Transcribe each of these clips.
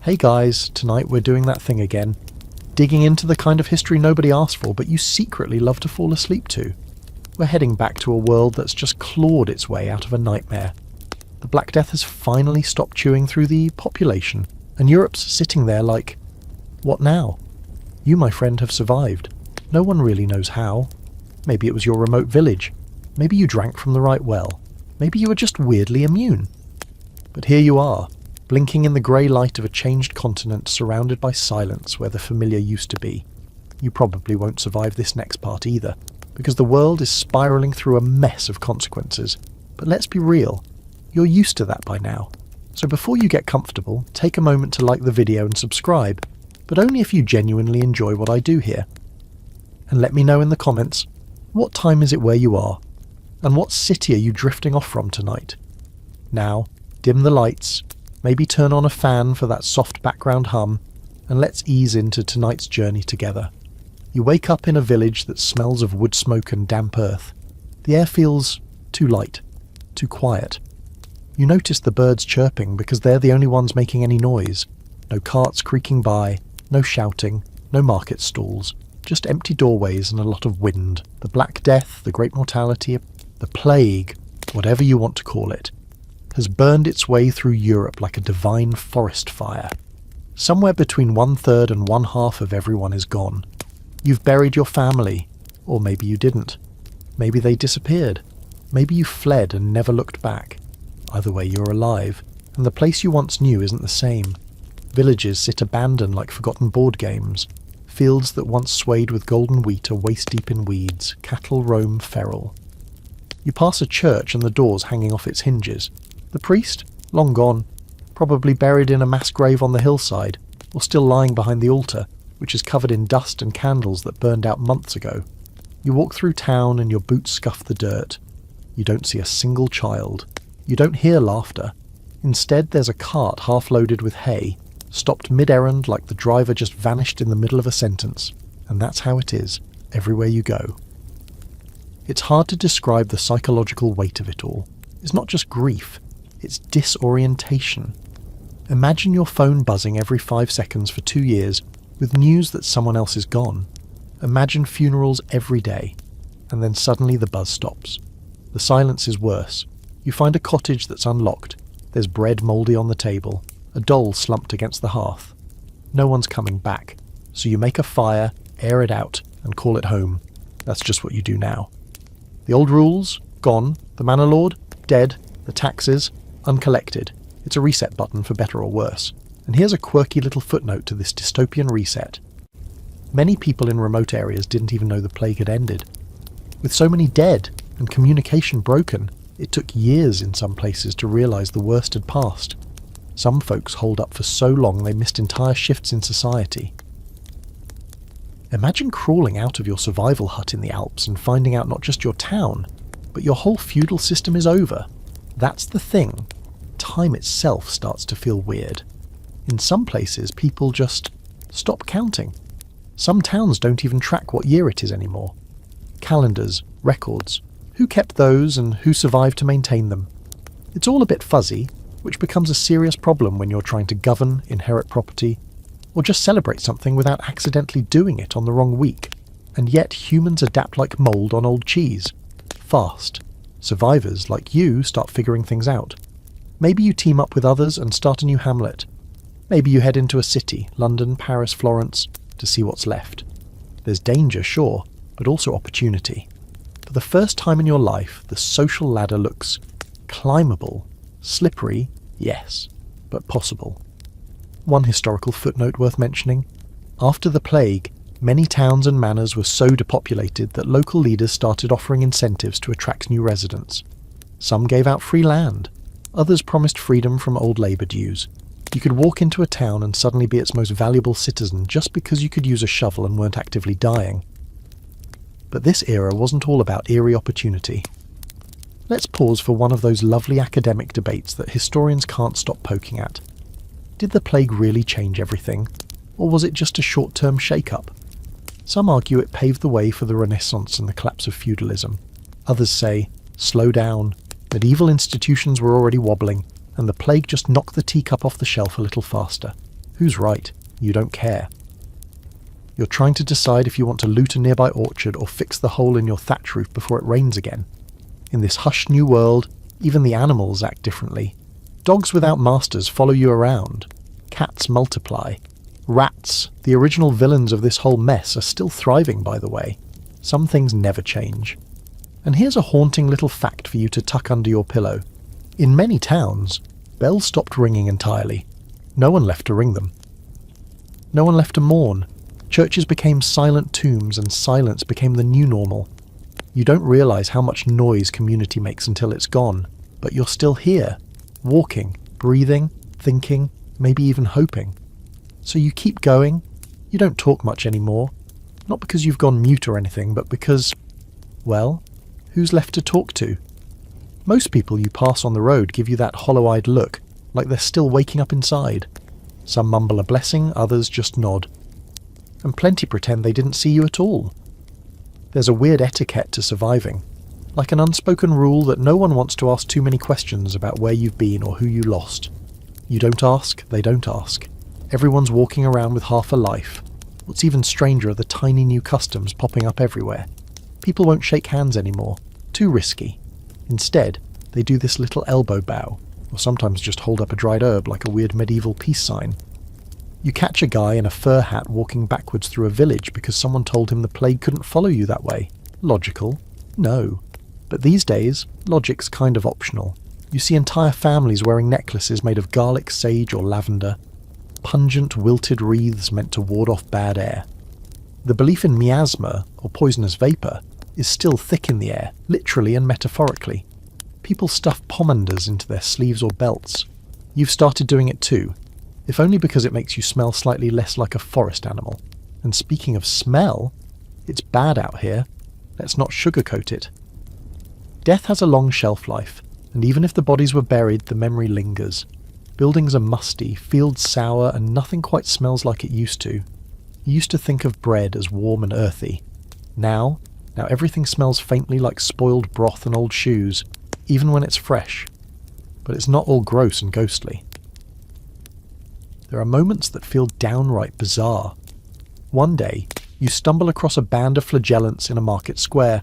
Hey guys, tonight we're doing that thing again. Digging into the kind of history nobody asked for, but you secretly love to fall asleep to. We're heading back to a world that's just clawed its way out of a nightmare. The Black Death has finally stopped chewing through the population, and Europe's sitting there like, what now? You, my friend, have survived. No one really knows how. Maybe it was your remote village. Maybe you drank from the right well. Maybe you were just weirdly immune. But here you are, blinking in the grey light of a changed continent surrounded by silence where the familiar used to be. You probably won't survive this next part either, because the world is spiralling through a mess of consequences. But let's be real, you're used to that by now. So before you get comfortable, take a moment to like the video and subscribe, but only if you genuinely enjoy what I do here. And let me know in the comments, what time is it where you are? And what city are you drifting off from tonight? Now, dim the lights, maybe turn on a fan for that soft background hum, and let's ease into tonight's journey together. You wake up in a village that smells of wood smoke and damp earth. The air feels too light, too quiet. You notice the birds chirping because they're the only ones making any noise. No carts creaking by, no shouting, no market stalls, just empty doorways and a lot of wind. The Black Death, the Great Mortality, the Plague, whatever you want to call it, has burned its way through Europe like a divine forest fire. Somewhere between 1/3 and 1/2 of everyone is gone. You've buried your family, or maybe you didn't. Maybe they disappeared. Maybe you fled and never looked back. Either way, you're alive, and the place you once knew isn't the same. Villages sit abandoned like forgotten board games. Fields that once swayed with golden wheat are waist-deep in weeds. Cattle roam feral. You pass a church and the door's hanging off its hinges. The priest? Long gone. Probably buried in a mass grave on the hillside, or still lying behind the altar, which is covered in dust and candles that burned out months ago. You walk through town and your boots scuff the dirt. You don't see a single child. You don't hear laughter. Instead, there's a cart half loaded with hay, stopped mid-errand like the driver just vanished in the middle of a sentence. And that's how it is, everywhere you go. It's hard to describe the psychological weight of it all. It's not just grief. It's disorientation. Imagine your phone buzzing every 5 seconds for 2 years with news that someone else is gone. Imagine funerals every day, and then suddenly the buzz stops. The silence is worse. You find a cottage that's unlocked. There's bread mouldy on the table, a doll slumped against the hearth. No one's coming back, so you make a fire, air it out, and call it home. That's just what you do now. The old rules? Gone. The manor lord? Dead. The taxes? Uncollected. It's a reset button for better or worse. And here's a quirky little footnote to this dystopian reset. Many people in remote areas didn't even know the plague had ended. With so many dead and communication broken, it took years in some places to realise the worst had passed. Some folks holed up for so long they missed entire shifts in society. Imagine crawling out of your survival hut in the Alps and finding out not just your town, but your whole feudal system is over. That's the thing. Time itself starts to feel weird. In some places, people just stop counting. Some towns don't even track what year it is anymore. Calendars, records, who kept those and who survived to maintain them? It's all a bit fuzzy, which becomes a serious problem when you're trying to govern, inherit property, or just celebrate something without accidentally doing it on the wrong week. And yet humans adapt like mould on old cheese. Fast. Survivors, like you, start figuring things out. Maybe you team up with others and start a new hamlet. Maybe you head into a city, London, Paris, Florence, to see what's left. There's danger, sure, but also opportunity. For the first time in your life, the social ladder looks climbable. Slippery, yes, but possible. One historical footnote worth mentioning. After the plague, many towns and manors were so depopulated that local leaders started offering incentives to attract new residents. Some gave out free land. Others promised freedom from old labour dues. You could walk into a town and suddenly be its most valuable citizen just because you could use a shovel and weren't actively dying. But this era wasn't all about eerie opportunity. Let's pause for one of those lovely academic debates that historians can't stop poking at. Did the plague really change everything, or was it just a short-term shake-up? Some argue it paved the way for the Renaissance and the collapse of feudalism. Others say, slow down, medieval institutions were already wobbling, and the plague just knocked the teacup off the shelf a little faster. Who's right? You don't care. You're trying to decide if you want to loot a nearby orchard or fix the hole in your thatch roof before it rains again. In this hushed new world, even the animals act differently. Dogs without masters follow you around. Cats multiply. Rats, the original villains of this whole mess, are still thriving, by the way. Some things never change. And here's a haunting little fact for you to tuck under your pillow. In many towns, bells stopped ringing entirely. No one left to ring them. No one left to mourn. Churches became silent tombs, and silence became the new normal. You don't realise how much noise community makes until it's gone, but you're still here, walking, breathing, thinking, maybe even hoping. So you keep going. You don't talk much anymore. Not because you've gone mute or anything, but because, well, who's left to talk to? Most people you pass on the road give you that hollow-eyed look, like they're still waking up inside. Some mumble a blessing, others just nod. And plenty pretend they didn't see you at all. There's a weird etiquette to surviving, like an unspoken rule that no one wants to ask too many questions about where you've been or who you lost. You don't ask, they don't ask. Everyone's walking around with half a life. What's even stranger are the tiny new customs popping up everywhere. People won't shake hands anymore. Too risky. Instead, they do this little elbow bow, or sometimes just hold up a dried herb like a weird medieval peace sign. You catch a guy in a fur hat walking backwards through a village because someone told him the plague couldn't follow you that way. Logical? No. But these days, logic's kind of optional. You see entire families wearing necklaces made of garlic, sage or lavender. Pungent, wilted wreaths meant to ward off bad air. The belief in miasma, or poisonous vapour, is still thick in the air, literally and metaphorically. People stuff pomanders into their sleeves or belts. You've started doing it too, if only because it makes you smell slightly less like a forest animal. And speaking of smell, it's bad out here. Let's not sugarcoat it. Death has a long shelf life, and even if the bodies were buried, the memory lingers. Buildings are musty, fields sour, and nothing quite smells like it used to. You used to think of bread as warm and earthy. Now everything smells faintly like spoiled broth and old shoes, even when it's fresh. But it's not all gross and ghostly. There are moments that feel downright bizarre. One day, you stumble across a band of flagellants in a market square.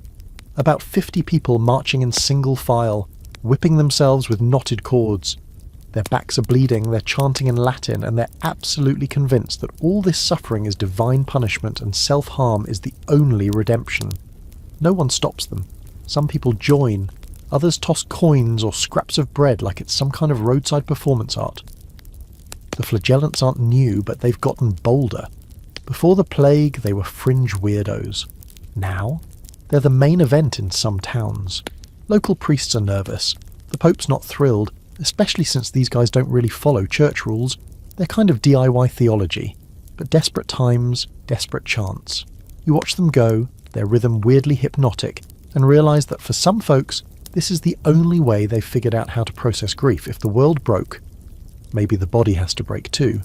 About 50 people marching in single file, whipping themselves with knotted cords. Their backs are bleeding, they're chanting in Latin, and they're absolutely convinced that all this suffering is divine punishment and self-harm is the only redemption. No one stops them. Some people join. Others toss coins or scraps of bread like it's some kind of roadside performance art. The flagellants aren't new, but they've gotten bolder. Before the plague, they were fringe weirdos. Now, they're the main event in some towns. Local priests are nervous. The Pope's not thrilled, especially since these guys don't really follow church rules. They're kind of DIY theology. But desperate times, desperate chants. You watch them go, their rhythm weirdly hypnotic, and realise that for some folks, this is the only way they've figured out how to process grief. If the world broke, maybe the body has to break too.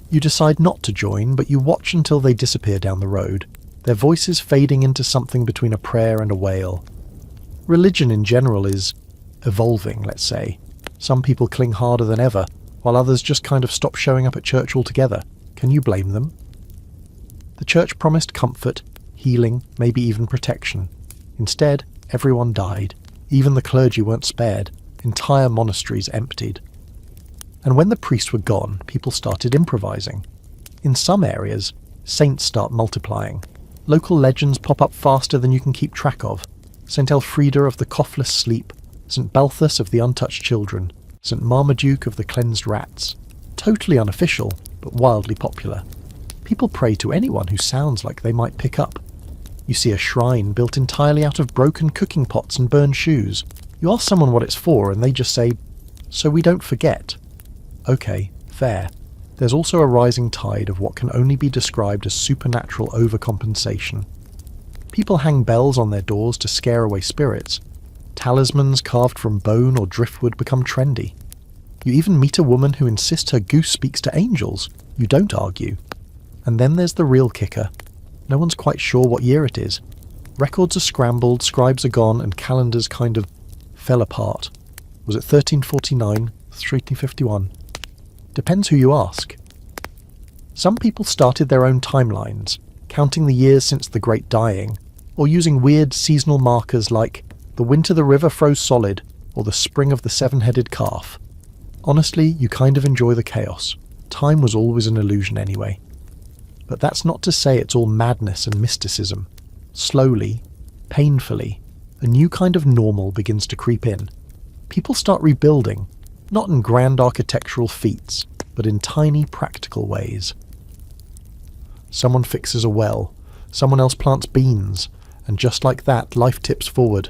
You decide not to join, but you watch until they disappear down the road, their voices fading into something between a prayer and a wail. Religion in general is evolving, let's say. Some people cling harder than ever, while others just kind of stop showing up at church altogether. Can you blame them? The church promised comfort, healing, maybe even protection. Instead, everyone died. Even the clergy weren't spared. Entire monasteries emptied. And when the priests were gone, people started improvising. In some areas, saints start multiplying. Local legends pop up faster than you can keep track of. St. Elfrida of the coughless sleep, St. Balthus of the untouched children, St. Marmaduke of the cleansed rats. Totally unofficial, but wildly popular. People pray to anyone who sounds like they might pick up. You see a shrine built entirely out of broken cooking pots and burned shoes. You ask someone what it's for and they just say, "So we don't forget." Okay, fair. There's also a rising tide of what can only be described as supernatural overcompensation. People hang bells on their doors to scare away spirits. Talismans carved from bone or driftwood become trendy. You even meet a woman who insists her goose speaks to angels. You don't argue. And then there's the real kicker. No one's quite sure what year it is. Records are scrambled, scribes are gone, and calendars kind of fell apart. Was it 1349? 1351? Depends who you ask. Some people started their own timelines, counting the years since the Great Dying, or using weird seasonal markers like the winter the river froze solid or the spring of the seven-headed calf. Honestly, you kind of enjoy the chaos. Time was always an illusion anyway. But that's not to say it's all madness and mysticism. Slowly, painfully, a new kind of normal begins to creep in. People start rebuilding, not in grand architectural feats, but in tiny practical ways. Someone fixes a well, someone else plants beans, and just like that, life tips forward.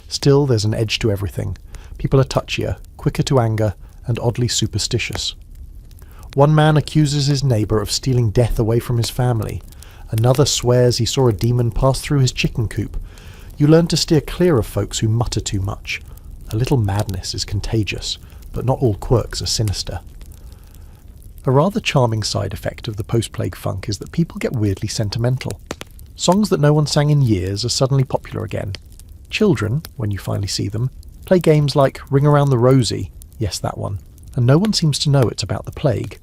Still, there's an edge to everything. People are touchier, quicker to anger, and oddly superstitious. One man accuses his neighbour of stealing death away from his family. Another swears he saw a demon pass through his chicken coop. You learn to steer clear of folks who mutter too much. A little madness is contagious, but not all quirks are sinister. A rather charming side effect of the post-plague funk is that people get weirdly sentimental. Songs that no one sang in years are suddenly popular again. Children, when you finally see them, play games like Ring Around the Rosie, yes that one, and no one seems to know it's about the plague.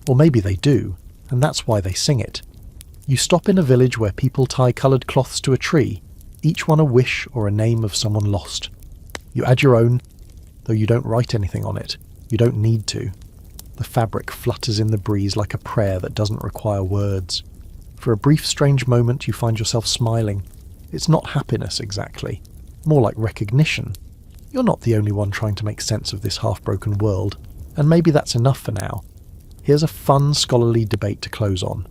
Or maybe they do, and that's why they sing it. You stop in a village where people tie coloured cloths to a tree, each one a wish or a name of someone lost. You add your own, though you don't write anything on it. You don't need to. The fabric flutters in the breeze like a prayer that doesn't require words. For a brief strange moment you find yourself smiling. It's not happiness exactly, more like recognition. You're not the only one trying to make sense of this half-broken world, and maybe that's enough for now. Here's a fun scholarly debate to close on.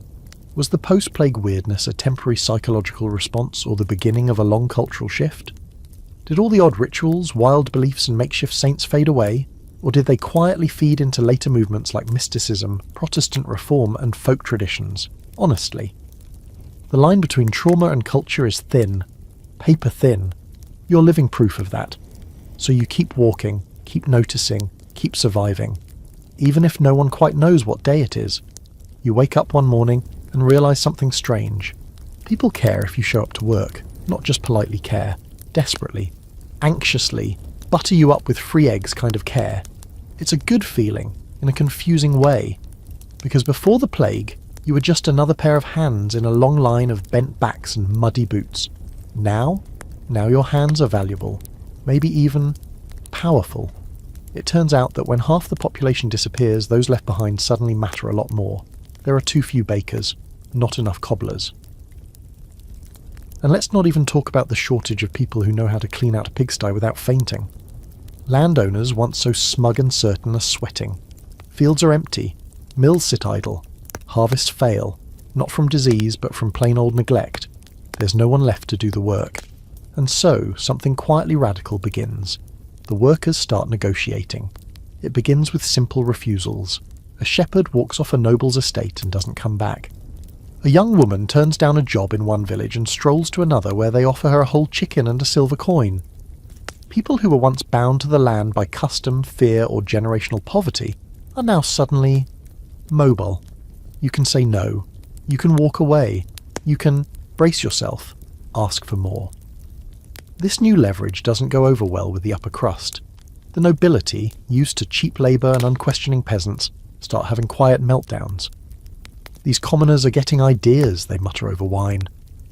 Was the post-plague weirdness a temporary psychological response or the beginning of a long cultural shift? Did all the odd rituals, wild beliefs and makeshift saints fade away? Or did they quietly feed into later movements like mysticism, Protestant reform and folk traditions? Honestly. The line between trauma and culture is thin. Paper thin. You're living proof of that. So you keep walking, keep noticing, keep surviving. Even if no one quite knows what day it is. You wake up one morning and realise something strange. People care if you show up to work, not just politely care. Desperately, anxiously, butter you up with free eggs kind of care. It's a good feeling, in a confusing way. Because before the plague, you were just another pair of hands in a long line of bent backs and muddy boots. Now your hands are valuable, maybe even powerful. It turns out that when half the population disappears, those left behind suddenly matter a lot more. There are too few bakers, not enough cobblers. And let's not even talk about the shortage of people who know how to clean out a pigsty without fainting. Landowners, once so smug and certain, are sweating. Fields are empty. Mills sit idle. Harvests fail, not from disease but from plain old neglect. There's no one left to do the work. And so, something quietly radical begins. The workers start negotiating. It begins with simple refusals. A shepherd walks off a noble's estate and doesn't come back. A young woman turns down a job in one village and strolls to another where they offer her a whole chicken and a silver coin. People who were once bound to the land by custom, fear, or generational poverty are now suddenly mobile. You can say no. You can walk away. You can brace yourself. Ask for more. This new leverage doesn't go over well with the upper crust. The nobility, used to cheap labour and unquestioning peasants, start having quiet meltdowns. These commoners are getting ideas, they mutter over wine.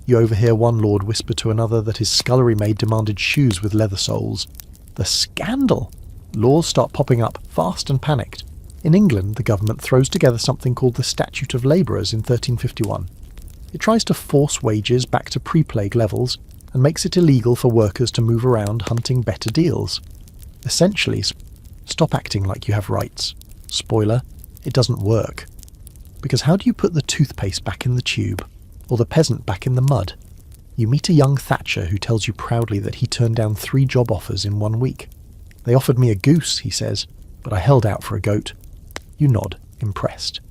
You overhear one lord whisper to another that his scullery maid demanded shoes with leather soles. The scandal! Laws start popping up, fast and panicked. In England, the government throws together something called the Statute of Labourers in 1351. It tries to force wages back to pre-plague levels and makes it illegal for workers to move around hunting better deals. Essentially, stop acting like you have rights. Spoiler, it doesn't work. Because how do you put the toothpaste back in the tube, or the peasant back in the mud? You meet a young Thatcher who tells you proudly that he turned down 3 job offers in 1 week. They offered me a goose, he says, but I held out for a goat. You nod, impressed.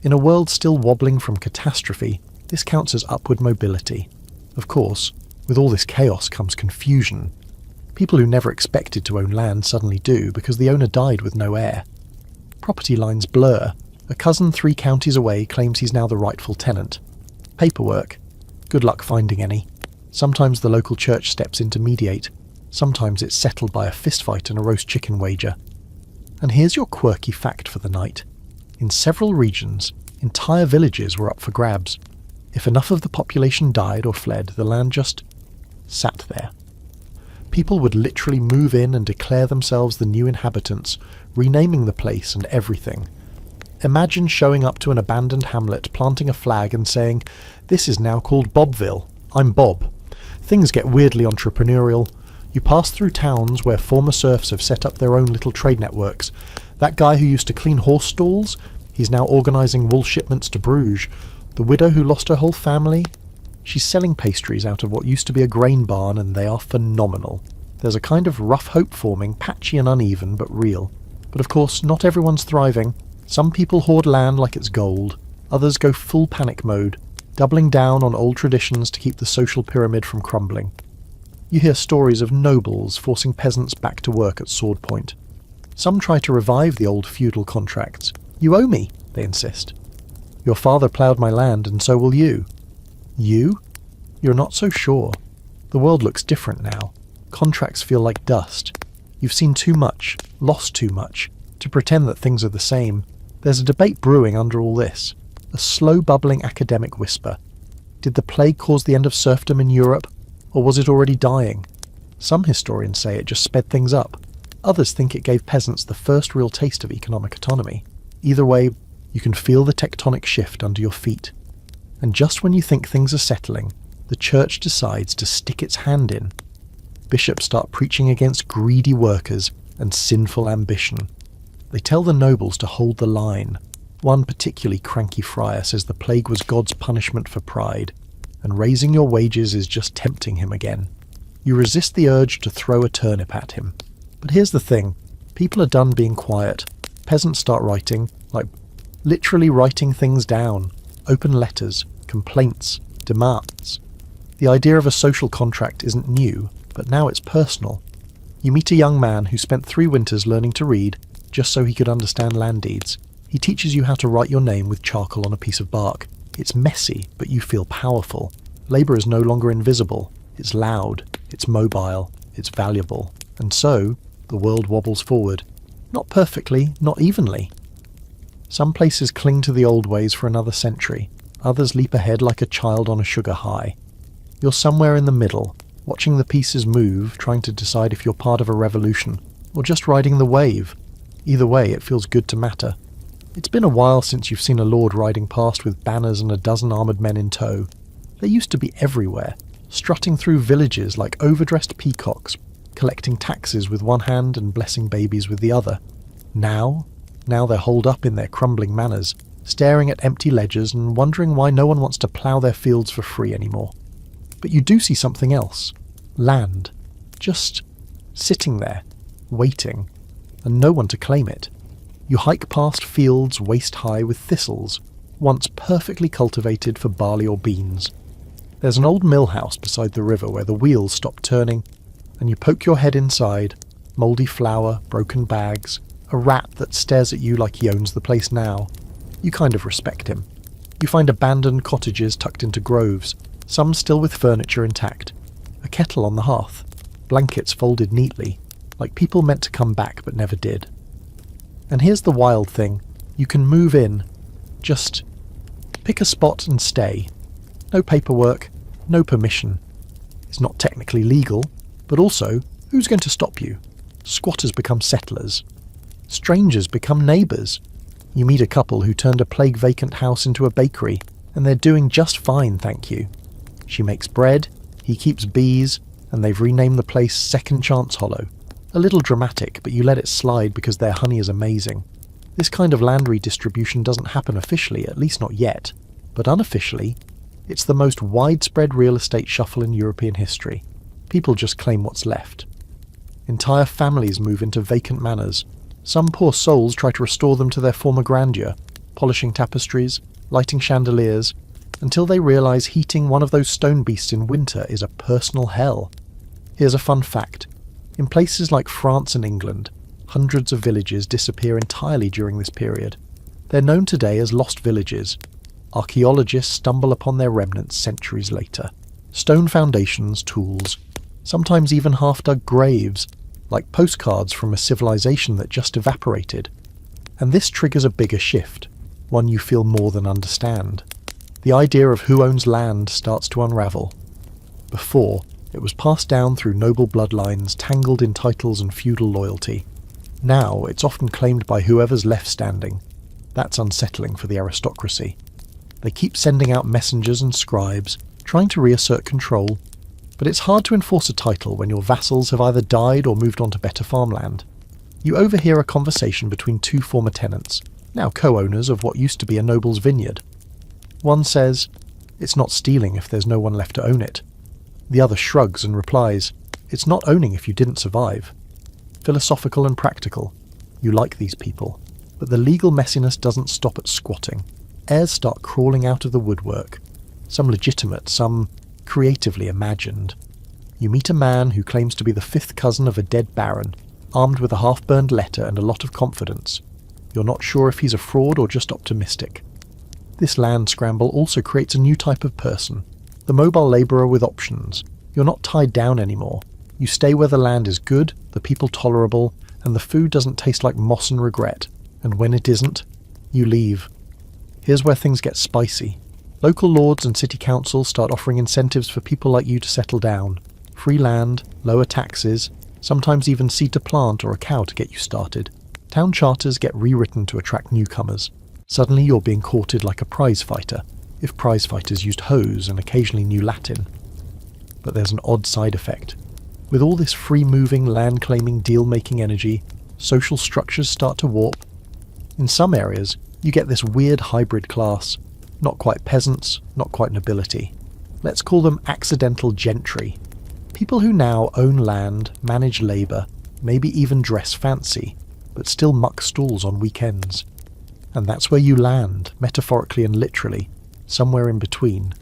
In a world still wobbling from catastrophe, this counts as upward mobility. Of course, with all this chaos comes confusion. People who never expected to own land suddenly do because the owner died with no heir. Property lines blur. A cousin 3 counties away claims he's now the rightful tenant. Paperwork. Good luck finding any. Sometimes the local church steps in to mediate. Sometimes it's settled by a fistfight and a roast chicken wager. And here's your quirky fact for the night. In several regions, Entire villages were up for grabs. If enough of the population died or fled, the land just sat there. People would literally move in and declare themselves the new inhabitants, renaming the place and everything. Imagine showing up to an abandoned hamlet, planting a flag and saying, "This is now called Bobville. I'm Bob." Things get weirdly entrepreneurial. You pass through towns where former serfs have set up their own little trade networks. That guy who used to clean horse stalls, he's now organising wool shipments to Bruges. The widow who lost her whole family, she's selling pastries out of what used to be a grain barn, and they are phenomenal. There's a kind of rough hope forming, patchy and uneven, but real. But of course, not everyone's thriving. Some people hoard land like it's gold. Others go full panic mode, doubling down on old traditions to keep the social pyramid from crumbling. You hear stories of nobles forcing peasants back to work at sword point. Some try to revive the old feudal contracts. "You owe me," they insist. "Your father ploughed my land, and so will you." You? You're not so sure. The world looks different now. Contracts feel like dust. You've seen too much, lost too much, to pretend that things are the same. There's a debate brewing under all this. A slow bubbling academic whisper. Did the plague cause the end of serfdom in Europe, or was it already dying? Some historians say it just sped things up. Others think it gave peasants the first real taste of economic autonomy. Either way, you can feel the tectonic shift under your feet. And just when you think things are settling, the church decides to stick its hand in. Bishops start preaching against greedy workers and sinful ambition. They tell the nobles to hold the line. One particularly cranky friar says the plague was God's punishment for pride, and raising your wages is just tempting him again. You resist the urge to throw a turnip at him. But here's the thing. People are done being quiet. Peasants start writing, like literally writing things down. Open letters, complaints, demands. The idea of a social contract isn't new, but now it's personal. You meet a young man who spent 3 winters learning to read just so he could understand land deeds. He teaches you how to write your name with charcoal on a piece of bark. It's messy, but you feel powerful. Labour is no longer invisible. It's loud, it's mobile, it's valuable. And so, the world wobbles forward. Not perfectly, not evenly. Some places cling to the old ways for another century. Others leap ahead like a child on a sugar high. You're somewhere in the middle, watching the pieces move, trying to decide if you're part of a revolution, or just riding the wave. Either way, it feels good to matter. It's been a while since you've seen a lord riding past with banners and a dozen armoured men in tow. They used to be everywhere, strutting through villages like overdressed peacocks, collecting taxes with one hand and blessing babies with the other. Now they're holed up in their crumbling manors, staring at empty ledgers and wondering why no one wants to plough their fields for free anymore. But you do see something else. Land. Just sitting there, waiting, and no one to claim it. You hike past fields waist-high with thistles, once perfectly cultivated for barley or beans. There's an old mill house beside the river where the wheels stop turning, and you poke your head inside. Mouldy flour, broken bags, a rat that stares at you like he owns the place now. You kind of respect him. You find abandoned cottages tucked into groves, some still with furniture intact. A kettle on the hearth, blankets folded neatly, like people meant to come back but never did. And here's the wild thing. You can move in. Just pick a spot and stay. No paperwork, no permission. It's not technically legal, but also, who's going to stop you? Squatters become settlers. Strangers become neighbours. You meet a couple who turned a plague-vacant house into a bakery, and they're doing just fine, thank you. She makes bread, he keeps bees, and they've renamed the place Second Chance Hollow. A little dramatic, but you let it slide because their honey is amazing. This kind of land redistribution doesn't happen officially, at least not yet. But unofficially, it's the most widespread real estate shuffle in European history. People just claim what's left. Entire families move into vacant manors. Some poor souls try to restore them to their former grandeur, polishing tapestries, lighting chandeliers, until they realise heating one of those stone beasts in winter is a personal hell. Here's a fun fact. In places like France and England, hundreds of villages disappear entirely during this period. They're known today as lost villages. Archaeologists stumble upon their remnants centuries later. Stone foundations, tools, sometimes even half-dug graves, like postcards from a civilization that just evaporated. And this triggers a bigger shift. one you feel more than understand. The idea of who owns land starts to unravel. Before, it was passed down through noble bloodlines tangled in titles and feudal loyalty. Now, it's often claimed by whoever's left standing. That's unsettling for the aristocracy. They keep sending out messengers and scribes, trying to reassert control, but it's hard to enforce a title when your vassals have either died or moved on to better farmland. You overhear a conversation between two former tenants, now co-owners of what used to be a noble's vineyard. One says, "It's not stealing if there's no one left to own it." The other shrugs and replies, "It's not owning if you didn't survive." Philosophical and practical. You like these people. But the legal messiness doesn't stop at squatting. Heirs start crawling out of the woodwork. Some legitimate, some creatively imagined. You meet a man who claims to be the fifth cousin of a dead baron, armed with a half-burned letter and a lot of confidence. You're not sure if he's a fraud or just optimistic. This land scramble also creates a new type of person, the mobile labourer with options. You're not tied down anymore. You stay where the land is good, the people tolerable, and the food doesn't taste like moss and regret. And when it isn't, you leave. Here's where things get spicy. Local lords and city councils start offering incentives for people like you to settle down. Free land, lower taxes, sometimes even seed a plant or a cow to get you started. Town charters get rewritten to attract newcomers. Suddenly you're being courted like a prize fighter, if prize fighters used hose and occasionally knew Latin. But there's an odd side effect. With all this free-moving, land-claiming, deal-making energy, social structures start to warp. In some areas, you get this weird hybrid class. Not quite peasants, not quite nobility. Let's call them accidental gentry. People who now own land, manage labour, maybe even dress fancy, but still muck stalls on weekends. And that's where you land, metaphorically and literally, somewhere in between.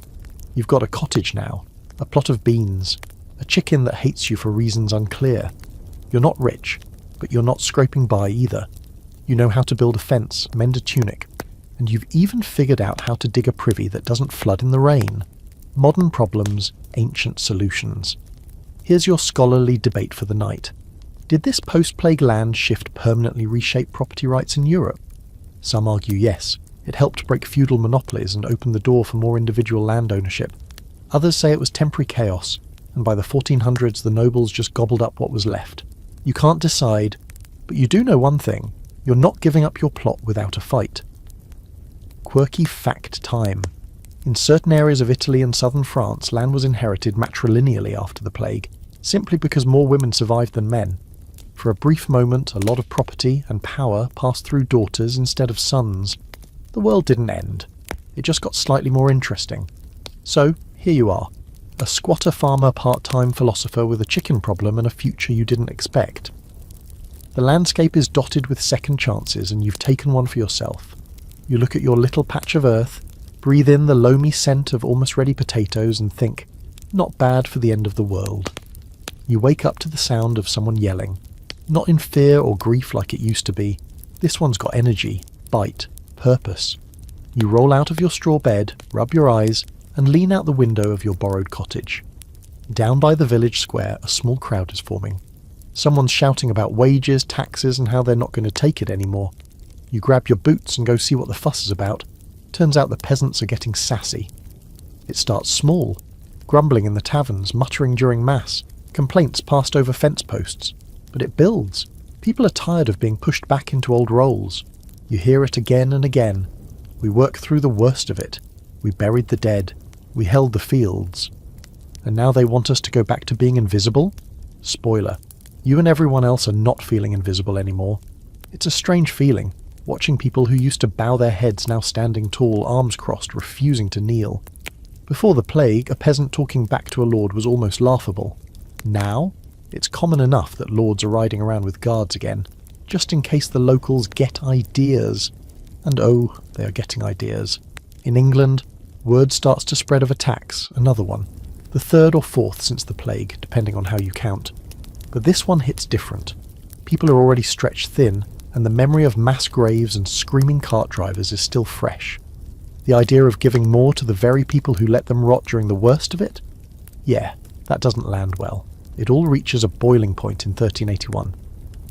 You've got a cottage now, a plot of beans, a chicken that hates you for reasons unclear. You're not rich, but you're not scraping by either. You know how to build a fence, mend a tunic, and you've even figured out how to dig a privy that doesn't flood in the rain. Modern problems, ancient solutions. Here's your scholarly debate for the night. Did this post-plague land shift permanently reshape property rights in Europe? Some argue yes. It helped break feudal monopolies and open the door for more individual land ownership. Others say it was temporary chaos, and by the 1400s the nobles just gobbled up what was left. You can't decide, but you do know one thing. You're not giving up your plot without a fight. Quirky fact time. In certain areas of Italy and southern France, land was inherited matrilineally after the plague, simply because more women survived than men. For a brief moment, a lot of property and power passed through daughters instead of sons. The world didn't end. It just got slightly more interesting. So, here you are. A squatter farmer part-time philosopher with a chicken problem and a future you didn't expect. The landscape is dotted with second chances and you've taken one for yourself. You look at your little patch of earth, breathe in the loamy scent of almost ready potatoes and think, not bad for the end of the world. You wake up to the sound of someone yelling. Not in fear or grief like it used to be. This one's got energy, bite, purpose. You roll out of your straw bed, rub your eyes, and lean out the window of your borrowed cottage. Down by the village square, a small crowd is forming. Someone's shouting about wages, taxes, and how they're not going to take it anymore. You grab your boots and go see what the fuss is about. Turns out the peasants are getting sassy. It starts small, grumbling in the taverns, muttering during mass, complaints passed over fence posts. But it builds. People are tired of being pushed back into old roles. You hear it again and again. We worked through the worst of it. We buried the dead. We held the fields. And now they want us to go back to being invisible? Spoiler. You and everyone else are not feeling invisible anymore. It's a strange feeling, watching people who used to bow their heads now standing tall, arms crossed, refusing to kneel. Before the plague, a peasant talking back to a lord was almost laughable. Now, it's common enough that lords are riding around with guards again, just in case the locals get ideas. And oh, they are getting ideas. In England, word starts to spread of attacks, another one. The third or fourth since the plague, depending on how you count. But this one hits different. People are already stretched thin, and the memory of mass graves and screaming cart drivers is still fresh. The idea of giving more to the very people who let them rot during the worst of it? Yeah, that doesn't land well. It all reaches a boiling point in 1381.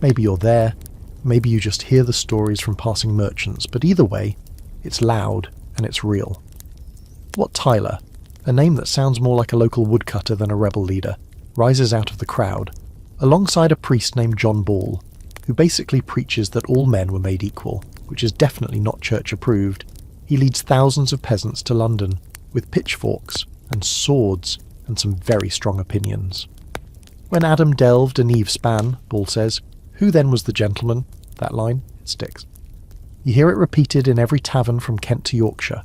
Maybe you're there, maybe you just hear the stories from passing merchants, but either way, It's loud, and it's real. Wat Tyler, a name that sounds more like a local woodcutter than a rebel leader, rises out of the crowd, alongside a priest named John Ball, who basically preaches that all men were made equal, which is definitely not church approved. He leads thousands of peasants to London, with pitchforks and swords and some very strong opinions. When Adam delved and Eve span, Ball says, "Who then was the gentleman?" That line, it sticks. You hear it repeated in every tavern from Kent to Yorkshire.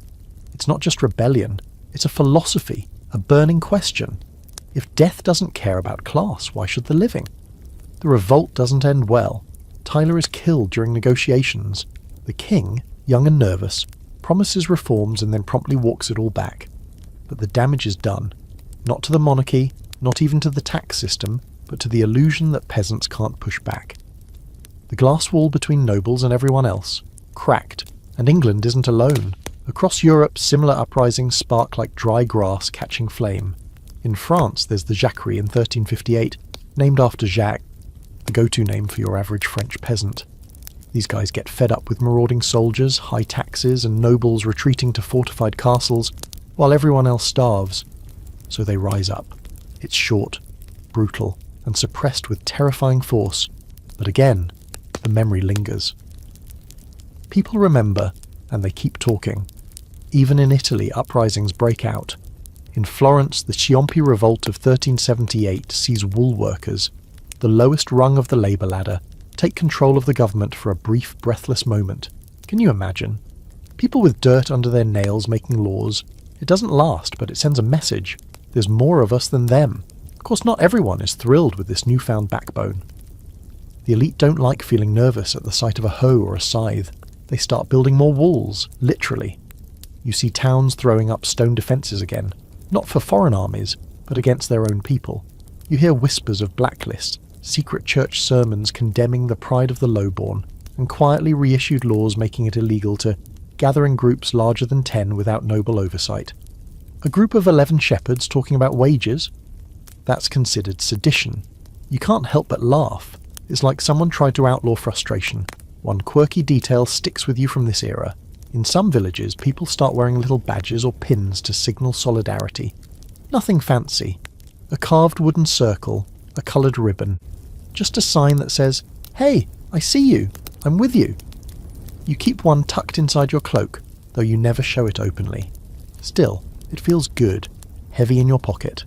It's not just rebellion, it's a philosophy, a burning question. If death doesn't care about class, why should the living? The revolt doesn't end well. Tyler is killed during negotiations. The king, young and nervous, promises reforms and then promptly walks it all back. But the damage is done. Not to the monarchy, not even to the tax system, but to the illusion that peasants can't push back. The glass wall between nobles and everyone else, cracked, and England isn't alone. Across Europe, similar uprisings spark like dry grass catching flame. In France, there's the Jacquerie in 1358, named after Jacques, the go-to name for your average French peasant. These guys get fed up with marauding soldiers, high taxes, and nobles retreating to fortified castles, while everyone else starves. So they rise up. It's short, brutal, and suppressed with terrifying force. But again, the memory lingers. People remember, and they keep talking. Even in Italy, uprisings break out. In Florence, the Ciompi Revolt of 1378 sees wool workers, the lowest rung of the labour ladder, take control of the government for a brief, breathless moment. Can you imagine? People with dirt under their nails making laws. It doesn't last, but it sends a message. There's more of us than them. Of course, not everyone is thrilled with this newfound backbone. The elite don't like feeling nervous at the sight of a hoe or a scythe. They start building more walls, literally. You see towns throwing up stone defences again, not for foreign armies, but against their own people. You hear whispers of blacklists, secret church sermons condemning the pride of the lowborn, and quietly reissued laws making it illegal to gather in groups larger than 10 without noble oversight. A group of 11 shepherds talking about wages? That's considered sedition. You can't help but laugh. It's like someone tried to outlaw frustration. One quirky detail sticks with you from this era. In some villages, people start wearing little badges or pins to signal solidarity. Nothing fancy. A carved wooden circle, a coloured ribbon. Just a sign that says, "Hey, I see you. I'm with you." You keep one tucked inside your cloak, though you never show it openly. Still, it feels good, heavy in your pocket.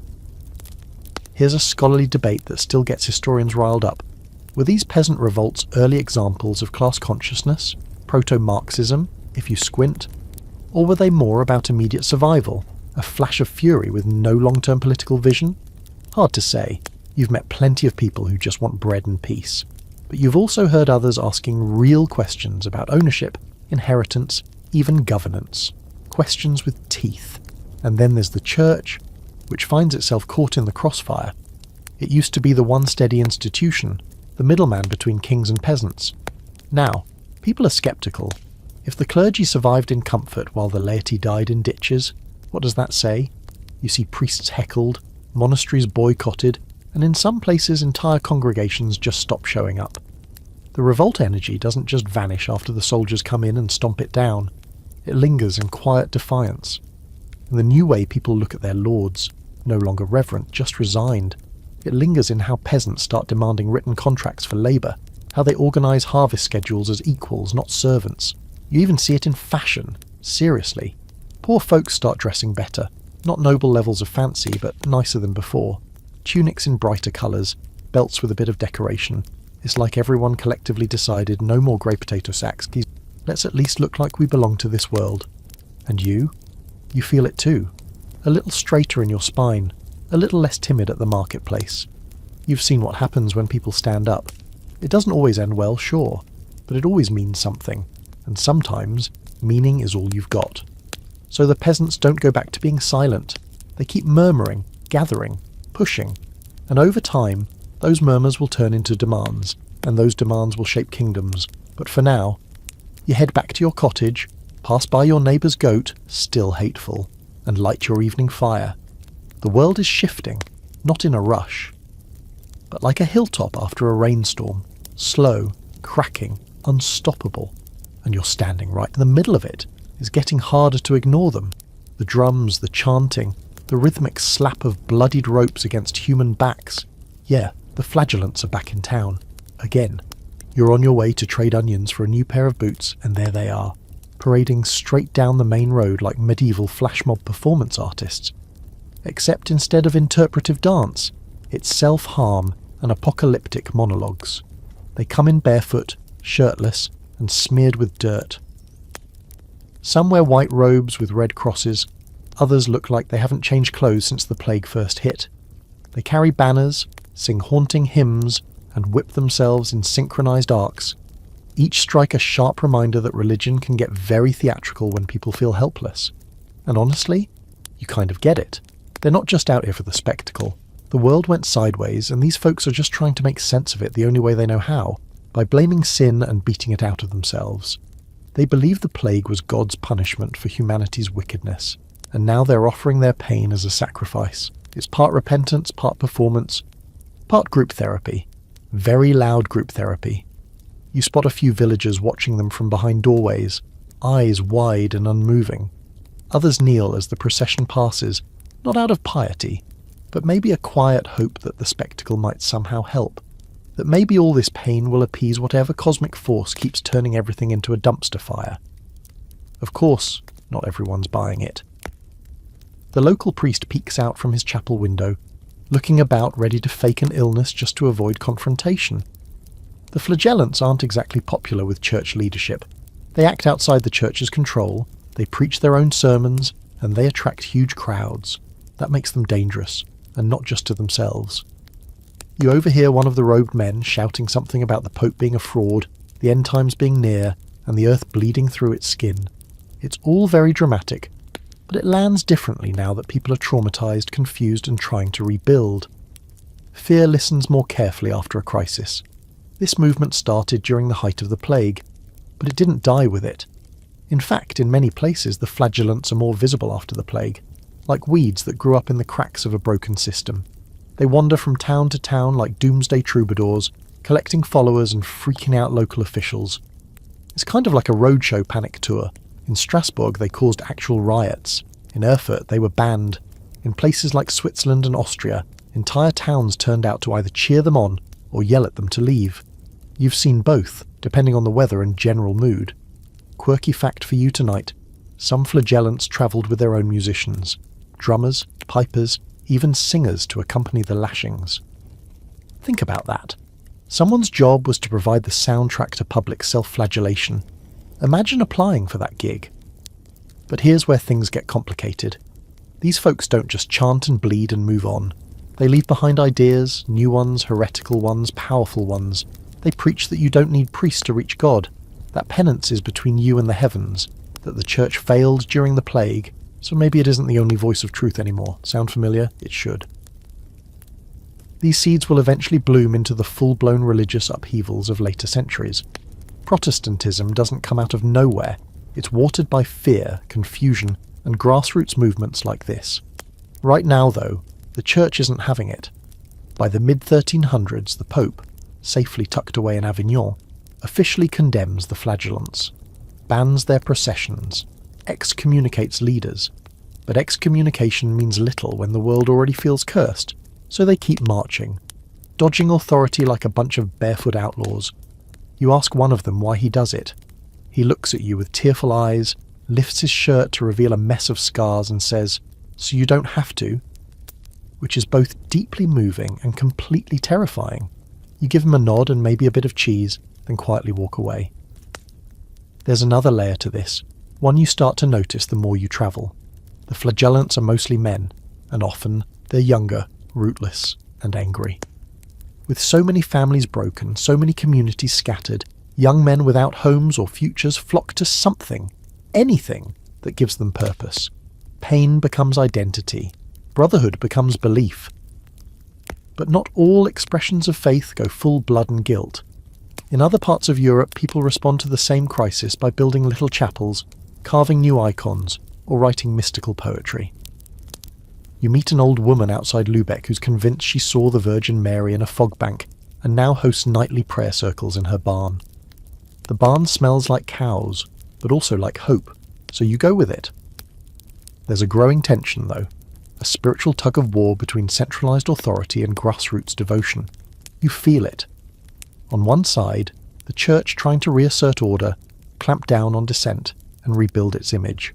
Here's a scholarly debate that still gets historians riled up. Were these peasant revolts early examples of class consciousness, proto-Marxism, if you squint? Or were they more about immediate survival, a flash of fury with no long-term political vision? Hard to say. You've met plenty of people who just want bread and peace. But you've also heard others asking real questions about ownership, inheritance, even governance. Questions with teeth. And then there's the church, which finds itself caught in the crossfire. It used to be the one steady institution, the middleman between kings and peasants. Now, people are sceptical. If the clergy survived in comfort while the laity died in ditches, what does that say? You see priests heckled, monasteries boycotted, and in some places entire congregations just stop showing up. The revolt energy doesn't just vanish after the soldiers come in and stomp it down. It lingers in quiet defiance. And the new way people look at their lords, no longer reverent, just resigned. It lingers in how peasants start demanding written contracts for labour, how they organise harvest schedules as equals, not servants. You even see it in fashion, seriously. Poor folks start dressing better, not noble levels of fancy, but nicer than before. Tunics in brighter colours, belts with a bit of decoration. It's like everyone collectively decided no more grey potato sacks. Let's at least look like we belong to this world. And you? You feel it too. A little straighter in your spine, a little less timid at the marketplace. You've seen what happens when people stand up. It doesn't always end well, sure, but it always means something, and sometimes meaning is all you've got. So the peasants don't go back to being silent. They keep murmuring, gathering, pushing, and over time, those murmurs will turn into demands, and those demands will shape kingdoms. But for now, you head back to your cottage, pass by your neighbour's goat, still hateful, and light your evening fire. The world is shifting, not in a rush, but like a hilltop after a rainstorm, slow, cracking, unstoppable, and you're standing right in the middle of it, It's getting harder to ignore them. The drums, the chanting, the rhythmic slap of bloodied ropes against human backs. Yeah, the flagellants are back in town. Again. You're on your way to trade onions for a new pair of boots, and there they are, parading straight down the main road like medieval flash mob performance artists. Except instead of interpretive dance, it's self-harm and apocalyptic monologues. They come in barefoot, shirtless, and smeared with dirt. Some wear white robes with red crosses, others look like they haven't changed clothes since the plague first hit. They carry banners, sing haunting hymns, and whip themselves in synchronized arcs. Each strike a sharp reminder that religion can get very theatrical when people feel helpless. And honestly, you kind of get it. They're not just out here for the spectacle. The world went sideways, and these folks are just trying to make sense of it the only way they know how, by blaming sin and beating it out of themselves. They believe the plague was God's punishment for humanity's wickedness, and now they're offering their pain as a sacrifice. It's part repentance, part performance, part group therapy. Very loud group therapy. You spot a few villagers watching them from behind doorways, eyes wide and unmoving. Others kneel as the procession passes, not out of piety, but maybe a quiet hope that the spectacle might somehow help, that maybe all this pain will appease whatever cosmic force keeps turning everything into a dumpster fire. Of course, not everyone's buying it. The local priest peeks out from his chapel window, looking about ready to fake an illness just to avoid confrontation. The flagellants aren't exactly popular with church leadership. They act outside the church's control, they preach their own sermons, and they attract huge crowds. That makes them dangerous, and not just to themselves. You overhear one of the robed men shouting something about the Pope being a fraud, the end times being near, and the earth bleeding through its skin. It's all very dramatic, but it lands differently now that people are traumatized, confused, and trying to rebuild. Fear listens more carefully after a crisis. This movement started during the height of the plague, but it didn't die with it. In fact, in many places the flagellants are more visible after the plague, like weeds that grew up in the cracks of a broken system. They wander from town to town like doomsday troubadours, collecting followers and freaking out local officials. It's kind of like a roadshow panic tour. In Strasbourg they caused actual riots. In Erfurt they were banned. In places like Switzerland and Austria, entire towns turned out to either cheer them on or yell at them to leave. You've seen both, depending on the weather and general mood. Quirky fact for you tonight: some flagellants travelled with their own musicians. Drummers, pipers, even singers to accompany the lashings. Think about that. Someone's job was to provide the soundtrack to public self-flagellation. Imagine applying for that gig. But here's where things get complicated. These folks don't just chant and bleed and move on. They leave behind ideas, new ones, heretical ones, powerful ones. They preach that you don't need priests to reach God, that penance is between you and the heavens, that the church failed during the plague, so maybe it isn't the only voice of truth anymore. Sound familiar? It should. These seeds will eventually bloom into the full-blown religious upheavals of later centuries. Protestantism doesn't come out of nowhere. It's watered by fear, confusion, and grassroots movements like this. Right now, though, the church isn't having it. By the mid-1300s, the Pope, safely tucked away in Avignon, officially condemns the flagellants, bans their processions, excommunicates leaders. But excommunication means little when the world already feels cursed, so they keep marching, dodging authority like a bunch of barefoot outlaws. You ask one of them why he does it. He looks at you with tearful eyes, lifts his shirt to reveal a mess of scars and says, "So you don't have to?" Which is both deeply moving and completely terrifying. You give him a nod and maybe a bit of cheese, then quietly walk away. There's another layer to this, one you start to notice the more you travel. The flagellants are mostly men, and often they're younger, rootless, and angry. With so many families broken, so many communities scattered, young men without homes or futures flock to something, anything, that gives them purpose. Pain becomes identity. Brotherhood becomes belief. But not all expressions of faith go full blood and guilt. In other parts of Europe, people respond to the same crisis by building little chapels, carving new icons, or writing mystical poetry. You meet an old woman outside Lübeck who's convinced she saw the Virgin Mary in a fog bank and now hosts nightly prayer circles in her barn. The barn smells like cows, but also like hope. so you go with it. There's a growing tension, though, a spiritual tug-of-war between centralised authority and grassroots devotion. You feel it. On one side, the church trying to reassert order, clamp down on dissent, and rebuild its image.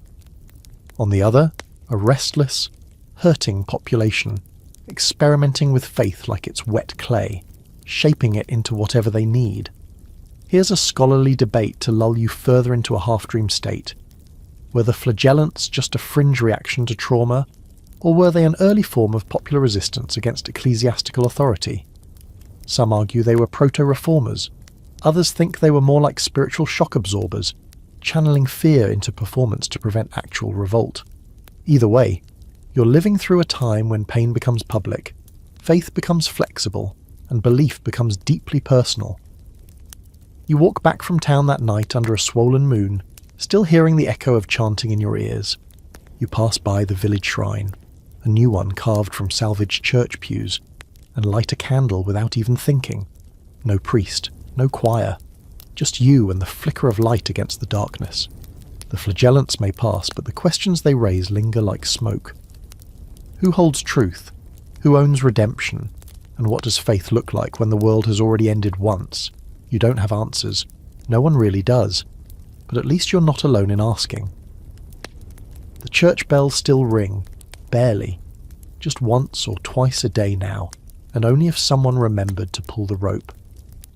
On the other, a restless, hurting population, experimenting with faith like it's wet clay, shaping it into whatever they need. Here's a scholarly debate to lull you further into a half-dream state. Were the flagellants just a fringe reaction to trauma, or were they an early form of popular resistance against ecclesiastical authority? Some argue they were proto-reformers. Others think they were more like spiritual shock absorbers, channeling fear into performance to prevent actual revolt. Either way, you're living through a time when pain becomes public, faith becomes flexible, and belief becomes deeply personal. You walk back from town that night under a swollen moon, still hearing the echo of chanting in your ears. You pass by the village shrine, a new one carved from salvaged church pews, and light a candle without even thinking. No priest, no choir, just you and the flicker of light against the darkness. The flagellants may pass, but the questions they raise linger like smoke. Who holds truth? Who owns redemption? And what does faith look like when the world has already ended once? You don't have answers. No one really does. But at least you're not alone in asking. The church bells still ring, barely. Just once or twice a day now, and only if someone remembered to pull the rope.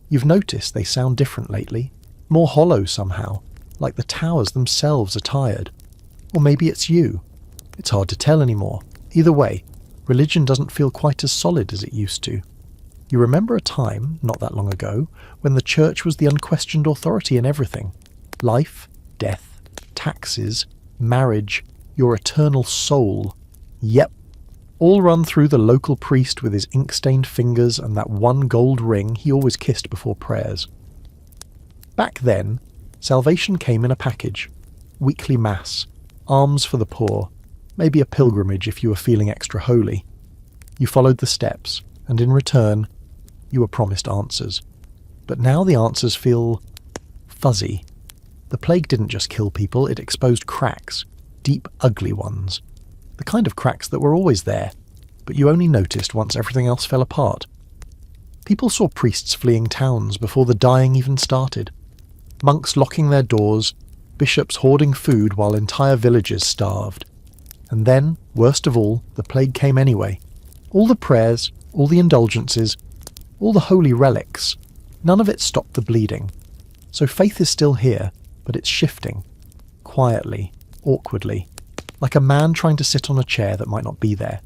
You've noticed they sound different lately, more hollow somehow, like the towers themselves are tired. Or maybe it's you. It's hard to tell anymore. Either way, religion doesn't feel quite as solid as it used to. You remember a time, not that long ago, when the church was the unquestioned authority in everything. Life, death, taxes, marriage, your eternal soul. Yep. All run through the local priest with his ink-stained fingers and that one gold ring he always kissed before prayers. Back then, salvation came in a package. Weekly mass, alms for the poor, maybe a pilgrimage if you were feeling extra holy. You followed the steps, and in return, you were promised answers. But now the answers feel fuzzy. The plague didn't just kill people, it exposed cracks, deep, ugly ones. The kind of cracks that were always there, but you only noticed once everything else fell apart. People saw priests fleeing towns before the dying even started. Monks locking their doors, bishops hoarding food while entire villages starved. And then, worst of all, the plague came anyway. All the prayers, all the indulgences, all the holy relics, none of it stopped the bleeding. So faith is still here, but it's shifting. Quietly, awkwardly, like a man trying to sit on a chair that might not be there.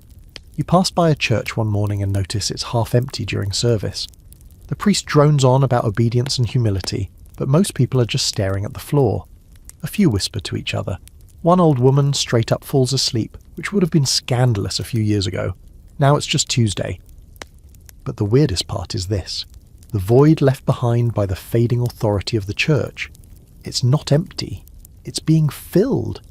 You pass by a church one morning and notice it's half empty during service. The priest drones on about obedience and humility, but most people are just staring at the floor. A few whisper to each other. One old woman straight up falls asleep, which would have been scandalous a few years ago. Now it's just Tuesday. But the weirdest part is this. The void left behind by the fading authority of the church. It's not empty. It's being filled.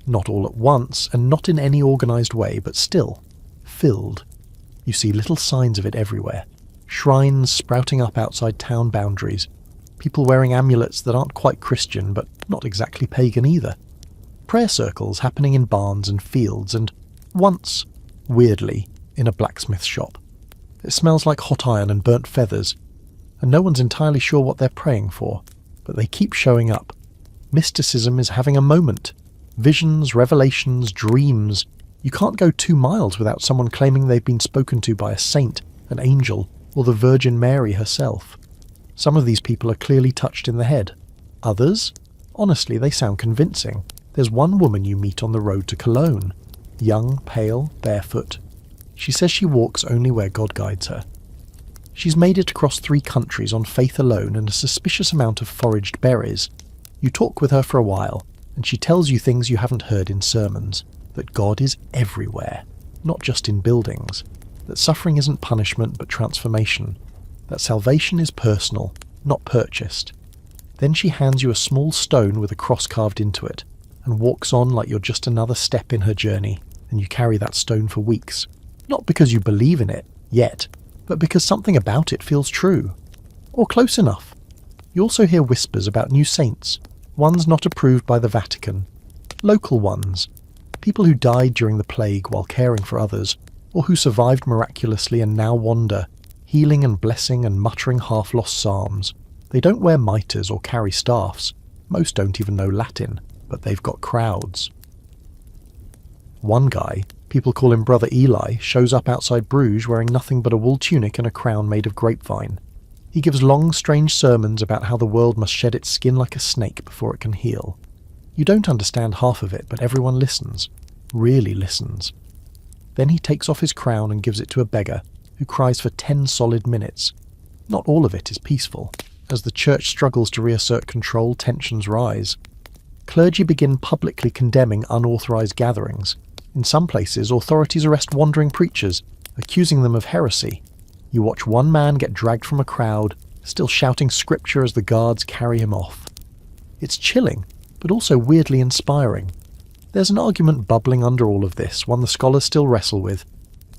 Not all at once, and not in any organised way, but still, filled. You see little signs of it everywhere. Shrines sprouting up outside town boundaries. People wearing amulets that aren't quite Christian, but not exactly pagan either. Prayer circles happening in barns and fields, and once, weirdly, in a blacksmith shop. It smells like hot iron and burnt feathers, and no one's entirely sure what they're praying for, but they keep showing up. Mysticism is having a moment. Visions, revelations, dreams. You can't go 2 miles without someone claiming they've been spoken to by a saint, an angel, or the Virgin Mary herself. Some of these people are clearly touched in the head. Others? Honestly, they sound convincing. There's one woman you meet on the road to Cologne. Young, pale, barefoot. She says she walks only where God guides her. She's made it across 3 countries on faith alone and a suspicious amount of foraged berries. You talk with her for a while, and she tells you things you haven't heard in sermons. That God is everywhere, not just in buildings. That suffering isn't punishment but transformation. That salvation is personal, not purchased. Then she hands you a small stone with a cross carved into it, and walks on like you're just another step in her journey, and you carry that stone for weeks. Not because you believe in it, yet, but because something about it feels true. Or close enough. You also hear whispers about new saints, ones not approved by the Vatican. Local ones. People who died during the plague while caring for others, or who survived miraculously and now wander, healing and blessing and muttering half-lost psalms. They don't wear mitres or carry staffs. Most don't even know Latin, but they've got crowds. One guy, people call him Brother Eli, shows up outside Bruges wearing nothing but a wool tunic and a crown made of grapevine. He gives long, strange sermons about how the world must shed its skin like a snake before it can heal. You don't understand half of it, but everyone listens. Really listens. Then he takes off his crown and gives it to a beggar, who cries for 10 solid minutes. Not all of it is peaceful. As the church struggles to reassert control, tensions rise. Clergy begin publicly condemning unauthorized gatherings. In some places, authorities arrest wandering preachers, accusing them of heresy. You watch one man get dragged from a crowd, still shouting scripture as the guards carry him off. It's chilling, but also weirdly inspiring. There's an argument bubbling under all of this, one the scholars still wrestle with.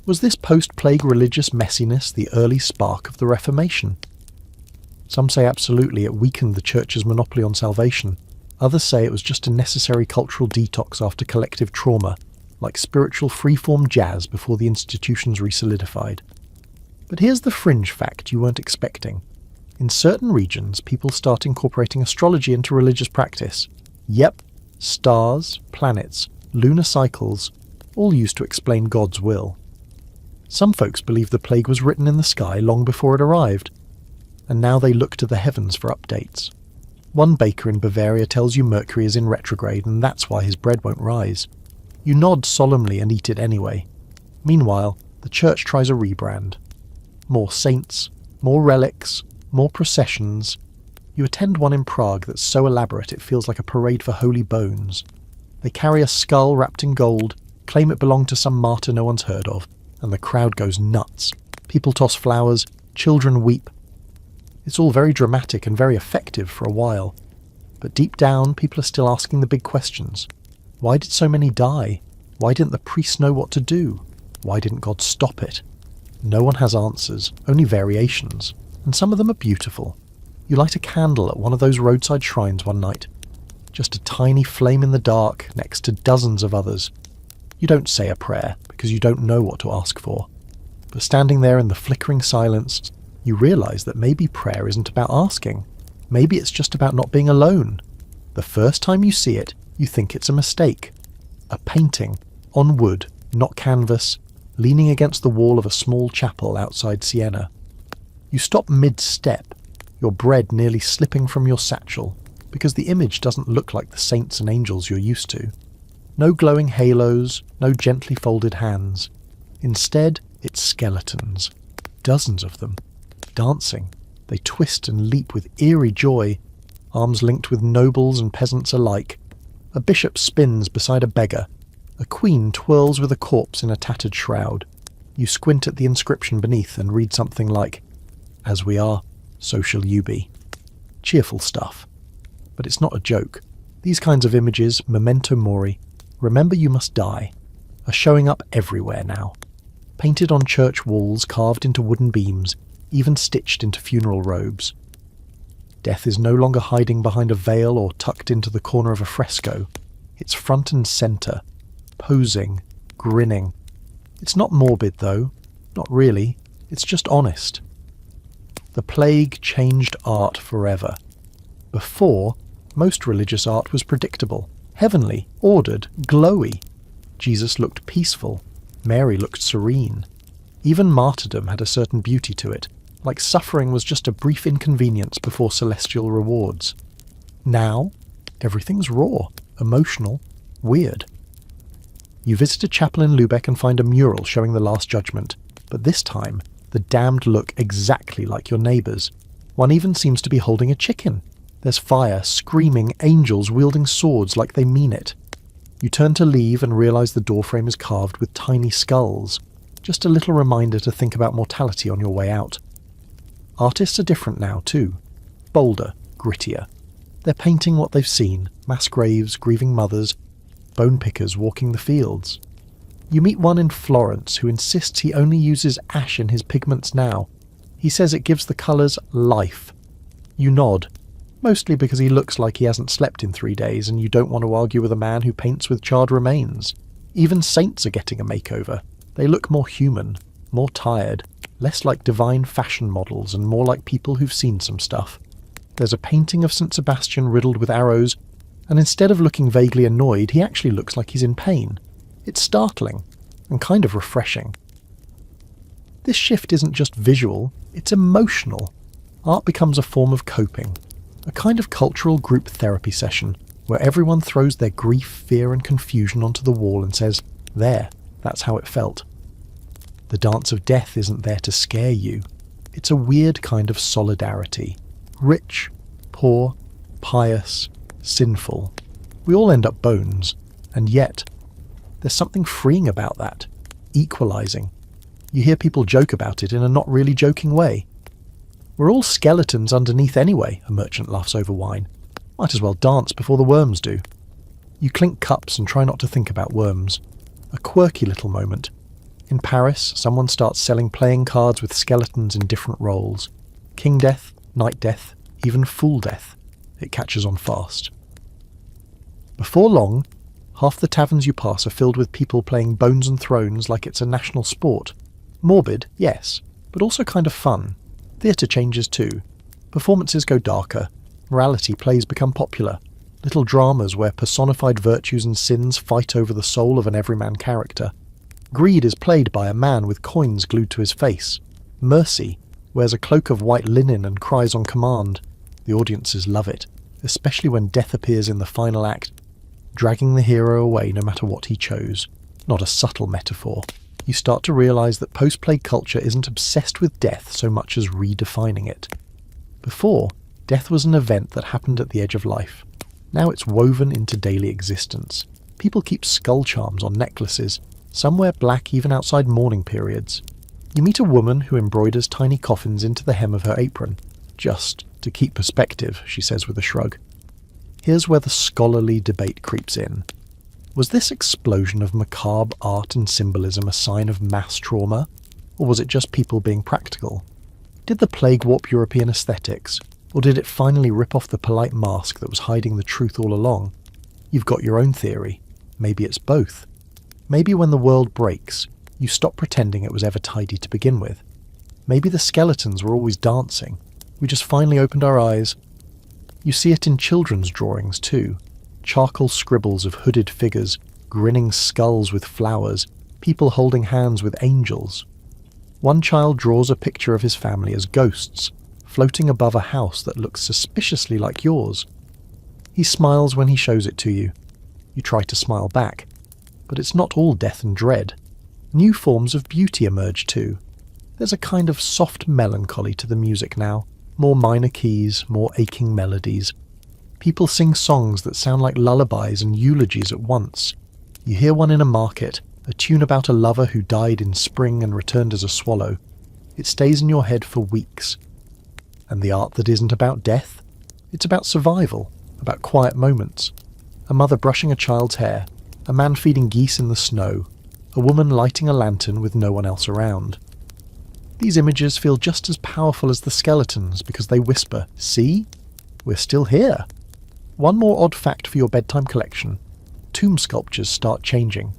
Was this post-plague religious messiness the early spark of the Reformation? Some say absolutely it weakened the church's monopoly on salvation. Others say it was just a necessary cultural detox after collective trauma, like spiritual freeform jazz before the institutions re-solidified. But here's the fringe fact you weren't expecting. In certain regions, people start incorporating astrology into religious practice. Yep, stars, planets, lunar cycles, all used to explain God's will. Some folks believe the plague was written in the sky long before it arrived, and now they look to the heavens for updates. One baker in Bavaria tells you Mercury is in retrograde and that's why his bread won't rise. You nod solemnly and eat it anyway. Meanwhile, the church tries a rebrand. More saints, more relics, more processions. You attend one in Prague that's so elaborate it feels like a parade for holy bones. They carry a skull wrapped in gold, claim it belonged to some martyr no one's heard of, and the crowd goes nuts. People toss flowers, children weep. It's all very dramatic and very effective for a while. But deep down, people are still asking the big questions. Why did so many die? Why didn't the priests know what to do? Why didn't God stop it? No one has answers, only variations, and some of them are beautiful. You light a candle at one of those roadside shrines one night. Just a tiny flame in the dark next to dozens of others. You don't say a prayer because you don't know what to ask for. But standing there in the flickering silence, you realise that maybe prayer isn't about asking. Maybe it's just about not being alone. The first time you see it, you think it's a mistake. A painting, on wood, not canvas, leaning against the wall of a small chapel outside Siena. You stop mid-step, your bread nearly slipping from your satchel, because the image doesn't look like the saints and angels you're used to. No glowing halos, no gently folded hands. Instead, it's skeletons. Dozens of them. Dancing. They twist and leap with eerie joy, arms linked with nobles and peasants alike. A bishop spins beside a beggar. A queen twirls with a corpse in a tattered shroud. You squint at the inscription beneath and read something like, "As we are, so shall you be." Cheerful stuff. But it's not a joke. These kinds of images, memento mori, remember you must die, are showing up everywhere now. Painted on church walls, carved into wooden beams, even stitched into funeral robes. Death is no longer hiding behind a veil or tucked into the corner of a fresco. It's front and centre, posing, grinning. It's not morbid, though. Not really. It's just honest. The plague changed art forever. Before, most religious art was predictable, heavenly, ordered, glowy. Jesus looked peaceful. Mary looked serene. Even martyrdom had a certain beauty to it, like suffering was just a brief inconvenience before celestial rewards. Now, everything's raw, emotional, weird. You visit a chapel in Lübeck and find a mural showing the Last Judgment, but this time, the damned look exactly like your neighbours. One even seems to be holding a chicken. There's fire, screaming, angels wielding swords like they mean it. You turn to leave and realise the doorframe is carved with tiny skulls. Just a little reminder to think about mortality on your way out. Artists are different now too. Bolder, grittier. They're painting what they've seen, mass graves, grieving mothers, bone pickers walking the fields. You meet one in Florence who insists he only uses ash in his pigments now. He says it gives the colours life. You nod. Mostly because he looks like he hasn't slept in 3 days and you don't want to argue with a man who paints with charred remains. Even saints are getting a makeover. They look more human, more tired, less like divine fashion models and more like people who've seen some stuff. There's a painting of St. Sebastian riddled with arrows, and instead of looking vaguely annoyed, he actually looks like he's in pain. It's startling, and kind of refreshing. This shift isn't just visual, it's emotional. Art becomes a form of coping, a kind of cultural group therapy session, where everyone throws their grief, fear and confusion onto the wall and says, "There, that's how it felt." The dance of death isn't there to scare you. It's a weird kind of solidarity. Rich, poor, pious, sinful. We all end up bones, and yet there's something freeing about that, equalizing. You hear people joke about it in a not really joking way. We're all skeletons underneath anyway, a merchant laughs over wine. Might as well dance before the worms do. You clink cups and try not to think about worms. A quirky little moment. In Paris, someone starts selling playing cards with skeletons in different roles. King Death, Knight Death, even Fool Death. It catches on fast. Before long, half the taverns you pass are filled with people playing Bones and Thrones like it's a national sport. Morbid, yes, but also kind of fun. Theatre changes too. Performances go darker. Morality plays become popular. Little dramas where personified virtues and sins fight over the soul of an everyman character. Greed is played by a man with coins glued to his face. Mercy wears a cloak of white linen and cries on command. The audiences love it, especially when death appears in the final act, dragging the hero away no matter what he chose. Not a subtle metaphor. You start to realise that post-plague culture isn't obsessed with death so much as redefining it. Before, death was an event that happened at the edge of life. Now it's woven into daily existence. People keep skull charms on necklaces. Some wear black even outside mourning periods. You meet a woman who embroiders tiny coffins into the hem of her apron. Just to keep perspective, she says with a shrug. Here's where the scholarly debate creeps in. Was this explosion of macabre art and symbolism a sign of mass trauma? Or was it just people being practical? Did the plague warp European aesthetics? Or did it finally rip off the polite mask that was hiding the truth all along? You've got your own theory. Maybe it's both. Maybe when the world breaks, you stop pretending it was ever tidy to begin with. Maybe the skeletons were always dancing. We just finally opened our eyes. You see it in children's drawings too. Charcoal scribbles of hooded figures, grinning skulls with flowers, people holding hands with angels. One child draws a picture of his family as ghosts, floating above a house that looks suspiciously like yours. He smiles when he shows it to you. You try to smile back, but it's not all death and dread. New forms of beauty emerge too. There's a kind of soft melancholy to the music now, more minor keys, more aching melodies. People sing songs that sound like lullabies and eulogies at once. You hear one in a market, a tune about a lover who died in spring and returned as a swallow. It stays in your head for weeks. And the art that isn't about death? It's about survival, about quiet moments. A mother brushing a child's hair, a man feeding geese in the snow, a woman lighting a lantern with no one else around. These images feel just as powerful as the skeletons because they whisper, "See? We're still here." One more odd fact for your bedtime collection. Tomb sculptures start changing.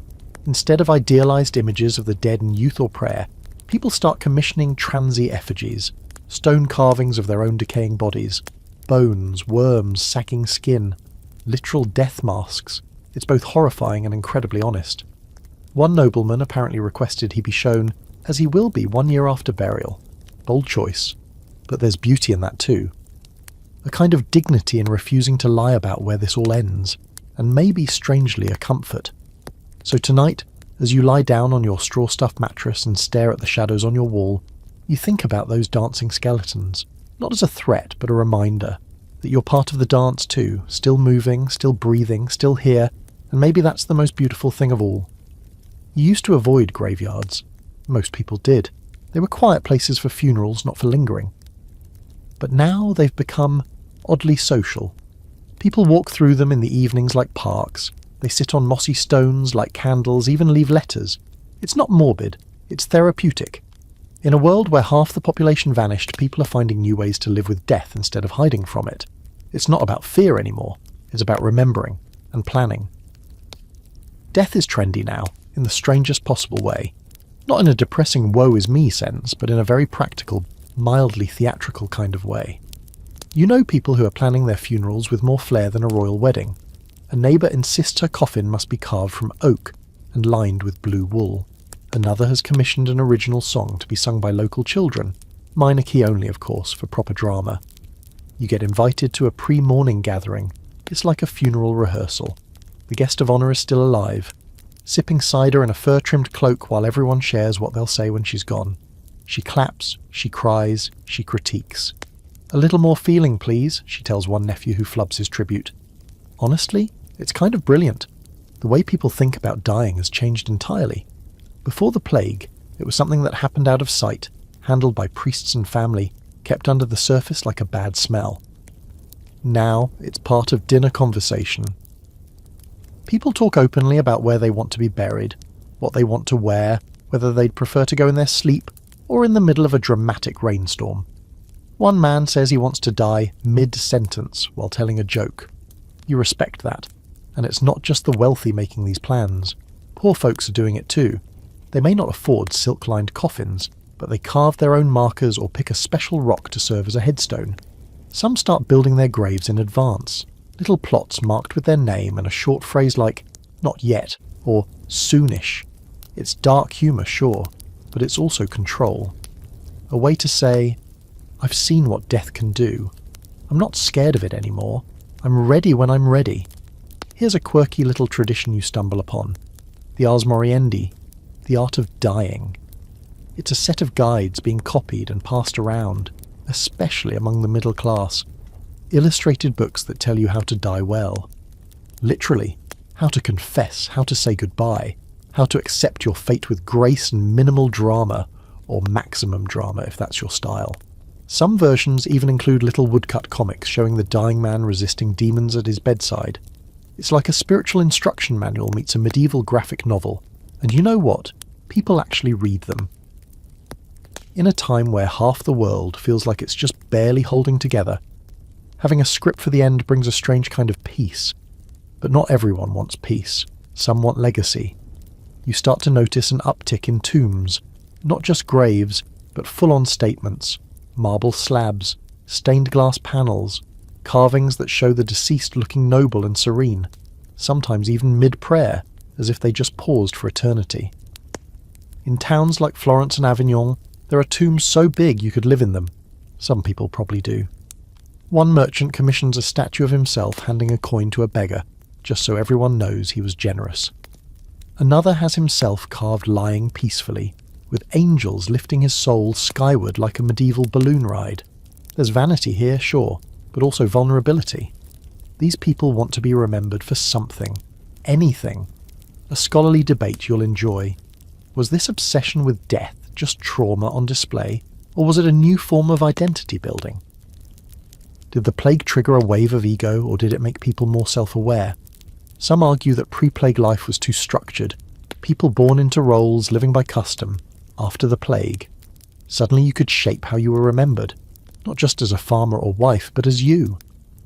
Instead of idealised images of the dead in youth or prayer, people start commissioning transy effigies, stone carvings of their own decaying bodies, bones, worms, sagging skin, literal death masks. It's both horrifying and incredibly honest. One nobleman apparently requested he be shown as he will be 1 year after burial. Bold choice, but there's beauty in that too. A kind of dignity in refusing to lie about where this all ends, and maybe strangely a comfort. So tonight, as you lie down on your straw-stuffed mattress and stare at the shadows on your wall, you think about those dancing skeletons, not as a threat but a reminder that you're part of the dance too, still moving, still breathing, still here, and maybe that's the most beautiful thing of all. You used to avoid graveyards. Most people did. They were quiet places for funerals, not for lingering. But now they've become oddly social. People walk through them in the evenings like parks. They sit on mossy stones, light candles, even leave letters. It's not morbid, it's therapeutic. In a world where half the population vanished, people are finding new ways to live with death instead of hiding from it. It's not about fear anymore, it's about remembering and planning. Death is trendy now, in the strangest possible way. Not in a depressing woe is me sense, but in a very practical, mildly theatrical kind of way. You know people who are planning their funerals with more flair than a royal wedding. A neighbour insists her coffin must be carved from oak and lined with blue wool. Another has commissioned an original song to be sung by local children, minor key only of course, for proper drama. You get invited to a pre-morning gathering. It's like a funeral rehearsal. The guest of honour is still alive, sipping cider in a fur-trimmed cloak while everyone shares what they'll say when she's gone. She claps, she cries, she critiques. "A little more feeling, please," she tells one nephew who flubs his tribute. Honestly, it's kind of brilliant. The way people think about dying has changed entirely. Before the plague, it was something that happened out of sight, handled by priests and family, kept under the surface like a bad smell. Now, it's part of dinner conversation. People talk openly about where they want to be buried, what they want to wear, whether they'd prefer to go in their sleep or in the middle of a dramatic rainstorm. One man says he wants to die mid-sentence while telling a joke. You respect that. And it's not just the wealthy making these plans. Poor folks are doing it too. They may not afford silk-lined coffins, but they carve their own markers or pick a special rock to serve as a headstone. Some start building their graves in advance. Little plots marked with their name and a short phrase like, "not yet," or "soonish." It's dark humour, sure, but it's also control. A way to say, I've seen what death can do. I'm not scared of it anymore. I'm ready when I'm ready. Here's a quirky little tradition you stumble upon. The Ars Moriendi, the art of dying. It's a set of guides being copied and passed around, especially among the middle class. Illustrated books that tell you how to die well. Literally, how to confess, how to say goodbye, how to accept your fate with grace and minimal drama, or maximum drama if that's your style. Some versions even include little woodcut comics showing the dying man resisting demons at his bedside. It's like a spiritual instruction manual meets a medieval graphic novel, and you know what? People actually read them. In a time where half the world feels like it's just barely holding together, having a script for the end brings a strange kind of peace. But not everyone wants peace. Some want legacy. You start to notice an uptick in tombs, not just graves, but full-on statements, marble slabs, stained glass panels, carvings that show the deceased looking noble and serene, sometimes even mid-prayer, as if they just paused for eternity. In towns like Florence and Avignon, there are tombs so big you could live in them. Some people probably do. One merchant commissions a statue of himself handing a coin to a beggar, just so everyone knows he was generous. Another has himself carved lying peacefully, with angels lifting his soul skyward like a medieval balloon ride. There's vanity here, sure, but also vulnerability. These people want to be remembered for something, anything. A scholarly debate you'll enjoy. Was this obsession with death just trauma on display, or was it a new form of identity building? Did the plague trigger a wave of ego, or did it make people more self-aware? Some argue that pre-plague life was too structured, people born into roles, living by custom. After the plague, suddenly you could shape how you were remembered, not just as a farmer or wife, but as you.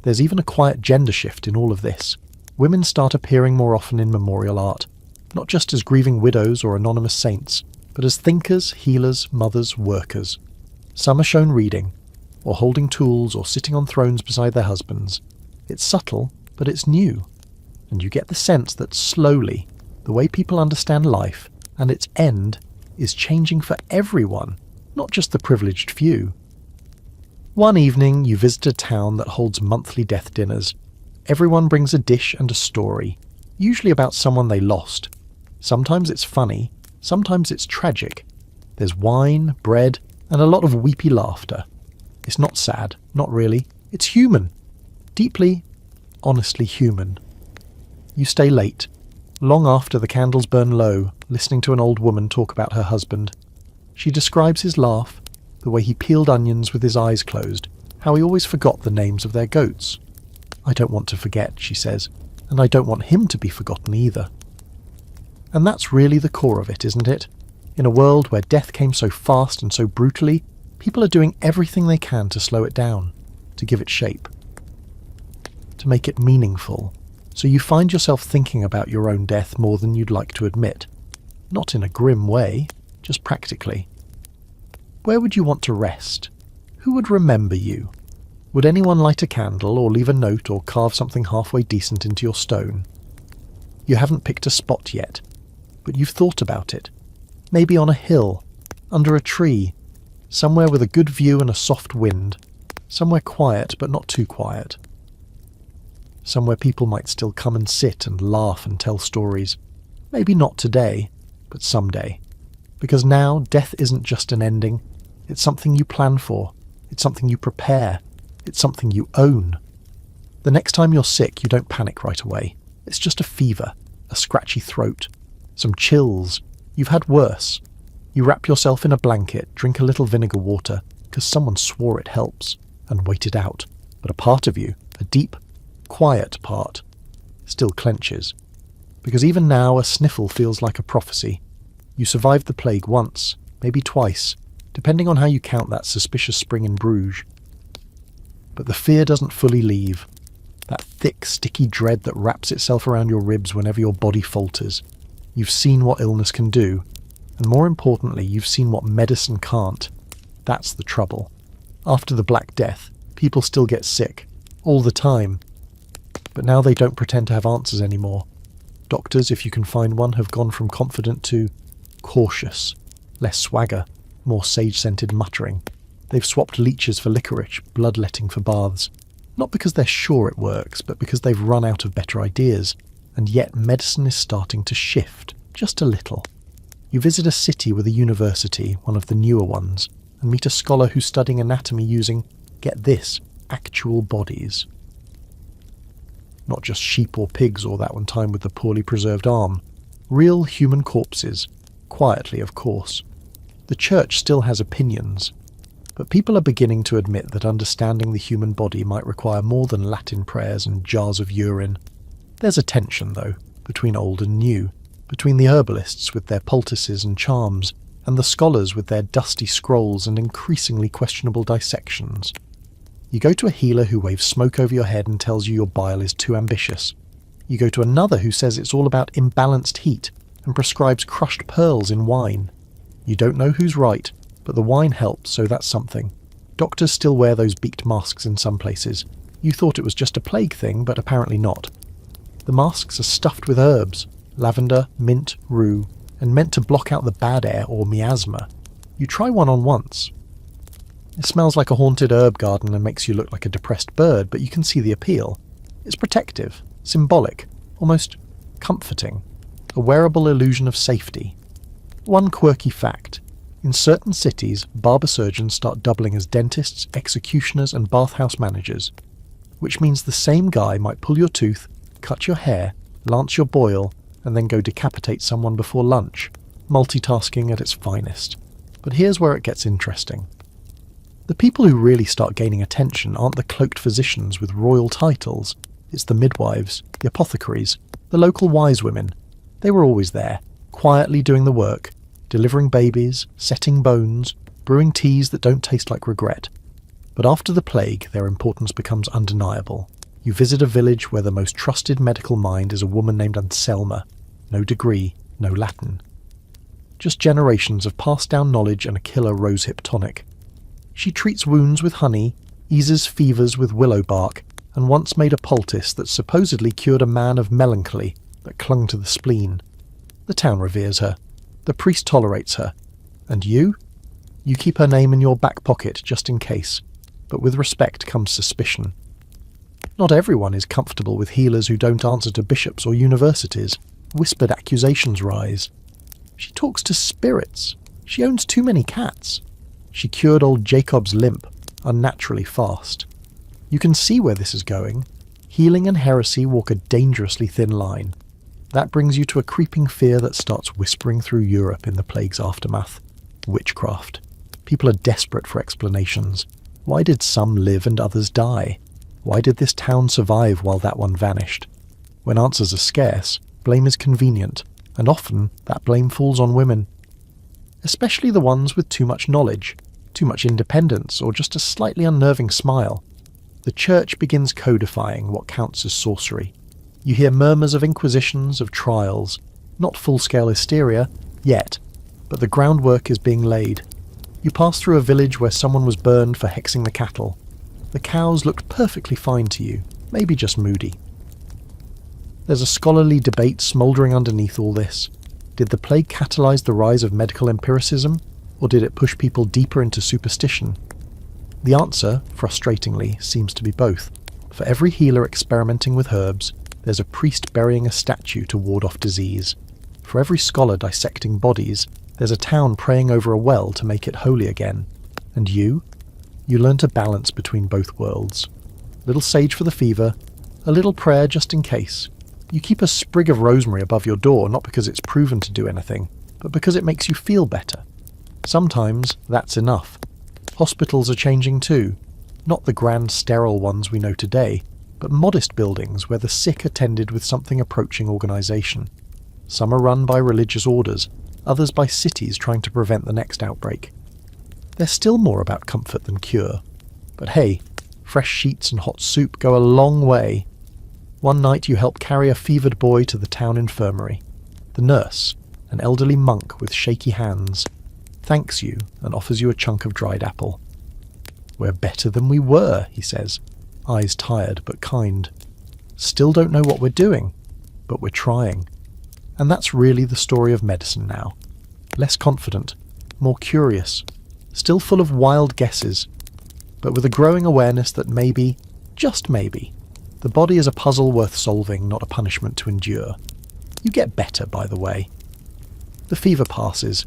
There's even a quiet gender shift in all of this. Women start appearing more often in memorial art, not just as grieving widows or anonymous saints, but as thinkers, healers, mothers, workers. Some are shown reading, or holding tools, or sitting on thrones beside their husbands. It's subtle, but it's new. And you get the sense that slowly, the way people understand life and its end is changing for everyone, not just the privileged few. One evening, you visit a town that holds monthly death dinners. Everyone brings a dish and a story, usually about someone they lost. Sometimes it's funny, sometimes it's tragic. There's wine, bread, and a lot of weepy laughter. It's not sad, not really. It's human. Deeply, honestly human. You stay late, long after the candles burn low, listening to an old woman talk about her husband. She describes his laugh, the way he peeled onions with his eyes closed, how he always forgot the names of their goats. I don't want to forget, she says, and I don't want him to be forgotten either. And that's really the core of it, isn't it? In a world where death came so fast and so brutally, people are doing everything they can to slow it down, to give it shape. to make it meaningful, so you find yourself thinking about your own death more than you'd like to admit. Not in a grim way, just practically. Where would you want to rest? Who would remember you? Would anyone light a candle or leave a note or carve something halfway decent into your stone? You haven't picked a spot yet, but you've thought about it. Maybe on a hill, under a tree, somewhere with a good view and a soft wind, somewhere quiet but not too quiet. Somewhere people might still come and sit and laugh and tell stories. Maybe not today, but someday. Because now, death isn't just an ending. It's something you plan for. It's something you prepare. It's something you own. The next time you're sick, you don't panic right away. It's just a fever, a scratchy throat, some chills. You've had worse. You wrap yourself in a blanket, drink a little vinegar water, because someone swore it helps, and wait it out. But a part of you, a deep, quiet part, still clenches. Because even now, a sniffle feels like a prophecy. You survived the plague once, maybe twice, depending on how you count that suspicious spring in Bruges. But the fear doesn't fully leave. That thick, sticky dread that wraps itself around your ribs whenever your body falters. You've seen what illness can do, and more importantly, you've seen what medicine can't. That's the trouble. After the Black Death, people still get sick, all the time. But now they don't pretend to have answers anymore. Doctors, if you can find one, have gone from confident to cautious, less swagger, more sage-scented muttering. They've swapped leeches for licorice, bloodletting for baths. Not because they're sure it works, but because they've run out of better ideas. And yet medicine is starting to shift, just a little. You visit a city with a university, one of the newer ones, and meet a scholar who's studying anatomy using, get this, actual bodies. Not just sheep or pigs or that one time with the poorly preserved arm. Real human corpses. Quietly, of course. The church still has opinions. But people are beginning to admit that understanding the human body might require more than Latin prayers and jars of urine. There's a tension, though, between old and new, between the herbalists with their poultices and charms, and the scholars with their dusty scrolls and increasingly questionable dissections. You go to a healer who waves smoke over your head and tells you your bile is too ambitious. You go to another who says it's all about imbalanced heat and prescribes crushed pearls in wine. You don't know who's right, but the wine helps, so that's something. Doctors still wear those beaked masks in some places. You thought it was just a plague thing, but apparently not. The masks are stuffed with herbs, lavender, mint, rue, and meant to block out the bad air or miasma. You try one on once. It smells like a haunted herb garden and makes you look like a depressed bird, but you can see the appeal. It's protective, symbolic, almost comforting. A wearable illusion of safety. One quirky fact. In certain cities, barber surgeons start doubling as dentists, executioners, and bathhouse managers. Which means the same guy might pull your tooth, cut your hair, lance your boil, and then go decapitate someone before lunch. Multitasking at its finest. But here's where it gets interesting. The people who really start gaining attention aren't the cloaked physicians with royal titles. It's the midwives, the apothecaries, the local wise women. They were always there, quietly doing the work, delivering babies, setting bones, brewing teas that don't taste like regret. But after the plague, their importance becomes undeniable. You visit a village where the most trusted medical mind is a woman named Anselma. No degree, no Latin. Just generations of passed-down knowledge and a killer rosehip tonic. She treats wounds with honey, eases fevers with willow bark, and once made a poultice that supposedly cured a man of melancholy that clung to the spleen. The town reveres her. The priest tolerates her. And you? You keep her name in your back pocket just in case. But with respect comes suspicion. Not everyone is comfortable with healers who don't answer to bishops or universities. Whispered accusations rise. She talks to spirits. She owns too many cats. She cured old Jacob's limp, unnaturally fast. You can see where this is going. Healing and heresy walk a dangerously thin line. That brings you to a creeping fear that starts whispering through Europe in the plague's aftermath. Witchcraft. People are desperate for explanations. Why did some live and others die? Why did this town survive while that one vanished? When answers are scarce, blame is convenient, and often that blame falls on women. Especially the ones with too much knowledge, too much independence, or just a slightly unnerving smile. The church begins codifying what counts as sorcery. You hear murmurs of inquisitions, of trials, not full-scale hysteria, yet, but the groundwork is being laid. You pass through a village where someone was burned for hexing the cattle. The cows looked perfectly fine to you, maybe just moody. There's a scholarly debate smouldering underneath all this. Did the plague catalyse the rise of medical empiricism, or did it push people deeper into superstition? The answer, frustratingly, seems to be both. For every healer experimenting with herbs, there's a priest burying a statue to ward off disease. For every scholar dissecting bodies, there's a town praying over a well to make it holy again. And you? You learn to balance between both worlds. Little sage for the fever, a little prayer just in case. You keep a sprig of rosemary above your door not because it's proven to do anything, but because it makes you feel better. Sometimes that's enough. Hospitals are changing too. Not the grand sterile ones we know today, but modest buildings where the sick are tended with something approaching organisation. Some are run by religious orders, others by cities trying to prevent the next outbreak. They're still more about comfort than cure. But hey, fresh sheets and hot soup go a long way. One night you help carry a fevered boy to the town infirmary. The nurse, an elderly monk with shaky hands, thanks you and offers you a chunk of dried apple. "We're better than we were," he says, eyes tired but kind. "Still don't know what we're doing, but we're trying." And that's really the story of medicine now. Less confident, more curious, still full of wild guesses, but with a growing awareness that maybe, just maybe, the body is a puzzle worth solving, not a punishment to endure. You get better, by the way. The fever passes.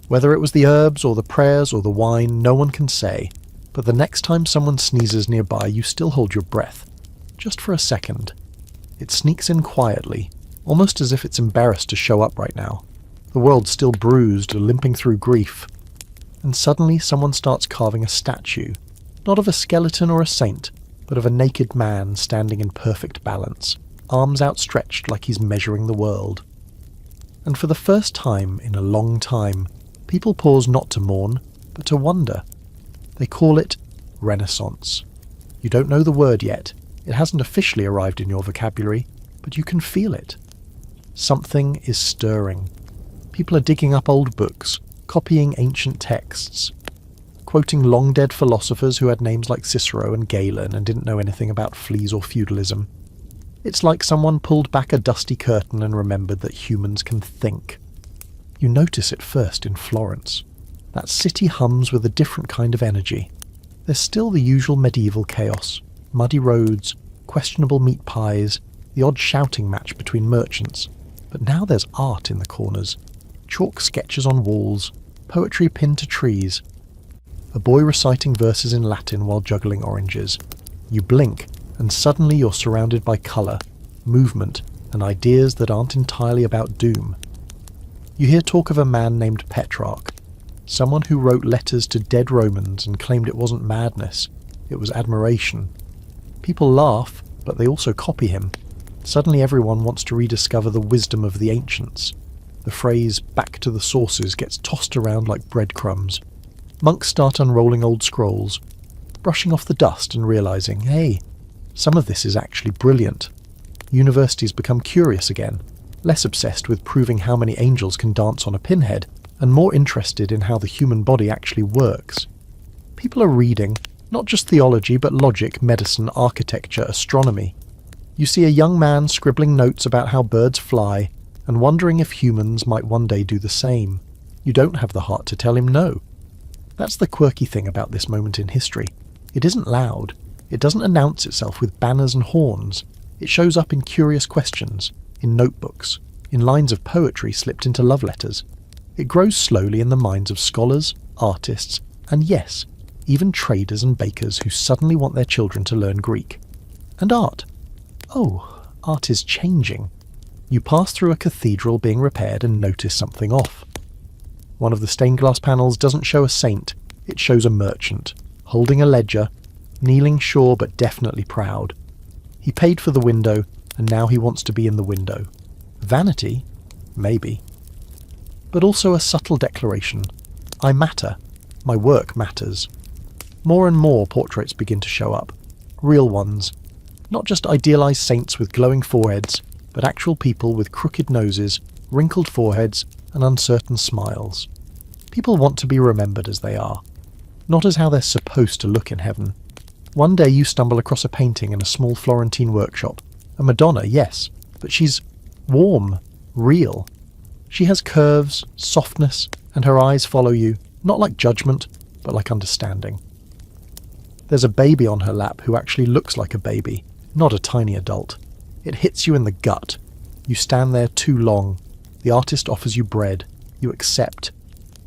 Whether it was the herbs or the prayers or the wine, no one can say, but the next time someone sneezes nearby, you still hold your breath, just for a second. It sneaks in quietly, almost as if it's embarrassed to show up right now. The world's still bruised, limping through grief. And suddenly someone starts carving a statue, not of a skeleton or a saint, but of a naked man standing in perfect balance, arms outstretched like he's measuring the world. And for the first time in a long time, people pause not to mourn, but to wonder. They call it Renaissance. You don't know the word yet. It hasn't officially arrived in your vocabulary, but you can feel it. Something is stirring. People are digging up old books, copying ancient texts, quoting long-dead philosophers who had names like Cicero and Galen and didn't know anything about fleas or feudalism. It's like someone pulled back a dusty curtain and remembered that humans can think. You notice it first in Florence. That city hums with a different kind of energy. There's still the usual medieval chaos, muddy roads, questionable meat pies, the odd shouting match between merchants. But now there's art in the corners. Chalk sketches on walls, poetry pinned to trees. A boy reciting verses in Latin while juggling oranges. You blink, and suddenly you're surrounded by colour, movement, and ideas that aren't entirely about doom. You hear talk of a man named Petrarch, someone who wrote letters to dead Romans and claimed it wasn't madness, it was admiration. People laugh, but they also copy him. Suddenly everyone wants to rediscover the wisdom of the ancients. The phrase "back to the sources" gets tossed around like breadcrumbs. Monks start unrolling old scrolls, brushing off the dust and realising, hey, some of this is actually brilliant. Universities become curious again, less obsessed with proving how many angels can dance on a pinhead, and more interested in how the human body actually works. People are reading, not just theology but logic, medicine, architecture, astronomy. You see a young man scribbling notes about how birds fly, and wondering if humans might one day do the same. You don't have the heart to tell him no. That's the quirky thing about this moment in history. It isn't loud. It doesn't announce itself with banners and horns. It shows up in curious questions, in notebooks, in lines of poetry slipped into love letters. It grows slowly in the minds of scholars, artists, and yes, even traders and bakers who suddenly want their children to learn Greek. And art. Oh, art is changing. You pass through a cathedral being repaired and notice something off. One of the stained glass panels doesn't show a saint, it shows a merchant, holding a ledger, kneeling sure but definitely proud. He paid for the window, and now he wants to be in the window. Vanity? Maybe. But also a subtle declaration. I matter. My work matters. More and more portraits begin to show up. Real ones. Not just idealized saints with glowing foreheads, but actual people with crooked noses, wrinkled foreheads, and uncertain smiles. People want to be remembered as they are, not as how they're supposed to look in heaven. One day you stumble across a painting in a small Florentine workshop. A Madonna, yes, but she's warm, real. She has curves, softness, and her eyes follow you, not like judgment, but like understanding. There's a baby on her lap who actually looks like a baby, not a tiny adult. It hits you in the gut. You stand there too long. The artist offers you bread. You accept.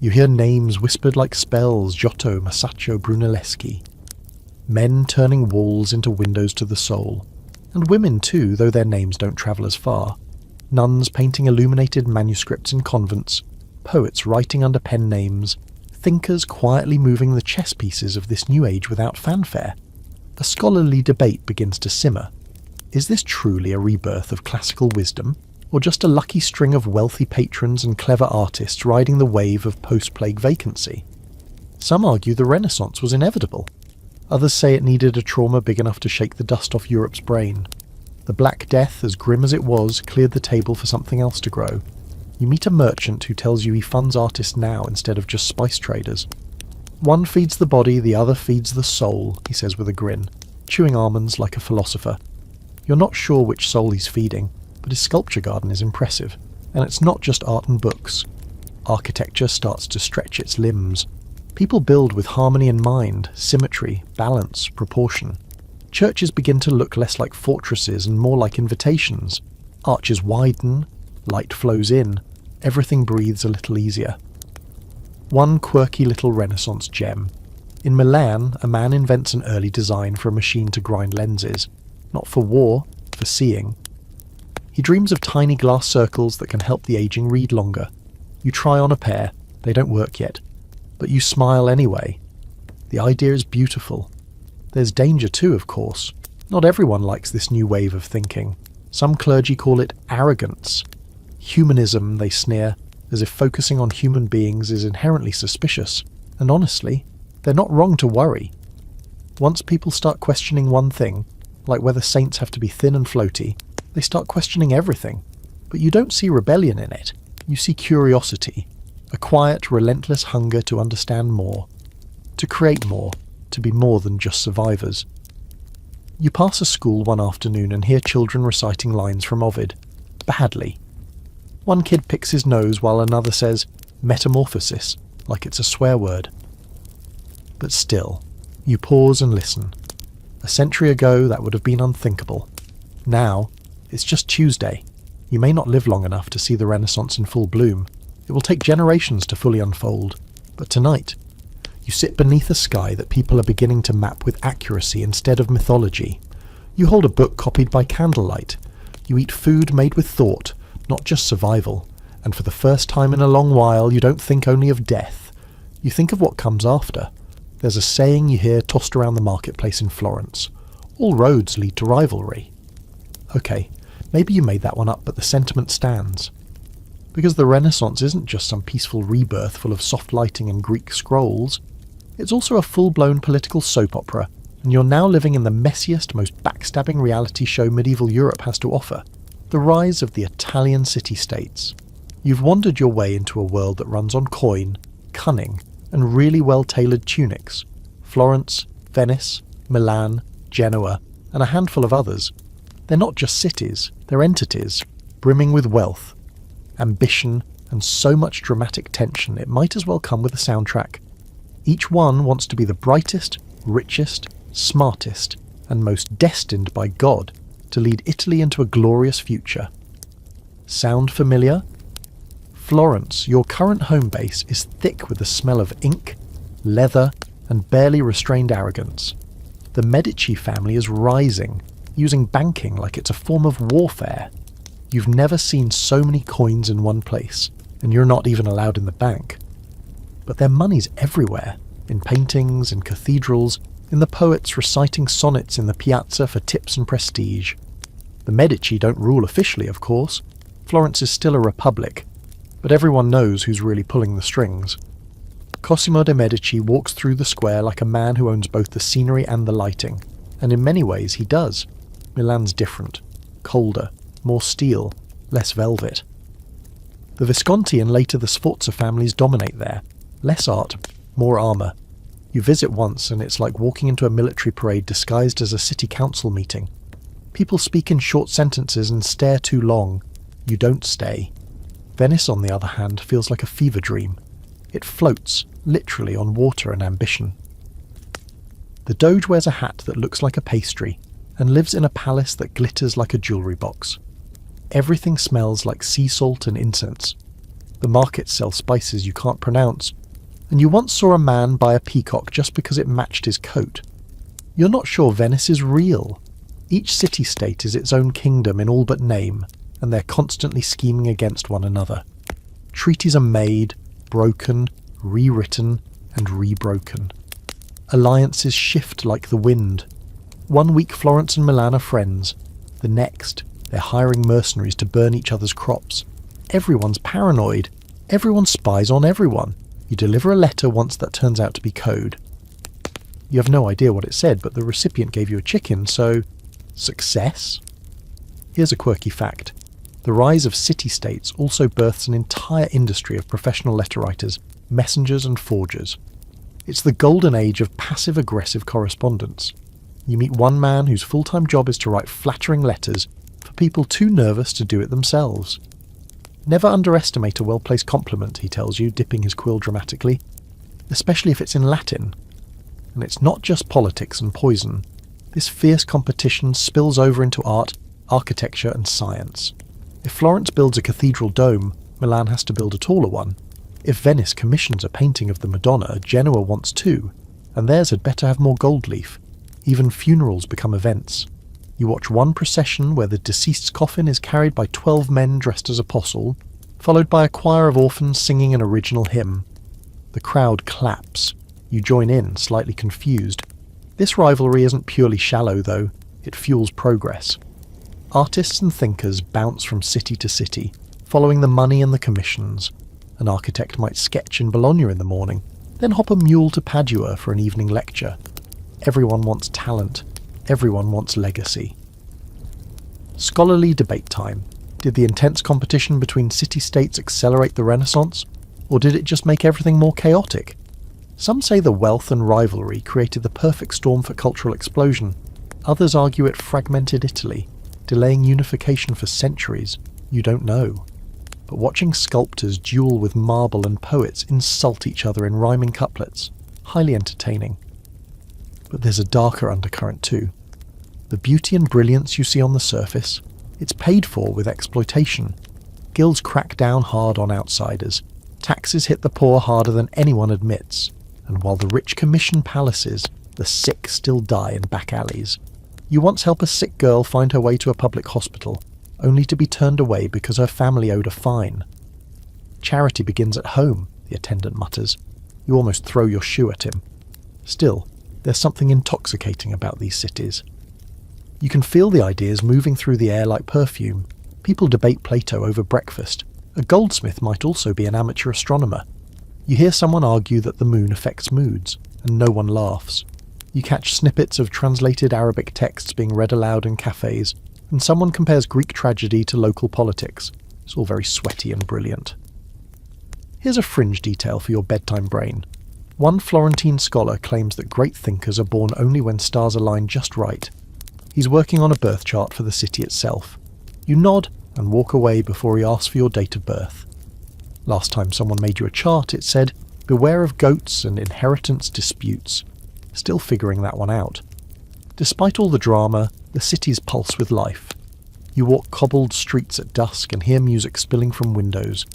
You hear names whispered like spells: Giotto, Masaccio, Brunelleschi. Men turning walls into windows to the soul. And women too, though their names don't travel as far. Nuns painting illuminated manuscripts in convents. Poets writing under pen names. Thinkers quietly moving the chess pieces of this new age without fanfare. A scholarly debate begins to simmer. Is this truly a rebirth of classical wisdom, or just a lucky string of wealthy patrons and clever artists riding the wave of post-plague vacancy? Some argue the Renaissance was inevitable. Others say it needed a trauma big enough to shake the dust off Europe's brain. The Black Death, as grim as it was, cleared the table for something else to grow. You meet a merchant who tells you he funds artists now instead of just spice traders. One feeds the body, the other feeds the soul, he says with a grin, chewing almonds like a philosopher. You're not sure which soul he's feeding, but his sculpture garden is impressive, and it's not just art and books. Architecture starts to stretch its limbs. People build with harmony in mind, symmetry, balance, proportion. Churches begin to look less like fortresses and more like invitations. Arches widen, light flows in, everything breathes a little easier. One quirky little Renaissance gem. In Milan, a man invents an early design for a machine to grind lenses. Not for war, for seeing. He dreams of tiny glass circles that can help the aging read longer. You try on a pair, they don't work yet, but you smile anyway. The idea is beautiful. There's danger too, of course. Not everyone likes this new wave of thinking. Some clergy call it arrogance. Humanism, they sneer, as if focusing on human beings is inherently suspicious. And honestly, they're not wrong to worry. Once people start questioning one thing, like whether saints have to be thin and floaty, they start questioning everything. But you don't see rebellion in it. You see curiosity. A quiet, relentless hunger to understand more. To create more. To be more than just survivors. You pass a school one afternoon and hear children reciting lines from Ovid. Badly. One kid picks his nose while another says, metamorphosis, like it's a swear word. But still, you pause and listen. A century ago, that would have been unthinkable. Now, it's just Tuesday. You may not live long enough to see the Renaissance in full bloom. It will take generations to fully unfold. But tonight, you sit beneath a sky that people are beginning to map with accuracy instead of mythology. You hold a book copied by candlelight. You eat food made with thought, not just survival. And for the first time in a long while, you don't think only of death. You think of what comes after. There's a saying you hear tossed around the marketplace in Florence. All roads lead to rivalry. Okay, maybe you made that one up, but the sentiment stands. Because the Renaissance isn't just some peaceful rebirth full of soft lighting and Greek scrolls. It's also a full-blown political soap opera, and you're now living in the messiest, most backstabbing reality show medieval Europe has to offer. The rise of the Italian city-states. You've wandered your way into a world that runs on coin, cunning, and really well-tailored tunics. Florence, Venice, Milan, Genoa, and a handful of others. They're not just cities, they're entities, brimming with wealth, ambition, and so much dramatic tension it might as well come with a soundtrack. Each one wants to be the brightest, richest, smartest, and most destined by God to lead Italy into a glorious future. Sound familiar? Florence, your current home base, is thick with the smell of ink, leather, and barely restrained arrogance. The Medici family is rising, using banking like it's a form of warfare. You've never seen so many coins in one place, and you're not even allowed in the bank. But their money's everywhere, in paintings, in cathedrals, in the poets reciting sonnets in the piazza for tips and prestige. The Medici don't rule officially, of course. Florence is still a republic, but everyone knows who's really pulling the strings. Cosimo de' Medici walks through the square like a man who owns both the scenery and the lighting, And in many ways he does. Milan's different. Colder, more steel, less velvet. The Visconti and later the Sforza families dominate there. Less art, more armour. You visit once and it's like walking into a military parade disguised as a city council meeting. People speak in short sentences and stare too long. You don't stay. Venice, on the other hand, feels like a fever dream. It floats, literally, on water and ambition. The Doge wears a hat that looks like a pastry and lives in a palace that glitters like a jewellery box. Everything smells like sea salt and incense. The markets sell spices you can't pronounce, and you once saw a man buy a peacock just because it matched his coat. You're not sure Venice is real. Each city-state is its own kingdom in all but name, and they're constantly scheming against one another. Treaties are made, broken, rewritten, and rebroken. Alliances shift like the wind. One week Florence and Milan are friends. The next, they're hiring mercenaries to burn each other's crops. Everyone's paranoid. Everyone spies on everyone. You deliver a letter once that turns out to be code. You have no idea what it said, but the recipient gave you a chicken, so... success? Here's a quirky fact. The rise of city-states also births an entire industry of professional letter writers, messengers and forgers. It's the golden age of passive-aggressive correspondence. You meet one man whose full-time job is to write flattering letters for people too nervous to do it themselves. Never underestimate a well-placed compliment, he tells you, dipping his quill dramatically, especially if it's in Latin. And it's not just politics and poison. This fierce competition spills over into art, architecture and science. If Florence builds a cathedral dome, Milan has to build a taller one. If Venice commissions a painting of the Madonna, Genoa wants two, and theirs had better have more gold leaf. Even funerals become events. You watch one procession where the deceased's coffin is carried by 12 men dressed as apostle, followed by a choir of orphans singing an original hymn. The crowd claps. You join in, slightly confused. This rivalry isn't purely shallow, though. It fuels progress. Artists and thinkers bounce from city to city, following the money and the commissions. An architect might sketch in Bologna in the morning, then hop a mule to Padua for an evening lecture. Everyone wants talent. Everyone wants legacy. Scholarly debate time. Did the intense competition between city-states accelerate the Renaissance, or did it just make everything more chaotic? Some say the wealth and rivalry created the perfect storm for cultural explosion. Others argue it fragmented Italy, delaying unification for centuries. You don't know. But watching sculptors duel with marble and poets insult each other in rhyming couplets, highly entertaining. But there's a darker undercurrent too. The beauty and brilliance you see on the surface, it's paid for with exploitation. Guilds crack down hard on outsiders. Taxes hit the poor harder than anyone admits. And while the rich commission palaces, the sick still die in back alleys. You once help a sick girl find her way to a public hospital, only to be turned away because her family owed a fine. Charity begins at home, the attendant mutters. You almost throw your shoe at him. Still, there's something intoxicating about these cities. You can feel the ideas moving through the air like perfume. People debate Plato over breakfast. A goldsmith might also be an amateur astronomer. You hear someone argue that the moon affects moods, and no one laughs. You catch snippets of translated Arabic texts being read aloud in cafes, and someone compares Greek tragedy to local politics. It's all very sweaty and brilliant. Here's a fringe detail for your bedtime brain. One Florentine scholar claims that great thinkers are born only when stars align just right. He's working on a birth chart for the city itself. You nod and walk away before he asks for your date of birth. Last time someone made you a chart, it said, "Beware of goats and inheritance disputes." Still figuring that one out. Despite all the drama, the cities pulse with life. You walk cobbled streets at dusk and hear music spilling from windows.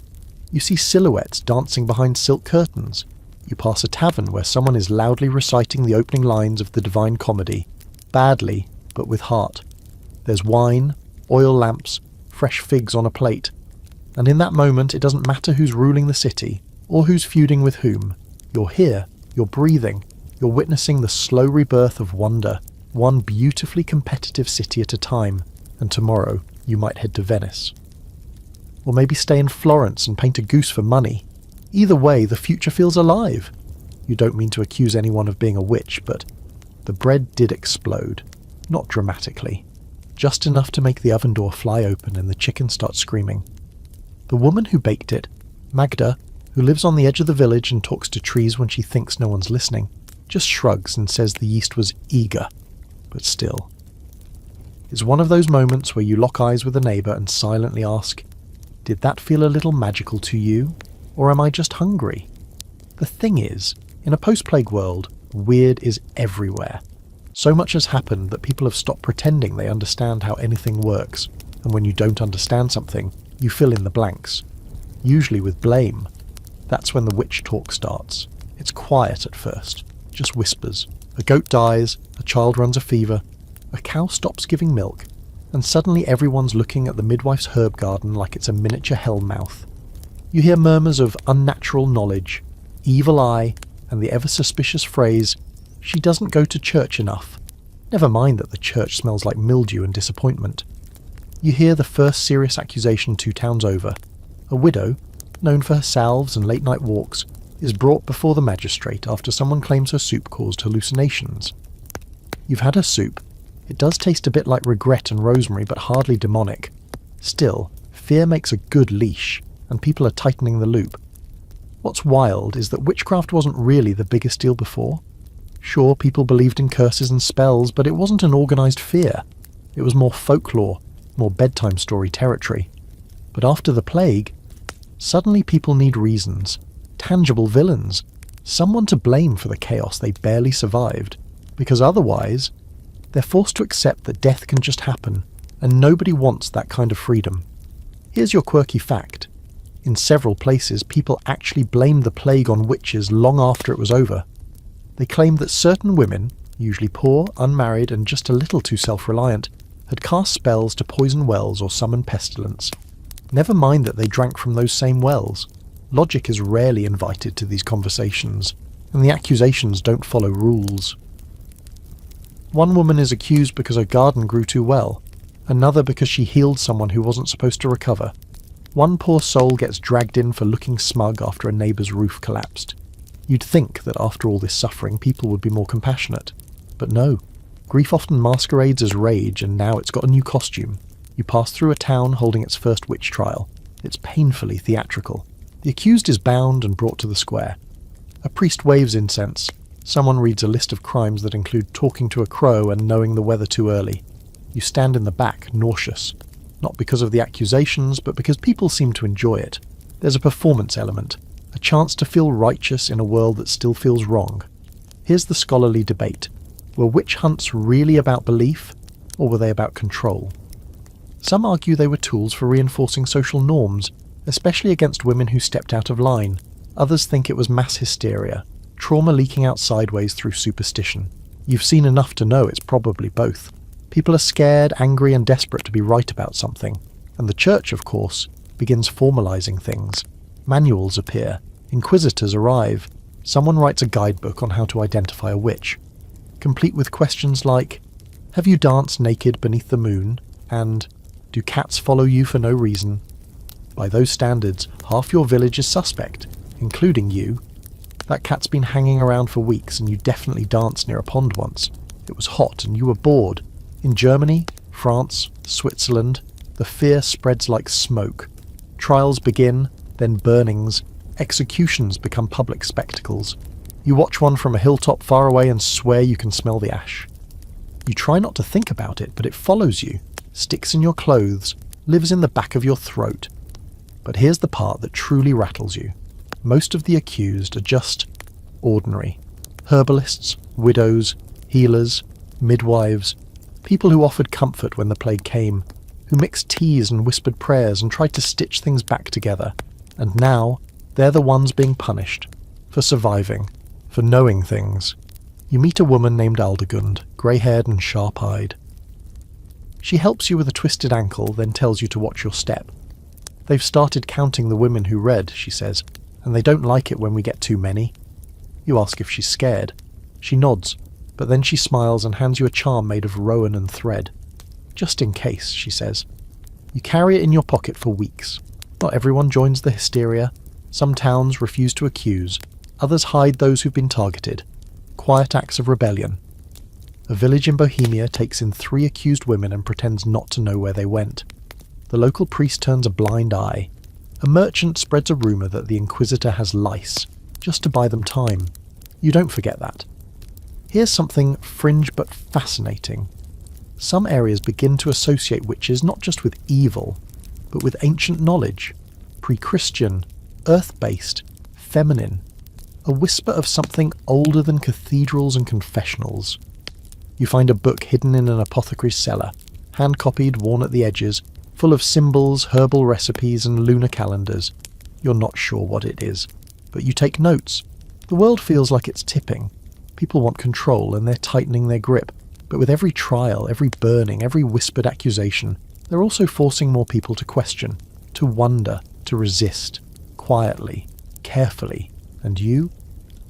You see silhouettes dancing behind silk curtains. You pass a tavern where someone is loudly reciting the opening lines of the Divine Comedy. Badly, but with heart. There's wine, oil lamps, fresh figs on a plate. And in that moment, it doesn't matter who's ruling the city, or who's feuding with whom. You're here, you're breathing, you're witnessing the slow rebirth of wonder, one beautifully competitive city at a time, and tomorrow you might head to Venice. Or maybe stay in Florence and paint a goose for money. Either way, the future feels alive. You don't mean to accuse anyone of being a witch, but the bread did explode. not dramatically. Just enough to make the oven door fly open and the chicken start screaming. The woman who baked it, Magda, who lives on the edge of the village and talks to trees when she thinks no one's listening, just shrugs and says the yeast was eager, but still. It's one of those moments where you lock eyes with a neighbour and silently ask, did that feel a little magical to you, or am I just hungry? The thing is, in a post-plague world, weird is everywhere. So much has happened that people have stopped pretending they understand how anything works, and when you don't understand something, you fill in the blanks. Usually with blame. That's when the witch talk starts. It's quiet at first, just whispers. A goat dies, a child runs a fever, a cow stops giving milk, and suddenly everyone's looking at the midwife's herb garden like it's a miniature hellmouth. You hear murmurs of unnatural knowledge, evil eye, and the ever-suspicious phrase, she doesn't go to church enough. Never mind that the church smells like mildew and disappointment. You hear the first serious accusation 2 towns over. A widow, known for her salves and late-night walks, is brought before the magistrate after someone claims her soup caused hallucinations. You've had her soup. It does taste a bit like regret and rosemary, but hardly demonic. Still, fear makes a good leash, and people are tightening the loop. What's wild is that witchcraft wasn't really the biggest deal before. Sure, people believed in curses and spells, but it wasn't an organised fear. It was more folklore, more bedtime story territory. But after the plague, suddenly people need reasons, tangible villains, someone to blame for the chaos they barely survived, because otherwise, they're forced to accept that death can just happen, and nobody wants that kind of freedom. Here's your quirky fact. In several places, people actually blamed the plague on witches long after it was over. They claimed that certain women, usually poor, unmarried, and just a little too self-reliant, had cast spells to poison wells or summon pestilence. Never mind that they drank from those same wells. Logic is rarely invited to these conversations, and the accusations don't follow rules. One woman is accused because her garden grew too well, another because she healed someone who wasn't supposed to recover. One poor soul gets dragged in for looking smug after a neighbour's roof collapsed. You'd think that after all this suffering people would be more compassionate. But no. Grief often masquerades as rage, and now it's got a new costume. You pass through a town holding its first witch trial. It's painfully theatrical. The accused is bound and brought to the square. A priest waves incense. Someone reads a list of crimes that include talking to a crow and knowing the weather too early. You stand in the back, nauseous. Not because of the accusations, but because people seem to enjoy it. There's a performance element. A chance to feel righteous in a world that still feels wrong. Here's the scholarly debate. Were witch hunts really about belief, or were they about control? Some argue they were tools for reinforcing social norms, especially against women who stepped out of line. Others think it was mass hysteria, trauma leaking out sideways through superstition. You've seen enough to know it's probably both. People are scared, angry, and desperate to be right about something. And the church, of course, begins formalising things. Manuals appear, inquisitors arrive, someone writes a guidebook on how to identify a witch, complete with questions like, have you danced naked beneath the moon? And, do cats follow you for no reason? By those standards, half your village is suspect, including you. That cat's been hanging around for weeks and you definitely danced near a pond once. It was hot and you were bored. In Germany, France, Switzerland, the fear spreads like smoke. Trials begin, then burnings, executions become public spectacles. You watch one from a hilltop far away and swear you can smell the ash. You try not to think about it, but it follows you, sticks in your clothes, lives in the back of your throat. But here's the part that truly rattles you. Most of the accused are just ordinary. Herbalists, widows, healers, midwives, people who offered comfort when the plague came, who mixed teas and whispered prayers and tried to stitch things back together. And now, they're the ones being punished. For surviving. For knowing things. You meet a woman named Aldegund, grey-haired and sharp-eyed. She helps you with a twisted ankle, then tells you to watch your step. They've started counting the women who read, she says, and they don't like it when we get too many. You ask if she's scared. She nods, but then she smiles and hands you a charm made of rowan and thread. Just in case, she says. You carry it in your pocket for weeks. Not everyone joins the hysteria. Some towns refuse to accuse. Others hide those who've been targeted. Quiet acts of rebellion. A village in Bohemia takes in 3 accused women and pretends not to know where they went. The local priest turns a blind eye. A merchant spreads a rumour that the Inquisitor has lice, just to buy them time. You don't forget that. Here's something fringe but fascinating. Some areas begin to associate witches not just with evil, but with ancient knowledge, pre-Christian, earth-based, feminine, a whisper of something older than cathedrals and confessionals. You find a book hidden in an apothecary's cellar, hand-copied, worn at the edges, full of symbols, herbal recipes and lunar calendars. You're not sure what it is, but you take notes. The world feels like it's tipping. People want control and they're tightening their grip. But with every trial, every burning, every whispered accusation, they're also forcing more people to question, to wonder, to resist, quietly, carefully. And you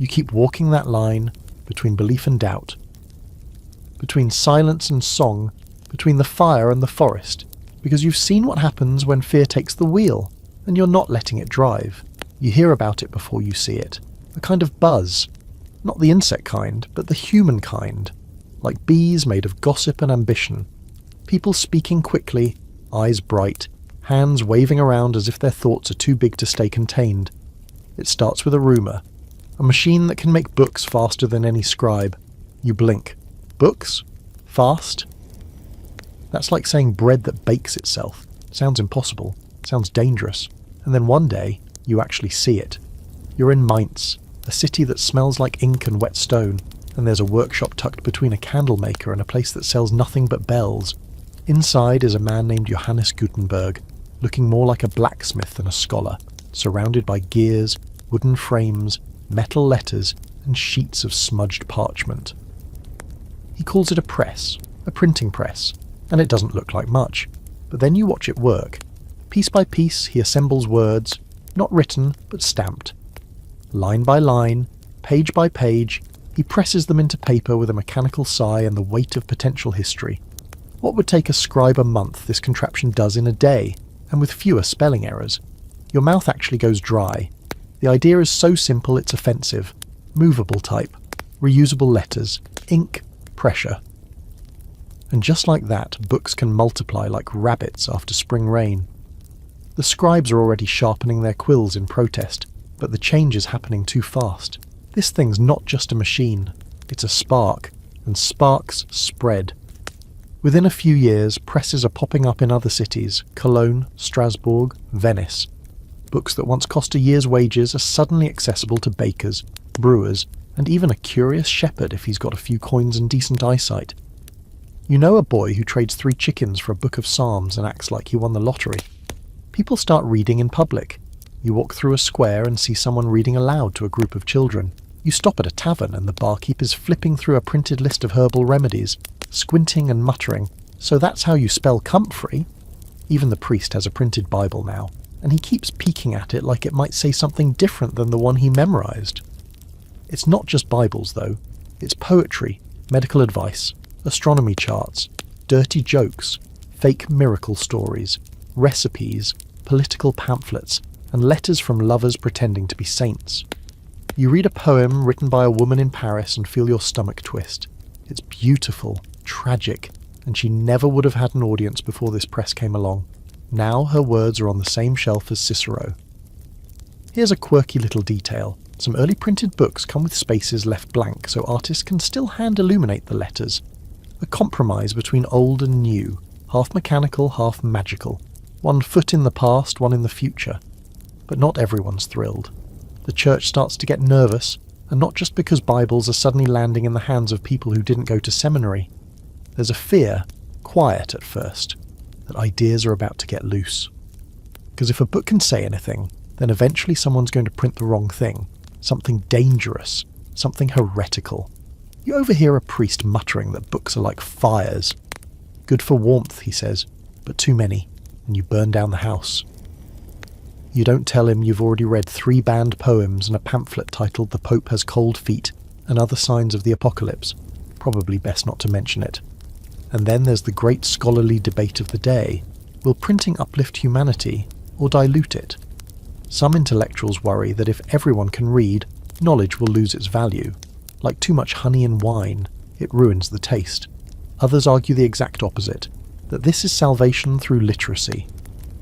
keep walking that line between belief and doubt, between silence and song, between the fire and the forest, because you've seen what happens when fear takes the wheel, and you're not letting it drive. You hear about it before you see it. A kind of buzz. Not the insect kind, but the human kind. Like bees made of gossip and ambition. People speaking quickly, eyes bright, hands waving around as if their thoughts are too big to stay contained. It starts with a rumour. A machine that can make books faster than any scribe. You blink. Books? Fast? That's like saying bread that bakes itself. Sounds impossible. Sounds dangerous. And then one day, you actually see it. You're in Mainz, a city that smells like ink and wet stone, and there's a workshop tucked between a candle maker and a place that sells nothing but bells. Inside is a man named Johannes Gutenberg, looking more like a blacksmith than a scholar, surrounded by gears, wooden frames, metal letters, and sheets of smudged parchment. He calls it a press, a printing press, and it doesn't look like much. But then you watch it work. Piece by piece, he assembles words, not written, but stamped. Line by line, page by page, he presses them into paper with a mechanical sigh and the weight of potential history. What would take a scribe a month, this contraption does in a day, and with fewer spelling errors. Your mouth actually goes dry. The idea is so simple it's offensive. Movable type, reusable letters, ink, pressure. And just like that, books can multiply like rabbits after spring rain. The scribes are already sharpening their quills in protest, but the change is happening too fast. This thing's not just a machine, it's a spark, and sparks spread. Within a few years, presses are popping up in other cities, Cologne, Strasbourg, Venice. Books that once cost a year's wages are suddenly accessible to bakers, brewers, and even a curious shepherd if he's got a few coins and decent eyesight. You know a boy who trades 3 chickens for a book of psalms and acts like he won the lottery. People start reading in public. You walk through a square and see someone reading aloud to a group of children. You stop at a tavern and the barkeep is flipping through a printed list of herbal remedies, squinting and muttering, "So that's how you spell comfrey?" Even the priest has a printed Bible now, and he keeps peeking at it like it might say something different than the one he memorized. It's not just Bibles, though. It's poetry, medical advice, astronomy charts, dirty jokes, fake miracle stories, recipes, political pamphlets, and letters from lovers pretending to be saints. You read a poem written by a woman in Paris and feel your stomach twist. It's beautiful, tragic, and she never would have had an audience before this press came along. Now her words are on the same shelf as Cicero. Here's a quirky little detail. Some early printed books come with spaces left blank so artists can still hand-illuminate the letters. A compromise between old and new, half mechanical, half magical. One foot in the past, one in the future. But not everyone's thrilled. The church starts to get nervous, and not just because Bibles are suddenly landing in the hands of people who didn't go to seminary. There's a fear, quiet at first, that ideas are about to get loose. Because if a book can say anything, then eventually someone's going to print the wrong thing, something dangerous, something heretical. You overhear a priest muttering that books are like fires. Good for warmth, he says, but too many, and you burn down the house. You don't tell him you've already read 3 banned poems and a pamphlet titled "The Pope Has Cold Feet" and other signs of the apocalypse. Probably best not to mention it. And then there's the great scholarly debate of the day. Will printing uplift humanity or dilute it? Some intellectuals worry that if everyone can read, knowledge will lose its value. Like too much honey in wine, it ruins the taste. Others argue the exact opposite, that this is salvation through literacy,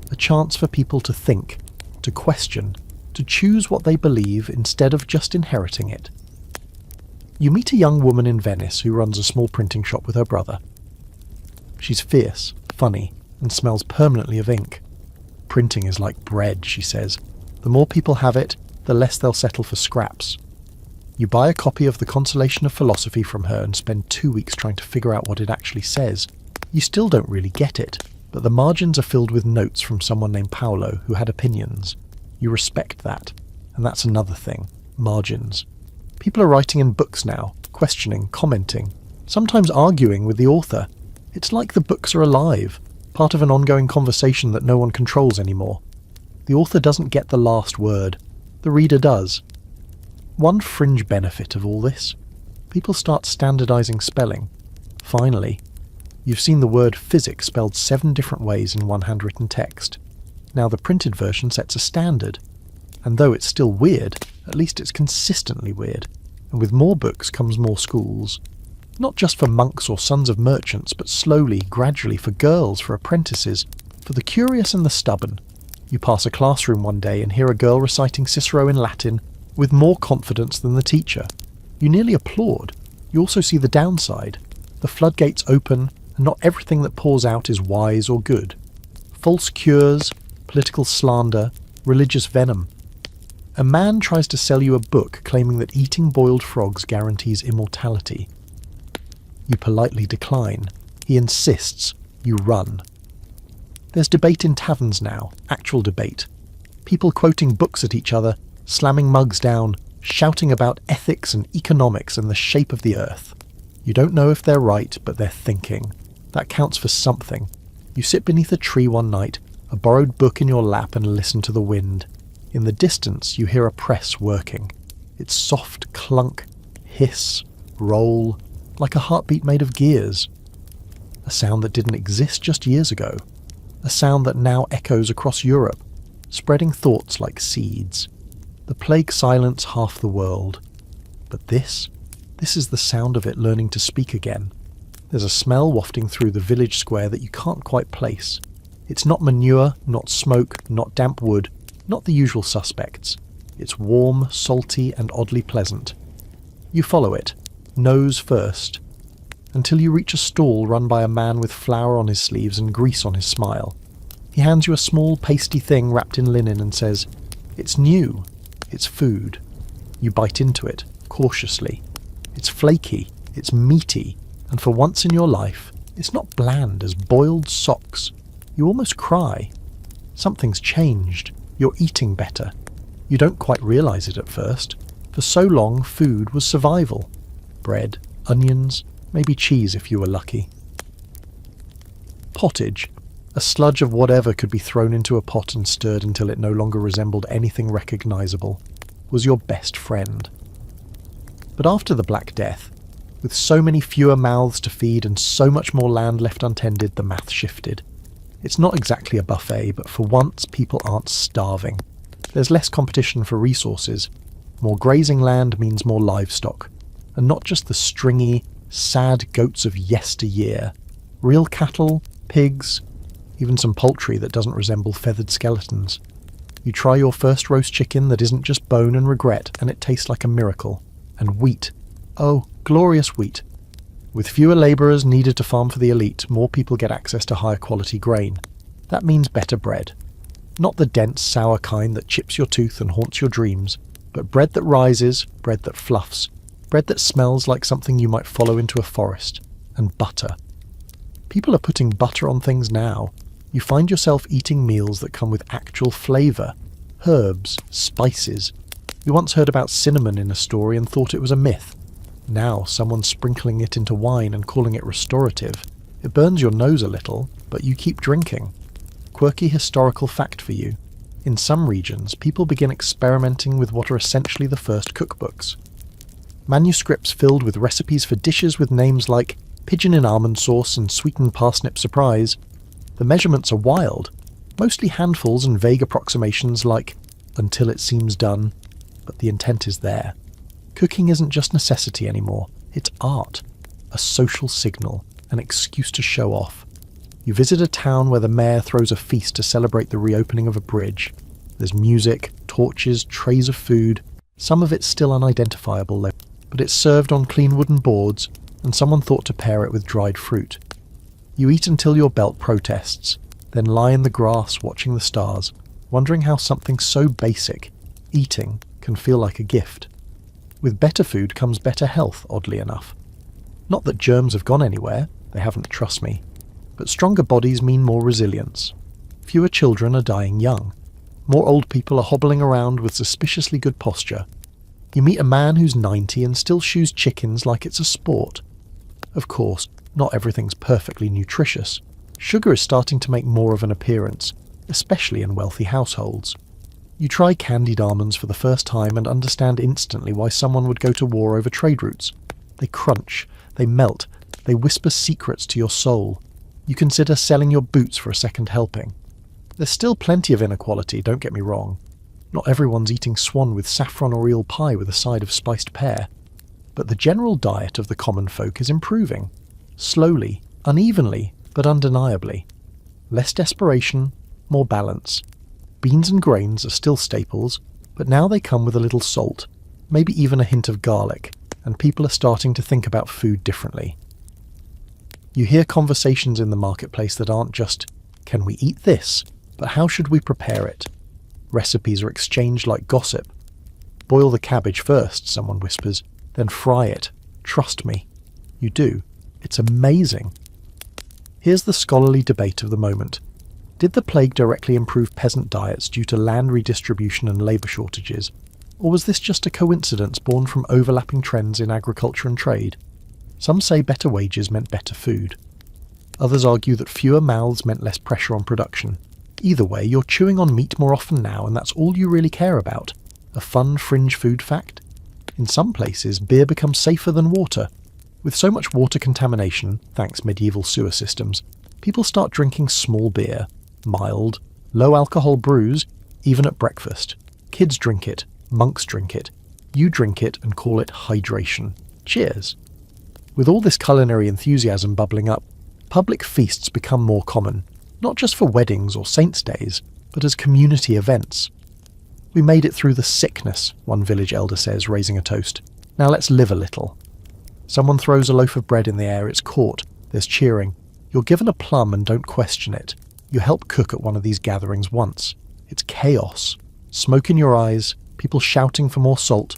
a chance for people to think, to question, to choose what they believe instead of just inheriting it. You meet a young woman in Venice who runs a small printing shop with her brother. She's fierce, funny, and smells permanently of ink. Printing is like bread, she says. The more people have it, the less they'll settle for scraps. You buy a copy of The Consolation of Philosophy from her and spend 2 weeks trying to figure out what it actually says. You still don't really get it, but the margins are filled with notes from someone named Paolo who had opinions. You respect that. And that's another thing. Margins. People are writing in books now, questioning, commenting, sometimes arguing with the author. It's like the books are alive, part of an ongoing conversation that no one controls anymore. The author doesn't get the last word. The reader does. One fringe benefit of all this: people start standardizing spelling. Finally, you've seen the word physics spelled 7 different ways in one handwritten text. Now the printed version sets a standard. And though it's still weird, at least it's consistently weird. And with more books comes more schools. Not just for monks or sons of merchants, but slowly, gradually for girls, for apprentices, for the curious and the stubborn. You pass a classroom one day and hear a girl reciting Cicero in Latin with more confidence than the teacher. You nearly applaud. You also see the downside. The floodgates open, and not everything that pours out is wise or good. False cures, political slander, religious venom. A man tries to sell you a book claiming that eating boiled frogs guarantees immortality. You politely decline. He insists. You run. There's debate in taverns now, actual debate. People quoting books at each other, slamming mugs down, shouting about ethics and economics and the shape of the earth. You don't know if they're right, but they're thinking. That counts for something. You sit beneath a tree one night, a borrowed book in your lap, and listen to the wind. In the distance, you hear a press working. Its soft clunk, hiss, roll, like a heartbeat made of gears. A sound that didn't exist just years ago. A sound that now echoes across Europe, spreading thoughts like seeds. The plague silence half the world. But this is the sound of it learning to speak again. There's a smell wafting through the village square that you can't quite place. It's not manure, not smoke, not damp wood, not the usual suspects. It's warm, salty, and oddly pleasant. You follow it, nose first, until you reach a stall run by a man with flour on his sleeves and grease on his smile. He hands you a small pasty thing wrapped in linen and says, "It's new. It's food." You bite into it, cautiously. It's flaky, it's meaty, and for once in your life, it's not bland as boiled socks. You almost cry. Something's changed. You're eating better. You don't quite realize it at first. For so long, food was survival. Bread, onions, maybe cheese if you were lucky. Pottage, a sludge of whatever could be thrown into a pot and stirred until it no longer resembled anything recognizable, was your best friend. But after the Black Death, with so many fewer mouths to feed and so much more land left untended, the math shifted. It's not exactly a buffet, but for once people aren't starving. There's less competition for resources. More grazing land means more livestock. And not just the stringy, sad goats of yesteryear. Real cattle, pigs, even some poultry that doesn't resemble feathered skeletons. You try your first roast chicken that isn't just bone and regret, and it tastes like a miracle. And wheat. Oh, glorious wheat. With fewer labourers needed to farm for the elite, more people get access to higher quality grain. That means better bread. Not the dense, sour kind that chips your tooth and haunts your dreams, but bread that rises, bread that fluffs, bread that smells like something you might follow into a forest. And butter. People are putting butter on things now. You find yourself eating meals that come with actual flavour. Herbs, spices. You once heard about cinnamon in a story and thought it was a myth. Now someone's sprinkling it into wine and calling it restorative. It burns your nose a little, but you keep drinking. Quirky historical fact for you. In some regions, people begin experimenting with what are essentially the first cookbooks. Manuscripts filled with recipes for dishes with names like pigeon in almond sauce and sweetened parsnip surprise. The measurements are wild, mostly handfuls and vague approximations like until it seems done, but the intent is there. Cooking isn't just necessity anymore, it's art. a social signal, an excuse to show off. You visit a town where the mayor throws a feast to celebrate the reopening of a bridge. There's music, torches, trays of food, some of it still unidentifiable though, but it's served on clean wooden boards, and someone thought to pair it with dried fruit. You eat until your belt protests, then lie in the grass watching the stars, wondering how something so basic, eating, can feel like a gift. With better food comes better health, oddly enough. Not that germs have gone anywhere, they haven't, trust me, but stronger bodies mean more resilience. Fewer children are dying young. More old people are hobbling around with suspiciously good posture. You meet a man who's 90 and still shoes chickens like it's a sport. Of course, not everything's perfectly nutritious. Sugar is starting to make more of an appearance, especially in wealthy households. You try candied almonds for the first time and understand instantly why someone would go to war over trade routes. They crunch, they melt, they whisper secrets to your soul. You consider selling your boots for a second helping. There's still plenty of inequality, don't get me wrong. Not everyone's eating swan with saffron or eel pie with a side of spiced pear. But the general diet of the common folk is improving. Slowly, unevenly, but undeniably. Less desperation, more balance. Beans and grains are still staples, but now they come with a little salt, maybe even a hint of garlic, and people are starting to think about food differently. You hear conversations in the marketplace that aren't just, "Can we eat this?" but "How should we prepare it?" Recipes are exchanged like gossip. "Boil the cabbage first," someone whispers, "then fry it. Trust me." You do. It's amazing. Here's the scholarly debate of the moment. Did the plague directly improve peasant diets due to land redistribution and labour shortages? Or was this just a coincidence born from overlapping trends in agriculture and trade? Some say better wages meant better food. Others argue that fewer mouths meant less pressure on production. Either way, you're chewing on meat more often now, and that's all you really care about. A fun fringe food fact? In some places, beer becomes safer than water. With so much water contamination, thanks medieval sewer systems, people start drinking small beer, mild, low-alcohol brews, even at breakfast. Kids drink it, monks drink it. You drink it and call it hydration. Cheers! With all this culinary enthusiasm bubbling up, public feasts become more common, not just for weddings or saints' days, but as community events. "We made it through the sickness," one village elder says, raising a toast. "Now let's live a little." Someone throws a loaf of bread in the air, it's caught, there's cheering. You're given a plum and don't question it. You help cook at one of these gatherings once. It's chaos. Smoke in your eyes, people shouting for more salt.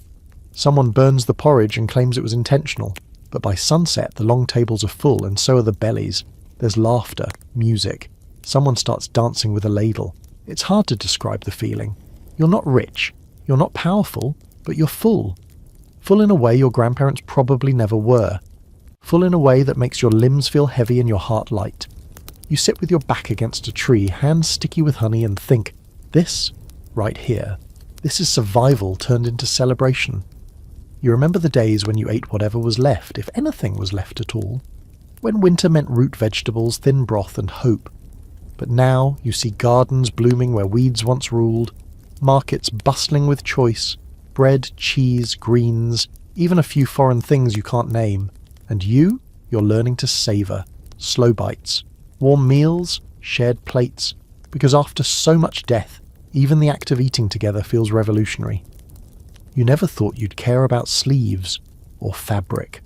Someone burns the porridge and claims it was intentional, but by sunset the long tables are full and so are the bellies. There's laughter, music. Someone starts dancing with a ladle. It's hard to describe the feeling. You're not rich, you're not powerful, but you're full. Full in a way your grandparents probably never were. Full in a way that makes your limbs feel heavy and your heart light. You sit with your back against a tree, hands sticky with honey, and think, this, right here, this is survival turned into celebration. You remember the days when you ate whatever was left, if anything was left at all. When winter meant root vegetables, thin broth, and hope. But now you see gardens blooming where weeds once ruled, markets bustling with choice, bread, cheese, greens, even a few foreign things you can't name. And you're learning to savour, slow bites, warm meals, shared plates, because after so much death, even the act of eating together feels revolutionary. You never thought you'd care about sleeves, or fabric,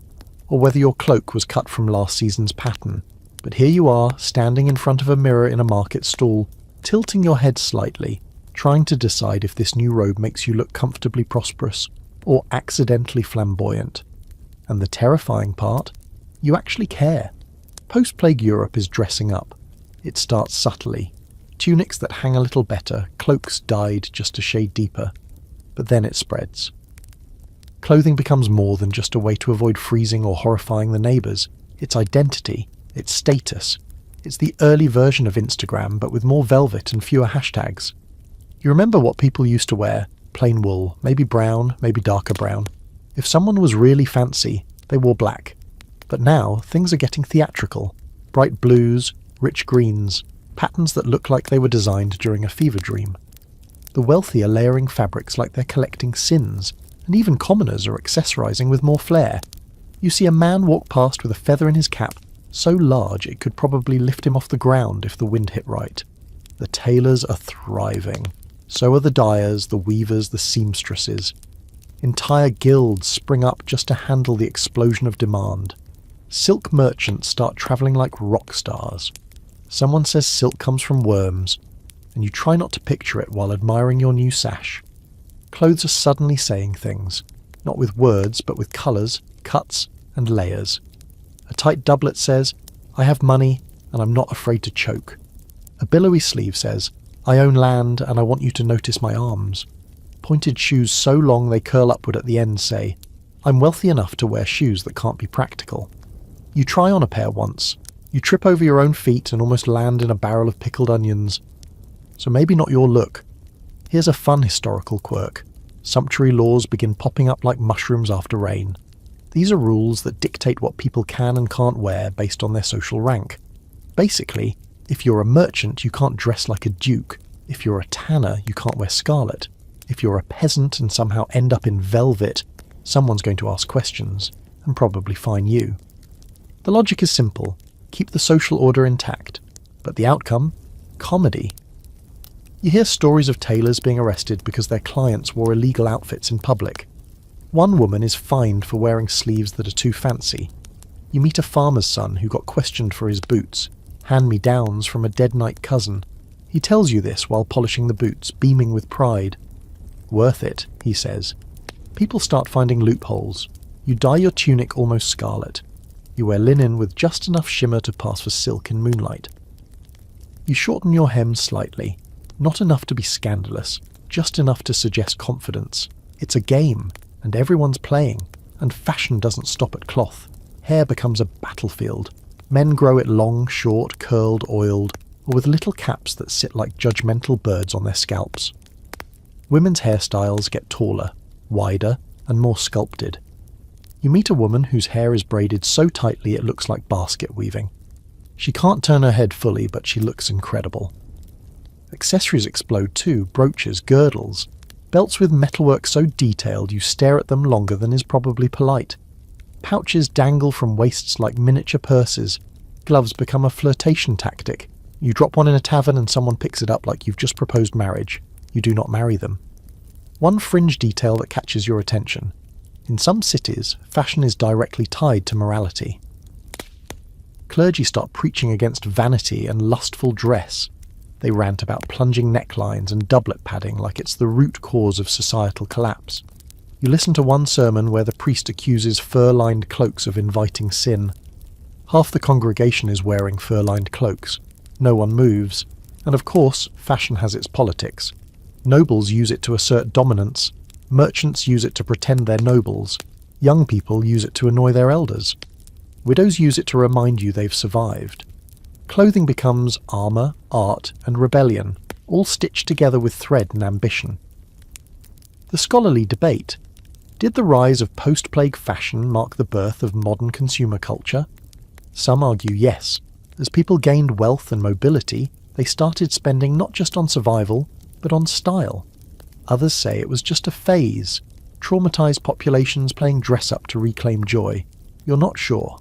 or whether your cloak was cut from last season's pattern. But here you are, standing in front of a mirror in a market stall, tilting your head slightly, trying to decide if this new robe makes you look comfortably prosperous, or accidentally flamboyant. And the terrifying part? You actually care. Post-plague Europe is dressing up. It starts subtly. Tunics that hang a little better, cloaks dyed just a shade deeper. But then it spreads. Clothing becomes more than just a way to avoid freezing or horrifying the neighbours. It's identity. It's status. It's the early version of Instagram, but with more velvet and fewer hashtags. You remember what people used to wear? Plain wool, maybe brown, maybe darker brown. If someone was really fancy, they wore black. But now, things are getting theatrical. Bright blues, rich greens, patterns that look like they were designed during a fever dream. The wealthy are layering fabrics like they're collecting sins, and even commoners are accessorising with more flair. You see a man walk past with a feather in his cap, so large it could probably lift him off the ground if the wind hit right. The tailors are thriving. So are the dyers, the weavers, the seamstresses. Entire guilds spring up just to handle the explosion of demand. Silk merchants start travelling like rock stars. Someone says silk comes from worms, and you try not to picture it while admiring your new sash. Clothes are suddenly saying things, not with words but with colours, cuts and layers. A tight doublet says, "I have money and I'm not afraid to choke." A billowy sleeve says, "I own land and I want you to notice my arms." Pointed shoes so long they curl upward at the end say, "I'm wealthy enough to wear shoes that can't be practical." You try on a pair once. You trip over your own feet and almost land in a barrel of pickled onions. So maybe not your look. Here's a fun historical quirk. Sumptuary laws begin popping up like mushrooms after rain. These are rules that dictate what people can and can't wear based on their social rank. Basically, if you're a merchant, you can't dress like a duke. If you're a tanner, you can't wear scarlet. If you're a peasant and somehow end up in velvet, someone's going to ask questions, and probably fine you. The logic is simple. Keep the social order intact. But the outcome? Comedy. You hear stories of tailors being arrested because their clients wore illegal outfits in public. One woman is fined for wearing sleeves that are too fancy. You meet a farmer's son who got questioned for his boots, hand-me-downs from a dead-night cousin. He tells you this while polishing the boots, beaming with pride. "Worth it," he says. People start finding loopholes. You dye your tunic almost scarlet. You wear linen with just enough shimmer to pass for silk in moonlight. You shorten your hem slightly. Not enough to be scandalous, just enough to suggest confidence. It's a game, and everyone's playing, and fashion doesn't stop at cloth. Hair becomes a battlefield. Men grow it long, short, curled, oiled, or with little caps that sit like judgmental birds on their scalps. Women's hairstyles get taller, wider, and more sculpted. You meet a woman whose hair is braided so tightly it looks like basket weaving. She can't turn her head fully, but she looks incredible. Accessories explode too, brooches, girdles. Belts with metalwork so detailed you stare at them longer than is probably polite. Pouches dangle from waists like miniature purses. Gloves become a flirtation tactic. You drop one in a tavern and someone picks it up like you've just proposed marriage. You do not marry them. One fringe detail that catches your attention. In some cities, fashion is directly tied to morality. Clergy start preaching against vanity and lustful dress. They rant about plunging necklines and doublet padding like it's the root cause of societal collapse. You listen to one sermon where the priest accuses fur-lined cloaks of inviting sin. Half the congregation is wearing fur-lined cloaks. No one moves. And of course, fashion has its politics. Nobles use it to assert dominance. Merchants use it to pretend they're nobles. Young people use it to annoy their elders. Widows use it to remind you they've survived. Clothing becomes armour, art, and rebellion, all stitched together with thread and ambition. The scholarly debate. Did the rise of post-plague fashion mark the birth of modern consumer culture? Some argue yes. As people gained wealth and mobility, they started spending not just on survival, but on style. Others say it was just a phase, traumatised populations playing dress-up to reclaim joy. You're not sure.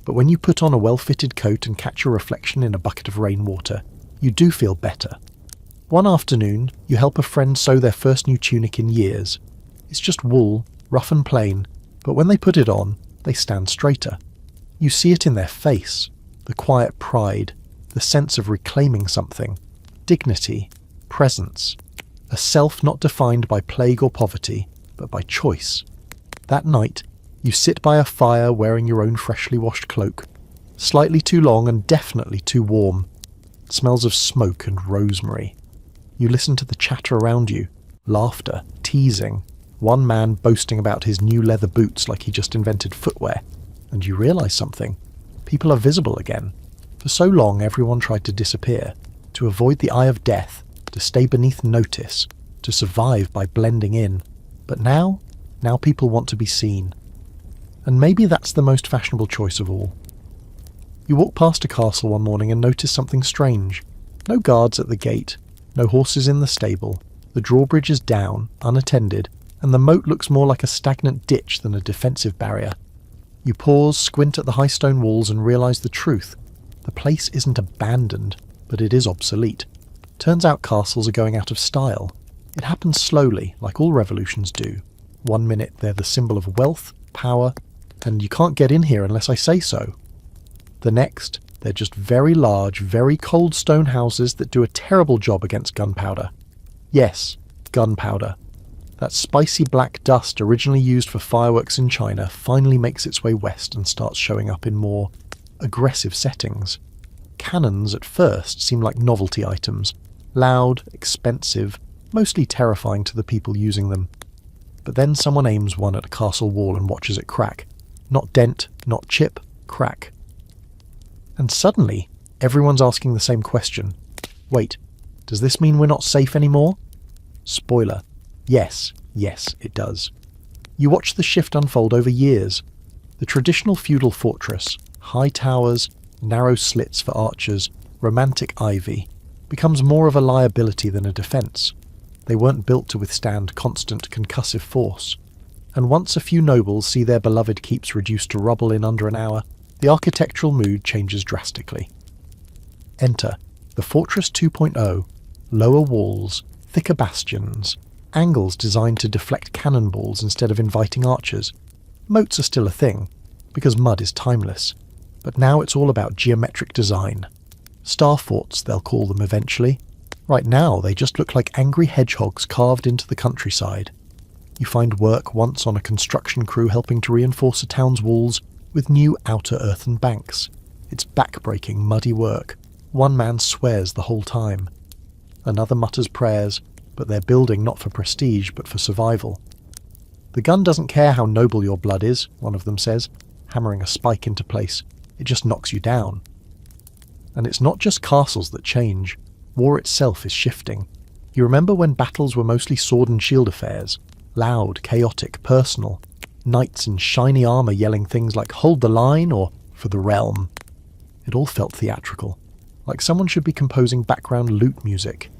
But when you put on a well-fitted coat and catch your reflection in a bucket of rainwater, you do feel better. One afternoon, you help a friend sew their first new tunic in years. It's just wool, rough and plain, but when they put it on, they stand straighter. You see it in their face, the quiet pride, the sense of reclaiming something, dignity, presence, a self not defined by plague or poverty, but by choice. That night, you sit by a fire wearing your own freshly washed cloak, slightly too long and definitely too warm. It smells of smoke and rosemary. You listen to the chatter around you, laughter, teasing, one man boasting about his new leather boots like he just invented footwear, and you realise something. People are visible again. For so long everyone tried to disappear, to avoid the eye of death, to stay beneath notice, to survive by blending in. But now people want to be seen. And maybe that's the most fashionable choice of all. You walk past a castle one morning and notice something strange. No guards at the gate, no horses in the stable, the drawbridge is down, unattended, and the moat looks more like a stagnant ditch than a defensive barrier. You pause, squint at the high stone walls and realise the truth. The place isn't abandoned, but it is obsolete. Turns out castles are going out of style. It happens slowly, like all revolutions do. 1 minute they're the symbol of wealth, power, and you can't get in here unless I say so. The next, they're just very large, very cold stone houses that do a terrible job against gunpowder. Yes, gunpowder. That spicy black dust originally used for fireworks in China finally makes its way west and starts showing up in more aggressive settings. Cannons at first seem like novelty items, loud, expensive, mostly terrifying to the people using them. But then someone aims one at a castle wall and watches it crack. Not dent, not chip, crack. And suddenly, everyone's asking the same question. Wait, does this mean we're not safe anymore? Spoiler. Yes, it does. You watch the shift unfold over years. The traditional feudal fortress, high towers, narrow slits for archers, romantic ivy, becomes more of a liability than a defence. They weren't built to withstand constant concussive force. And once a few nobles see their beloved keeps reduced to rubble in under an hour, the architectural mood changes drastically. Enter the Fortress 2.0, lower walls, thicker bastions, angles designed to deflect cannonballs instead of inviting archers. Moats are still a thing, because mud is timeless, but now it's all about geometric design. Star forts, they'll call them eventually. Right now, they just look like angry hedgehogs carved into the countryside. You find work once on a construction crew helping to reinforce a town's walls with new outer earthen banks. It's back-breaking, muddy work. One man swears the whole time. Another mutters prayers, but they're building not for prestige, but for survival. The gun doesn't care how noble your blood is, one of them says, hammering a spike into place. It just knocks you down. And it's not just castles that change. War itself is shifting. You remember when battles were mostly sword and shield affairs? Loud, chaotic, personal. Knights in shiny armour yelling things like "Hold the line" or "For the realm." It all felt theatrical, like someone should be composing background lute music.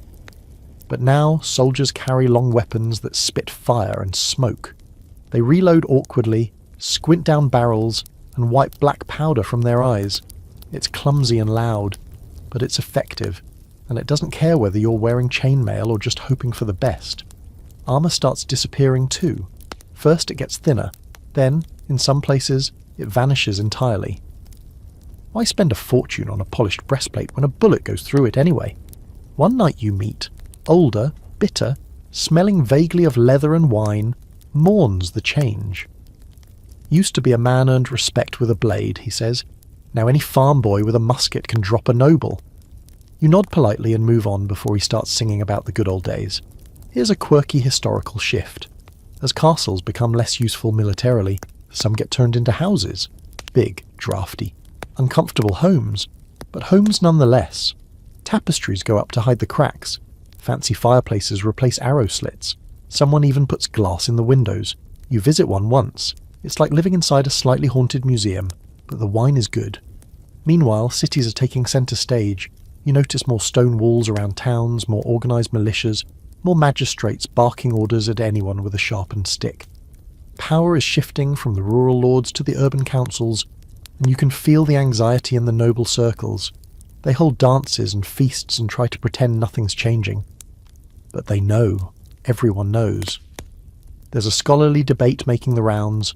But now soldiers carry long weapons that spit fire and smoke. They reload awkwardly, squint down barrels, and wipe black powder from their eyes. It's clumsy and loud, but it's effective, and it doesn't care whether you're wearing chainmail or just hoping for the best. Armour starts disappearing too. First it gets thinner, then, in some places, it vanishes entirely. Why spend a fortune on a polished breastplate when a bullet goes through it anyway? One knight you meet, older, bitter, smelling vaguely of leather and wine, mourns the change. Used to be a man earned respect with a blade, he says. Now any farm boy with a musket can drop a noble. You nod politely and move on before he starts singing about the good old days. Here's a quirky historical shift. As castles become less useful militarily, some get turned into houses. Big, drafty, uncomfortable homes, but homes nonetheless. Tapestries go up to hide the cracks. Fancy fireplaces replace arrow slits. Someone even puts glass in the windows. You visit one once. It's like living inside a slightly haunted museum, but the wine is good. Meanwhile, cities are taking centre stage. You notice more stone walls around towns, more organised militias, more magistrates barking orders at anyone with a sharpened stick. Power is shifting from the rural lords to the urban councils, and you can feel the anxiety in the noble circles. They hold dances and feasts and try to pretend nothing's changing. But they know. Everyone knows. There's a scholarly debate making the rounds.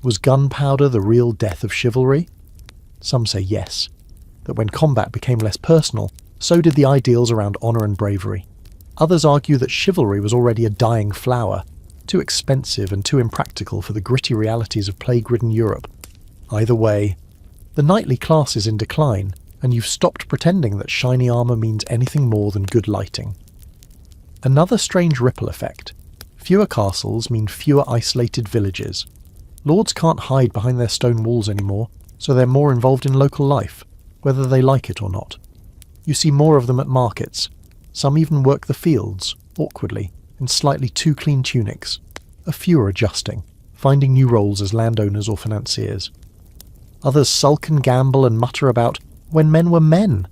Was gunpowder the real death of chivalry? Some say yes, that when combat became less personal, so did the ideals around honour and bravery. Others argue that chivalry was already a dying flower, too expensive and too impractical for the gritty realities of plague-ridden Europe. Either way, the knightly class is in decline, and you've stopped pretending that shiny armour means anything more than good lighting. Another strange ripple effect. Fewer castles mean fewer isolated villages. Lords can't hide behind their stone walls anymore, so they're more involved in local life, whether they like it or not. You see more of them at markets. Some even work the fields, awkwardly, in slightly too clean tunics. A few are adjusting, finding new roles as landowners or financiers. Others sulk and gamble and mutter about when men were men.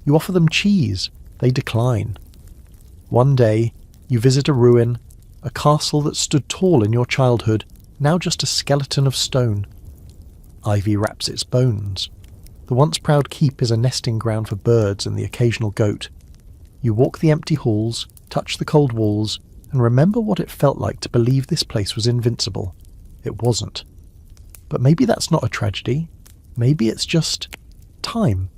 You offer them cheese, they decline. One day, you visit a ruin, a castle that stood tall in your childhood, now just a skeleton of stone. ivy wraps its bones. The once proud keep is a nesting ground for birds and the occasional goat. You walk the empty halls, touch the cold walls, and remember what it felt like to believe this place was invincible. It wasn't. But maybe that's not a tragedy. Maybe it's just time.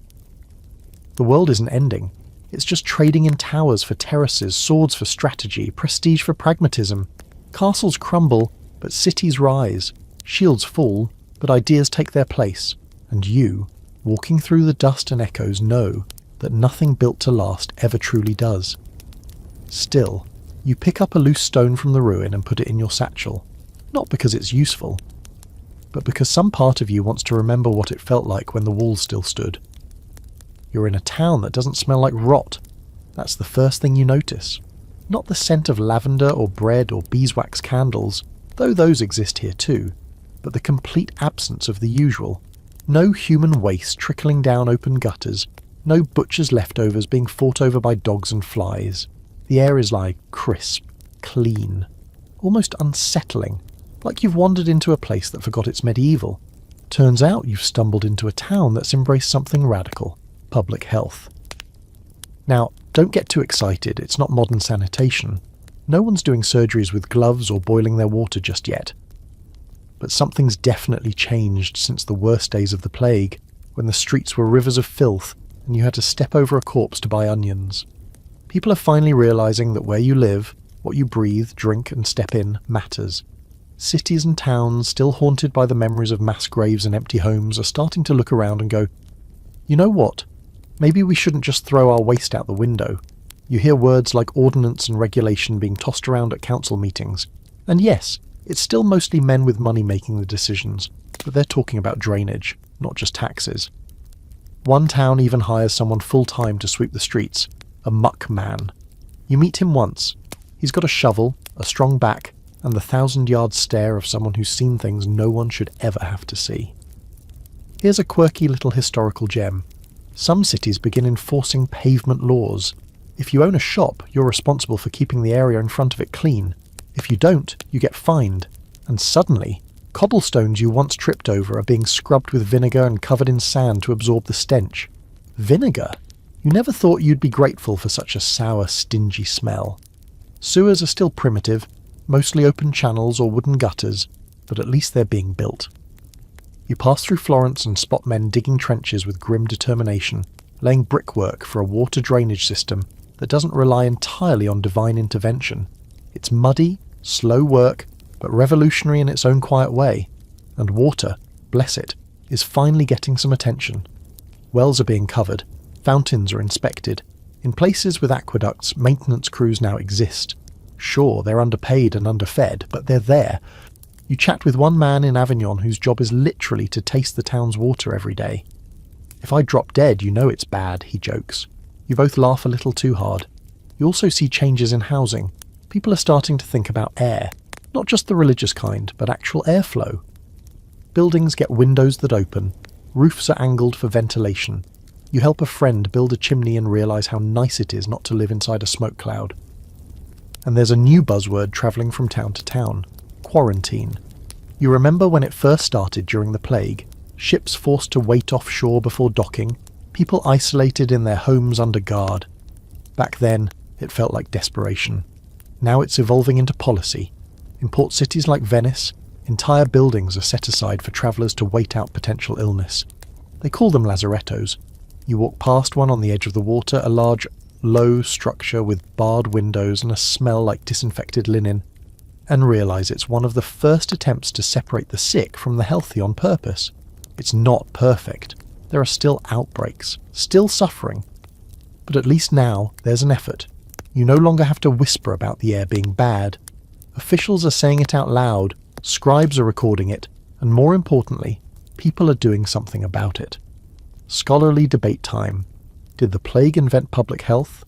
The world isn't ending. It's just trading in towers for terraces, swords for strategy, prestige for pragmatism. Castles crumble, but cities rise. Shields fall, but ideas take their place. And you, walking through the dust and echoes, know that nothing built to last ever truly does. Still, you pick up a loose stone from the ruin and put it in your satchel, not because it's useful, but because some part of you wants to remember what it felt like when the walls still stood. You're in a town that doesn't smell like rot. That's the first thing you notice. Not the scent of lavender or bread or beeswax candles, though those exist here too, but the complete absence of the usual. No human waste trickling down open gutters, no butcher's leftovers being fought over by dogs and flies. The air is like crisp, clean, almost unsettling, like you've wandered into a place that forgot it's medieval. Turns out you've stumbled into a town that's embraced something radical: public health. Now, don't get too excited, it's not modern sanitation. No one's doing surgeries with gloves or boiling their water just yet. But something's definitely changed since the worst days of the plague, when the streets were rivers of filth and you had to step over a corpse to buy onions. People are finally realising that where you live, what you breathe, drink and step in matters. Cities and towns, still haunted by the memories of mass graves and empty homes, are starting to look around and go, you know what? Maybe we shouldn't just throw our waste out the window. You hear words like ordinance and regulation being tossed around at council meetings. And yes, it's still mostly men with money making the decisions, but they're talking about drainage, not just taxes. One town even hires someone full-time to sweep the streets, a muck man. You meet him once. He's got a shovel, a strong back, and the 1,000-yard stare of someone who's seen things no one should ever have to see. Here's a quirky little historical gem. Some cities begin enforcing pavement laws. If you own a shop, you're responsible for keeping the area in front of it clean. If you don't, you get fined. And suddenly, cobblestones you once tripped over are being scrubbed with vinegar and covered in sand to absorb the stench. Vinegar? You never thought you'd be grateful for such a sour, stingy smell. Sewers are still primitive, mostly open channels or wooden gutters, but at least they're being built. You pass through Florence and spot men digging trenches with grim determination, laying brickwork for a water drainage system that doesn't rely entirely on divine intervention. It's muddy, slow work, but revolutionary in its own quiet way. And water, bless it, is finally getting some attention. Wells are being covered, fountains are inspected. In places with aqueducts, maintenance crews now exist. Sure, they're underpaid and underfed, but they're there. You chat with one man in Avignon whose job is literally to taste the town's water every day. If I drop dead, you know it's bad, he jokes. You both laugh a little too hard. You also see changes in housing. People are starting to think about air. Not just the religious kind, but actual airflow. Buildings get windows that open. Roofs are angled for ventilation. You help a friend build a chimney and realise how nice it is not to live inside a smoke cloud. And there's a new buzzword travelling from town to town: quarantine. You remember when it first started during the plague? Ships forced to wait offshore before docking, people isolated in their homes under guard. Back then, it felt like desperation. Now it's evolving into policy. In port cities like Venice, entire buildings are set aside for travellers to wait out potential illness. They call them lazarettos. You walk past one on the edge of the water, a large, low structure with barred windows and a smell like disinfected linen, and realise it's one of the first attempts to separate the sick from the healthy on purpose. It's not perfect. There are still outbreaks, still suffering. But at least now there's an effort. You no longer have to whisper about the air being bad. Officials are saying it out loud, scribes are recording it, and more importantly, people are doing something about it. Scholarly debate time. Did the plague invent public health,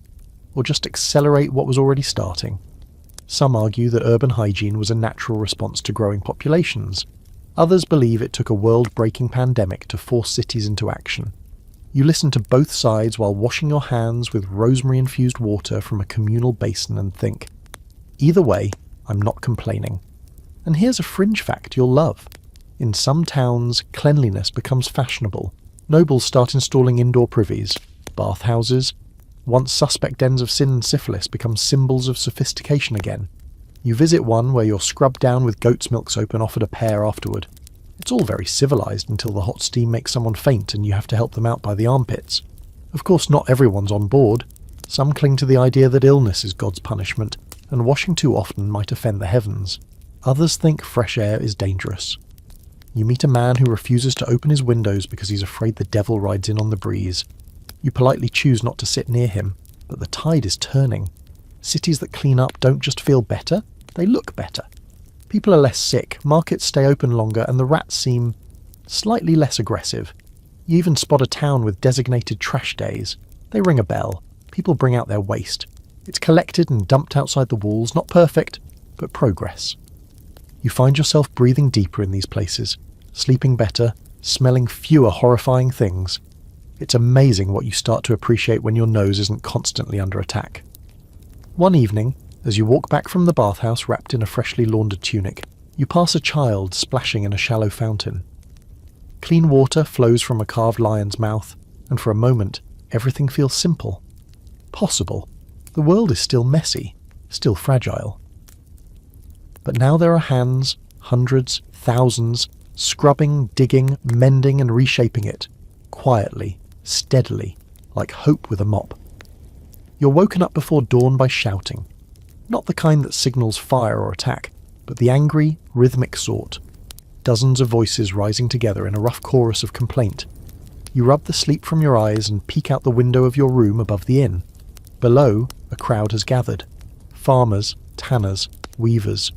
or just accelerate what was already starting? Some argue that urban hygiene was a natural response to growing populations. Others believe it took a world-breaking pandemic to force cities into action. You listen to both sides while washing your hands with rosemary-infused water from a communal basin and think, either way, I'm not complaining. And here's a fringe fact you'll love. In some towns, cleanliness becomes fashionable. Nobles start installing indoor privies, bathhouses. Once suspect dens of sin and syphilis become symbols of sophistication again. You visit one where you're scrubbed down with goat's milk soap and offered a pear afterward. It's all very civilised until the hot steam makes someone faint and you have to help them out by the armpits. Of course, not everyone's on board. Some cling to the idea that illness is God's punishment, and washing too often might offend the heavens. Others think fresh air is dangerous. You meet a man who refuses to open his windows because he's afraid the devil rides in on the breeze. You politely choose not to sit near him, but the tide is turning. Cities that clean up don't just feel better, they look better. People are less sick, markets stay open longer, and the rats seem slightly less aggressive. You even spot a town with designated trash days. They ring a bell. People bring out their waste. It's collected and dumped outside the walls, not perfect, but progress. You find yourself breathing deeper in these places, sleeping better, smelling fewer horrifying things. It's amazing what you start to appreciate when your nose isn't constantly under attack. One evening, as you walk back from the bathhouse wrapped in a freshly laundered tunic, you pass a child splashing in a shallow fountain. Clean water flows from a carved lion's mouth, and for a moment, everything feels simple. Possible. The world is still messy, still fragile. But now there are hands, hundreds, thousands, scrubbing, digging, mending and reshaping it, quietly, steadily, like hope with a mop. You're woken up before dawn by shouting. Not the kind that signals fire or attack, but the angry, rhythmic sort. Dozens of voices rising together in a rough chorus of complaint. You rub the sleep from your eyes and peek out the window of your room above the inn. Below, a crowd has gathered. Farmers, tanners, weavers.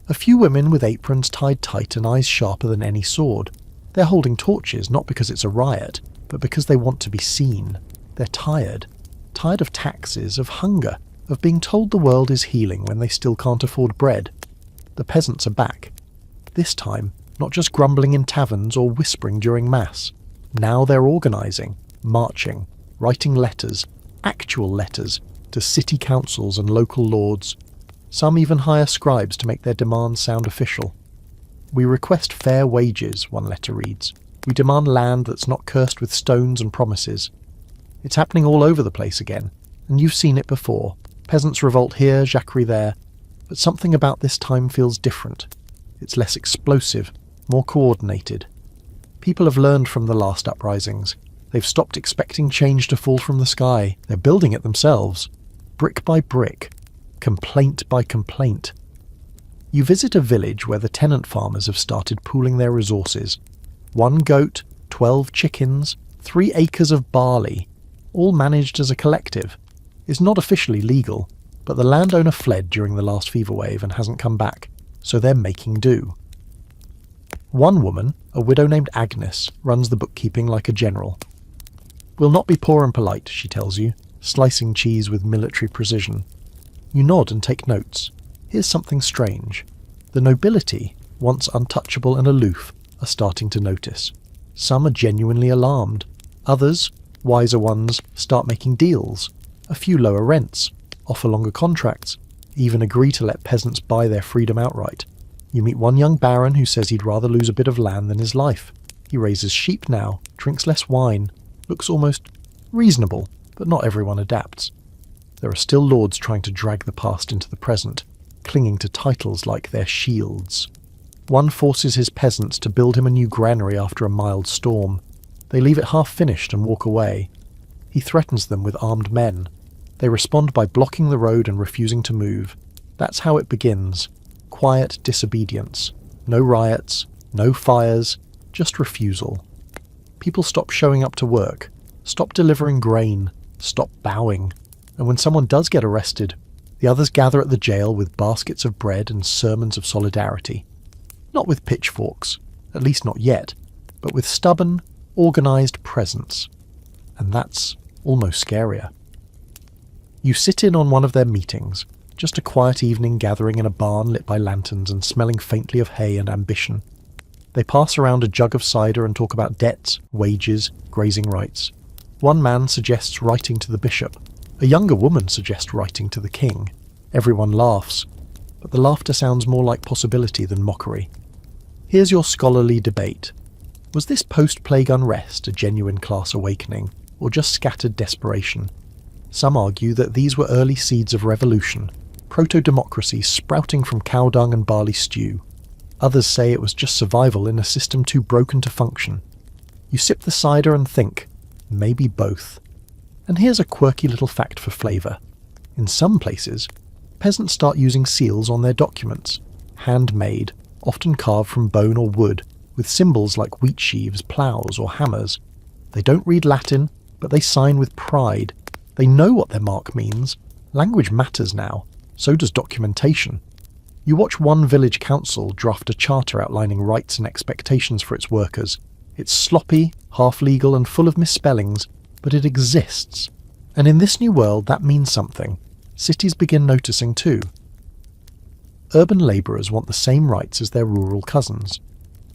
A few women with aprons tied tight and eyes sharper than any sword. They're holding torches not because it's a riot, but because they want to be seen. They're tired. Tired of taxes, of hunger, of being told the world is healing when they still can't afford bread. The peasants are back. This time, not just grumbling in taverns or whispering during mass. Now they're organising, marching, writing letters, actual letters, to city councils and local lords. Some even hire scribes to make their demands sound official. We request fair wages, one letter reads. We demand land that's not cursed with stones and promises. It's happening all over the place again, and you've seen it before. Peasants revolt here, jacquerie there, but something about this time feels different. It's less explosive, more coordinated. People have learned from the last uprisings. They've stopped expecting change to fall from the sky. They're building it themselves, brick by brick, complaint by complaint. You visit a village where the tenant farmers have started pooling their resources. 1 goat, 12 chickens, 3 acres of barley, all managed as a collective. It's not officially legal, but the landowner fled during the last fever wave and hasn't come back, so they're making do. One woman, a widow named Agnes, runs the bookkeeping like a general. We'll not be poor and polite, she tells you, slicing cheese with military precision. You nod and take notes. Here's something strange. The nobility, once untouchable and aloof, are starting to notice. Some are genuinely alarmed. Others, wiser ones, start making deals. A few lower rents, offer longer contracts, even agree to let peasants buy their freedom outright. You meet one young baron who says he'd rather lose a bit of land than his life. He raises sheep now, drinks less wine, looks almost reasonable, but not everyone adapts. There are still lords trying to drag the past into the present, clinging to titles like their shields. One forces his peasants to build him a new granary after a mild storm. They leave it half-finished and walk away. He threatens them with armed men. They respond by blocking the road and refusing to move. That's how it begins. Quiet disobedience. No riots, no fires, just refusal. People stop showing up to work, stop delivering grain, stop bowing. And when someone does get arrested, the others gather at the jail with baskets of bread and sermons of solidarity. Not with pitchforks, at least not yet, but with stubborn, organised presence. And that's almost scarier. You sit in on one of their meetings, just a quiet evening gathering in a barn lit by lanterns and smelling faintly of hay and ambition. They pass around a jug of cider and talk about debts, wages, grazing rights. One man suggests writing to the bishop. A younger woman suggests writing to the king. Everyone laughs, but the laughter sounds more like possibility than mockery. Here's your scholarly debate. Was this post-plague unrest a genuine class awakening, or just scattered desperation? Some argue that these were early seeds of revolution, proto-democracy sprouting from cow dung and barley stew. Others say it was just survival in a system too broken to function. You sip the cider and think, maybe both. And here's a quirky little fact for flavour. In some places, peasants start using seals on their documents, handmade, often carved from bone or wood, with symbols like wheat sheaves, ploughs or hammers. They don't read Latin, but they sign with pride. They know what their mark means. Language matters now, so does documentation. You watch one village council draft a charter outlining rights and expectations for its workers. It's sloppy, half-legal and full of misspellings, but it exists. And in this new world, that means something. Cities begin noticing too. Urban labourers want the same rights as their rural cousins.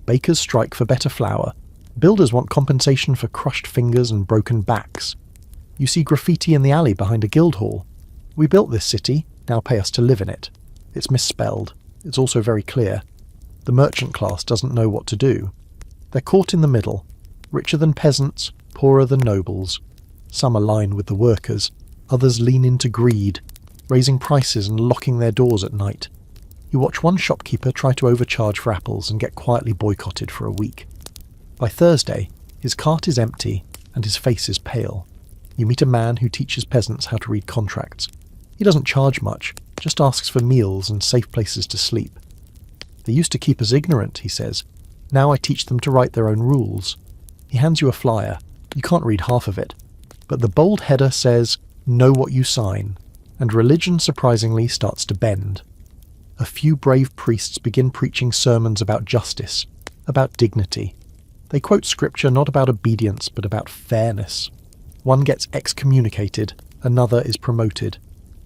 Bakers strike for better flour. Builders want compensation for crushed fingers and broken backs. You see graffiti in the alley behind a guild hall. We built this city, now pay us to live in it. It's misspelled. It's also very clear. The merchant class doesn't know what to do. They're caught in the middle, richer than peasants, poorer than nobles. Some align with the workers, others lean into greed, raising prices and locking their doors at night. You watch one shopkeeper try to overcharge for apples and get quietly boycotted for a week. By Thursday, his cart is empty and his face is pale. You meet a man who teaches peasants how to read contracts. He doesn't charge much, just asks for meals and safe places to sleep. They used to keep us ignorant, he says. Now I teach them to write their own rules. He hands you a flyer. You can't read half of it. But the bold header says, know what you sign. And religion surprisingly starts to bend. A few brave priests begin preaching sermons about justice, about dignity. They quote scripture not about obedience but about fairness. One gets excommunicated, another is promoted.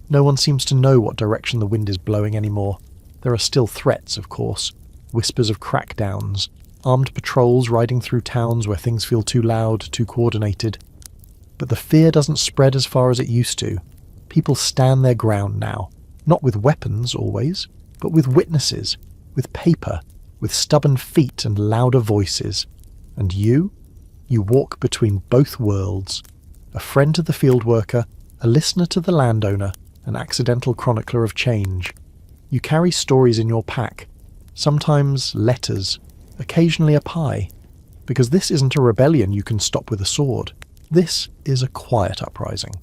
No one seems to know what direction the wind is blowing anymore. There are still threats, of course. Whispers of crackdowns, armed patrols riding through towns where things feel too loud, too coordinated. But the fear doesn't spread as far as it used to. People stand their ground now, not with weapons always, but with witnesses, with paper, with stubborn feet and louder voices. And you walk between both worlds, a friend to the field worker, a listener to the landowner, an accidental chronicler of change. You carry stories in your pack, sometimes letters, occasionally a pie, because this isn't a rebellion you can stop with a sword. This is a quiet uprising,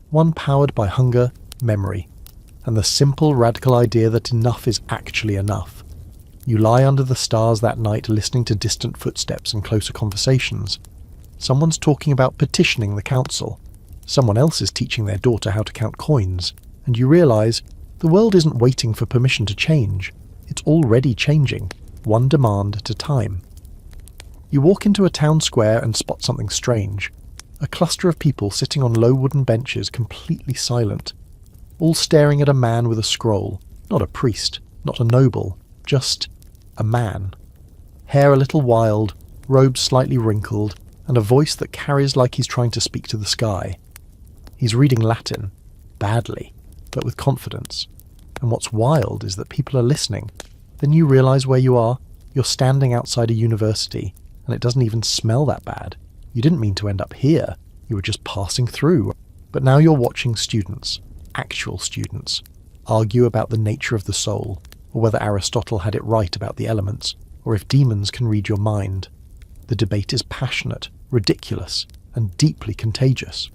one powered by hunger, memory, and the simple radical idea that enough is actually enough. You lie under the stars that night listening to distant footsteps and closer conversations. Someone's talking about petitioning the council. Someone else is teaching their daughter how to count coins, and you realise the world isn't waiting for permission to change. It's already changing, one demand at a time. You walk into a town square and spot something strange. A cluster of people sitting on low wooden benches, completely silent, all staring at a man with a scroll. Not a priest, not a noble, just a man. Hair a little wild, robes slightly wrinkled, and a voice that carries like he's trying to speak to the sky. He's reading Latin, badly, but with confidence. And what's wild is that people are listening. Then you realise where you are. You're standing outside a university, and it doesn't even smell that bad. You didn't mean to end up here. You were just passing through. But now you're watching students, actual students, argue about the nature of the soul, or whether Aristotle had it right about the elements, or if demons can read your mind. The debate is passionate, ridiculous, and deeply contagious.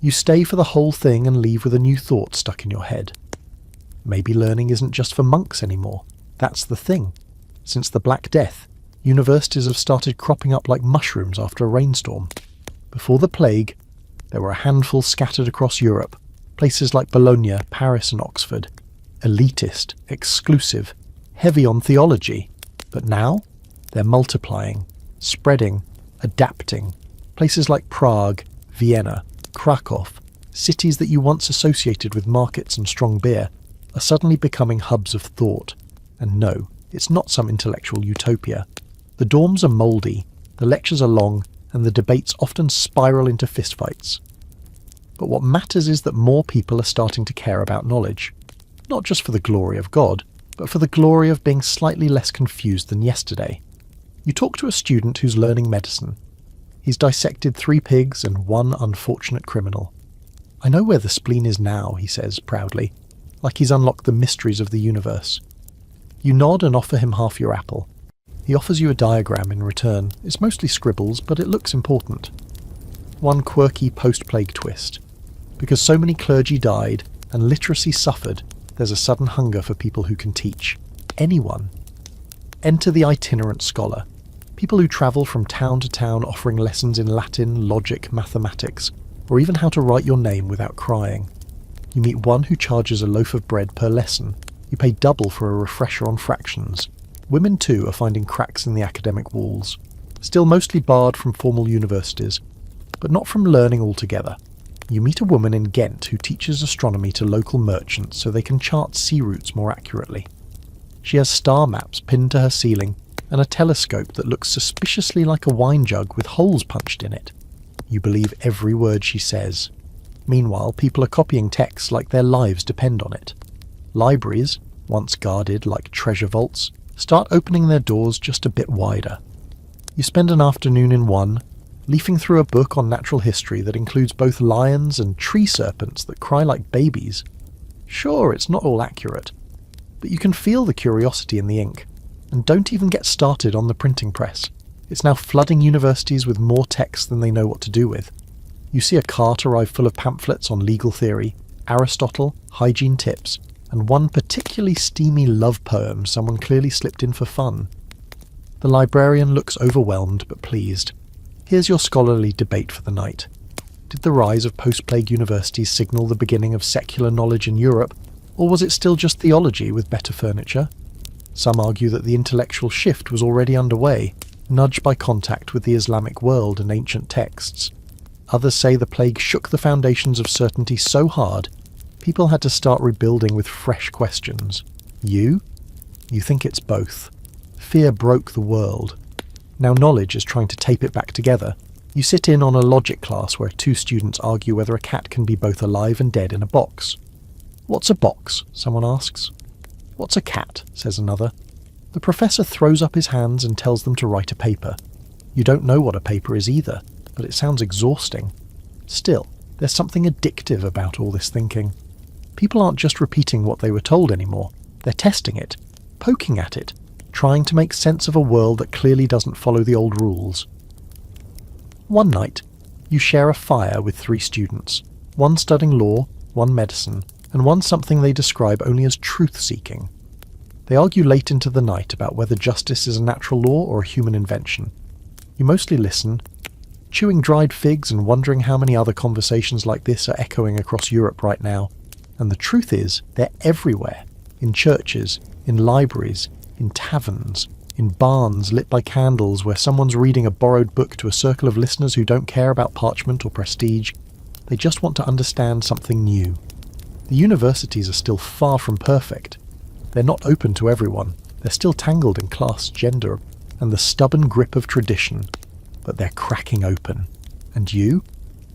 You stay for the whole thing and leave with a new thought stuck in your head. Maybe learning isn't just for monks anymore. That's the thing. Since the Black Death, universities have started cropping up like mushrooms after a rainstorm. Before the plague, there were a handful scattered across Europe, places like Bologna, Paris and Oxford. Elitist, exclusive, heavy on theology. But now, they're multiplying, spreading, adapting. Places like Prague, Vienna, Krakow, cities that you once associated with markets and strong beer, are suddenly becoming hubs of thought. And no, it's not some intellectual utopia. The dorms are mouldy, the lectures are long, and the debates often spiral into fistfights. But what matters is that more people are starting to care about knowledge. Not just for the glory of God, but for the glory of being slightly less confused than yesterday. You talk to a student who's learning medicine. He's dissected 3 pigs and 1 unfortunate criminal. "I know where the spleen is now," he says proudly, like he's unlocked the mysteries of the universe. You nod and offer him half your apple. He offers you a diagram in return. It's mostly scribbles, but it looks important. One quirky post-plague twist. Because so many clergy died and literacy suffered, there's a sudden hunger for people who can teach. Anyone. Enter the itinerant scholar. People who travel from town to town offering lessons in Latin, logic, mathematics, or even how to write your name without crying. You meet one who charges a loaf of bread per lesson. You pay double for a refresher on fractions. Women too are finding cracks in the academic walls. Still mostly barred from formal universities, but not from learning altogether. You meet a woman in Ghent who teaches astronomy to local merchants so they can chart sea routes more accurately. She has star maps pinned to her ceiling and a telescope that looks suspiciously like a wine jug with holes punched in it. You believe every word she says. Meanwhile, people are copying texts like their lives depend on it. Libraries, once guarded like treasure vaults, start opening their doors just a bit wider. You spend an afternoon in one, leafing through a book on natural history that includes both lions and tree serpents that cry like babies. Sure, it's not all accurate, but you can feel the curiosity in the ink. And don't even get started on the printing press. It's now flooding universities with more text than they know what to do with. You see a cart arrive full of pamphlets on legal theory, Aristotle, hygiene tips, and one particularly steamy love poem someone clearly slipped in for fun. The librarian looks overwhelmed but pleased. Here's your scholarly debate for the night. Did the rise of post-plague universities signal the beginning of secular knowledge in Europe, or was it still just theology with better furniture? Some argue that the intellectual shift was already underway, nudged by contact with the Islamic world and ancient texts. Others say the plague shook the foundations of certainty so hard, people had to start rebuilding with fresh questions. You? You think it's both. Fear broke the world. Now knowledge is trying to tape it back together. You sit in on a logic class where 2 students argue whether a cat can be both alive and dead in a box. "What's a box?" someone asks. "What's a cat?" says another. The professor throws up his hands and tells them to write a paper. You don't know what a paper is either, but it sounds exhausting. Still, there's something addictive about all this thinking. People aren't just repeating what they were told anymore. They're testing it, poking at it, trying to make sense of a world that clearly doesn't follow the old rules. One night, you share a fire with 3 students, one studying law, one medicine, and one something they describe only as truth-seeking. They argue late into the night about whether justice is a natural law or a human invention. You mostly listen, chewing dried figs and wondering how many other conversations like this are echoing across Europe right now. And the truth is, they're everywhere. In churches, in libraries, in taverns, in barns lit by candles where someone's reading a borrowed book to a circle of listeners who don't care about parchment or prestige. They just want to understand something new. The universities are still far from perfect. They're not open to everyone. They're still tangled in class, gender, and the stubborn grip of tradition. But they're cracking open. And you?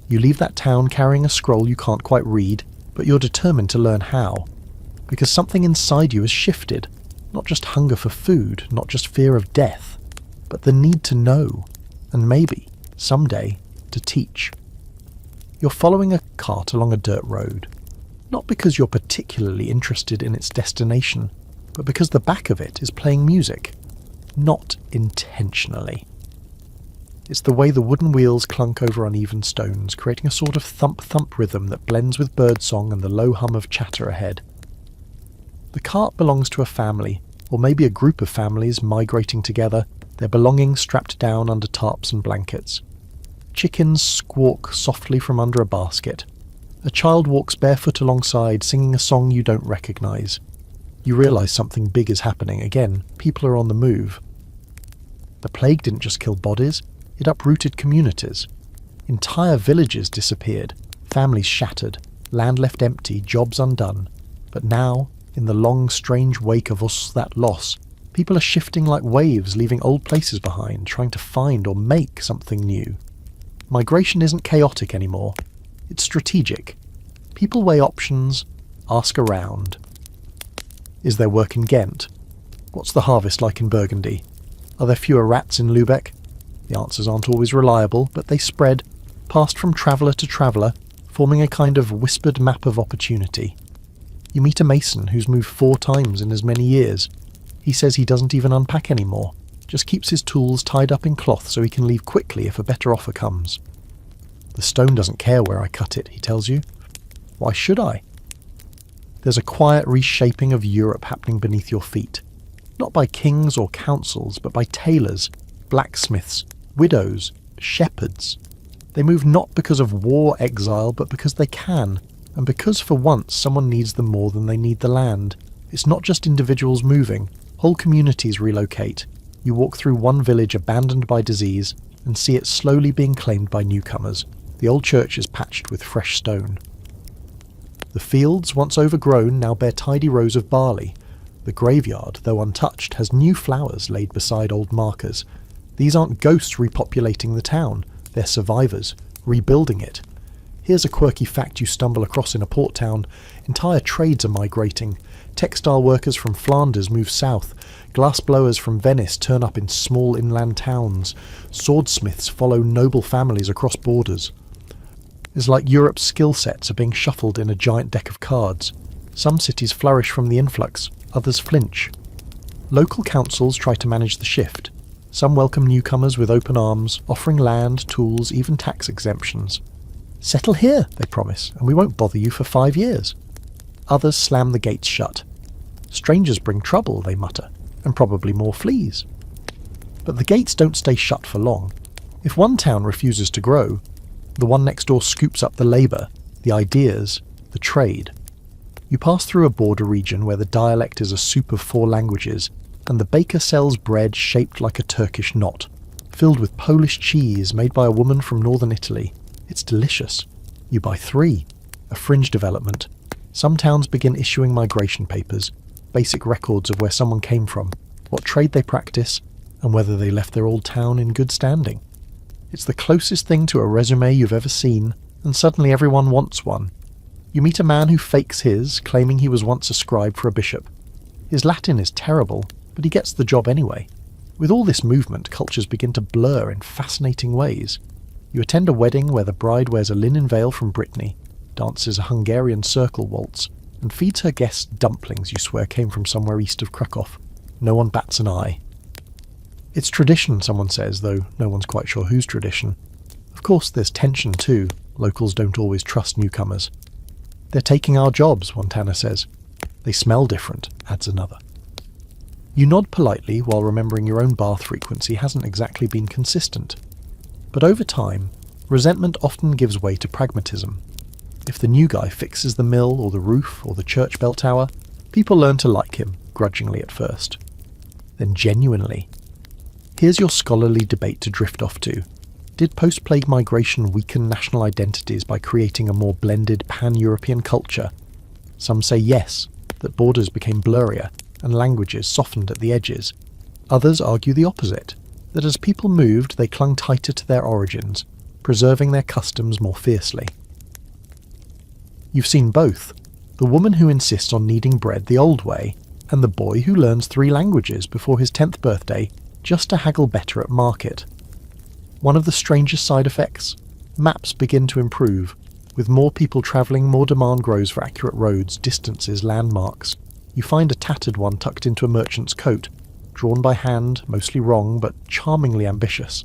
You leave that town carrying a scroll you can't quite read, but you're determined to learn how. Because something inside you has shifted. Not just hunger for food, not just fear of death, but the need to know, and maybe, someday, to teach. You're following a cart along a dirt road. Not because you're particularly interested in its destination, but because the back of it is playing music. Not intentionally. It's the way the wooden wheels clunk over uneven stones, creating a sort of thump-thump rhythm that blends with birdsong and the low hum of chatter ahead. The cart belongs to a family, or maybe a group of families migrating together, their belongings strapped down under tarps and blankets. Chickens squawk softly from under a basket. A child walks barefoot alongside, singing a song you don't recognise. You realise something big is happening again. People are on the move. The plague didn't just kill bodies, it uprooted communities. Entire villages disappeared, families shattered, land left empty, jobs undone. But now, in the long, strange wake of that loss, people are shifting like waves, leaving old places behind, trying to find or make something new. Migration isn't chaotic anymore. It's strategic. People weigh options, ask around. Is there work in Ghent? What's the harvest like in Burgundy? Are there fewer rats in Lübeck? The answers aren't always reliable, but they spread, passed from traveller to traveller, forming a kind of whispered map of opportunity. You meet a mason who's moved 4 times in as many years. He says he doesn't even unpack anymore, just keeps his tools tied up in cloth so he can leave quickly if a better offer comes. The stone doesn't care where I cut it, he tells you. Why should I? There's a quiet reshaping of Europe happening beneath your feet. Not by kings or councils, but by tailors, blacksmiths, widows, shepherds. They move not because of war exile, but because they can, and because for once someone needs them more than they need the land. It's not just individuals moving, whole communities relocate. You walk through one village abandoned by disease and see it slowly being claimed by newcomers. The old church is patched with fresh stone. The fields, once overgrown, now bear tidy rows of barley. The graveyard, though untouched, has new flowers laid beside old markers. These aren't ghosts repopulating the town, they're survivors, rebuilding it. Here's a quirky fact you stumble across in a port town. Entire trades are migrating. Textile workers from Flanders move south. Glassblowers from Venice turn up in small inland towns. Swordsmiths follow noble families across borders. It's like Europe's skill sets are being shuffled in a giant deck of cards. Some cities flourish from the influx, others flinch. Local councils try to manage the shift. Some welcome newcomers with open arms, offering land, tools, even tax exemptions. Settle here, they promise, and we won't bother you for 5 years. Others slam the gates shut. Strangers bring trouble, they mutter, and probably more fleas. But the gates don't stay shut for long. If one town refuses to grow, the one next door scoops up the labour, the ideas, the trade. You pass through a border region where the dialect is a soup of 4 languages, and the baker sells bread shaped like a Turkish knot, filled with Polish cheese made by a woman from northern Italy. It's delicious. You buy 3. A fringe development. Some towns begin issuing migration papers, basic records of where someone came from, what trade they practice, and whether they left their old town in good standing. It's the closest thing to a resume you've ever seen, and suddenly everyone wants one. You meet a man who fakes his, claiming he was once a scribe for a bishop. His Latin is terrible, but he gets the job anyway. With all this movement, cultures begin to blur in fascinating ways. You attend a wedding where the bride wears a linen veil from Brittany, dances a Hungarian circle waltz, and feeds her guests dumplings you swear came from somewhere east of Krakow. No one bats an eye. It's tradition, someone says, though no one's quite sure whose tradition. Of course, there's tension too. Locals don't always trust newcomers. They're taking our jobs, one tanner says. They smell different, adds another. You nod politely while remembering your own bath frequency hasn't exactly been consistent. But over time, resentment often gives way to pragmatism. If the new guy fixes the mill or the roof or the church bell tower, people learn to like him, grudgingly at first. Then genuinely. Here's your scholarly debate to drift off to. Did post-plague migration weaken national identities by creating a more blended pan-European culture? Some say yes, that borders became blurrier and languages softened at the edges. Others argue the opposite, that as people moved they clung tighter to their origins, preserving their customs more fiercely. You've seen both, the woman who insists on kneading bread the old way, and the boy who learns 3 languages before his 10th birthday just to haggle better at market. One of the strangest side effects? Maps begin to improve. With more people travelling, more demand grows for accurate roads, distances, landmarks. You find a tattered one tucked into a merchant's coat, drawn by hand, mostly wrong, but charmingly ambitious.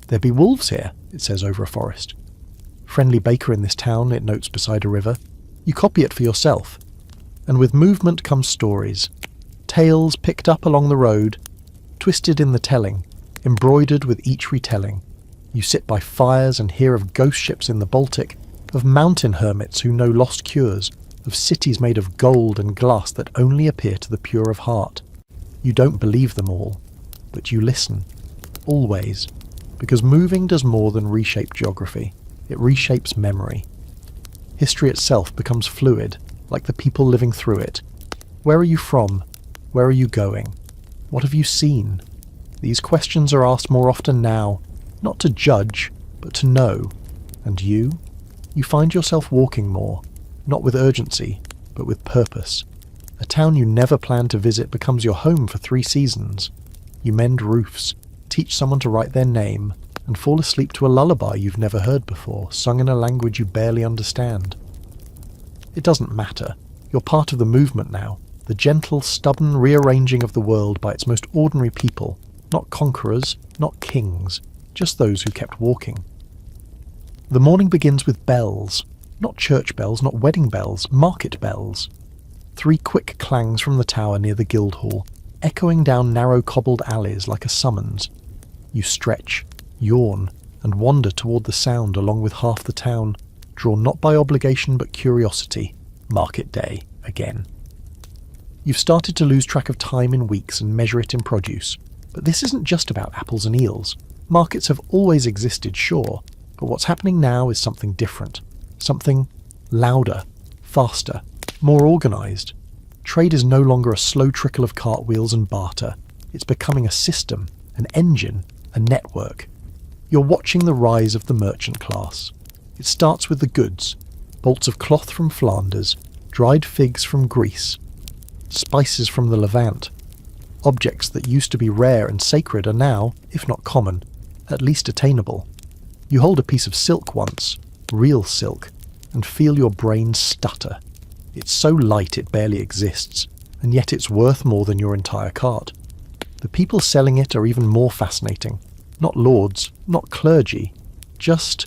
There be wolves here, it says over a forest. Friendly baker in this town, it notes beside a river. You copy it for yourself. And with movement comes stories. Tales picked up along the road, twisted in the telling, embroidered with each retelling. You sit by fires and hear of ghost ships in the Baltic, of mountain hermits who know lost cures, of cities made of gold and glass that only appear to the pure of heart. You don't believe them all, but you listen. Always. Because moving does more than reshape geography. It reshapes memory. History itself becomes fluid, like the people living through it. Where are you from? Where are you going? What have you seen? These questions are asked more often now, not to judge, but to know. And you? You find yourself walking more, not with urgency, but with purpose. A town you never planned to visit becomes your home for 3 seasons. You mend roofs, teach someone to write their name, and fall asleep to a lullaby you've never heard before, sung in a language you barely understand. It doesn't matter. You're part of the movement now, the gentle, stubborn rearranging of the world by its most ordinary people, not conquerors, not kings, just those who kept walking. The morning begins with bells, not church bells, not wedding bells, market bells. 3 quick clangs from the tower near the Guildhall, echoing down narrow cobbled alleys like a summons. You stretch, yawn, and wander toward the sound along with half the town, drawn not by obligation but curiosity. Market day again. You've started to lose track of time in weeks and measure it in produce, but this isn't just about apples and eels. Markets have always existed, sure, but what's happening now is something different, something louder, faster, more organised. Trade is no longer a slow trickle of cartwheels and barter. It's becoming a system, an engine, a network. You're watching the rise of the merchant class. It starts with the goods, bolts of cloth from Flanders, dried figs from Greece, spices from the Levant. Objects that used to be rare and sacred are now, if not common, at least attainable. You hold a piece of silk once, real silk, and feel your brain stutter. It's so light it barely exists, and yet it's worth more than your entire cart. The people selling it are even more fascinating. Not lords, not clergy, just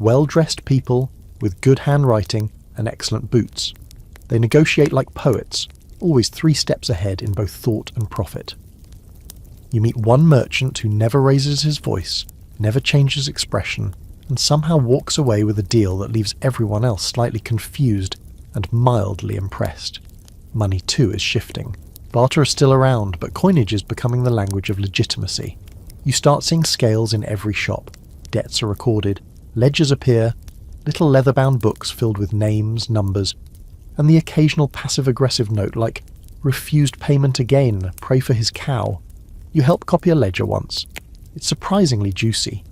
well-dressed people with good handwriting and excellent boots. They negotiate like poets, always 3 steps ahead in both thought and profit. You meet one merchant who never raises his voice, never changes expression, and somehow walks away with a deal that leaves everyone else slightly confused and mildly impressed. Money too is shifting. Barter is still around, but coinage is becoming the language of legitimacy. You start seeing scales in every shop. Debts are recorded, ledgers appear, little leather-bound books filled with names, numbers, and the occasional passive-aggressive note like, "Refused payment again, pray for his cow." You helped copy a ledger once. It's surprisingly juicy.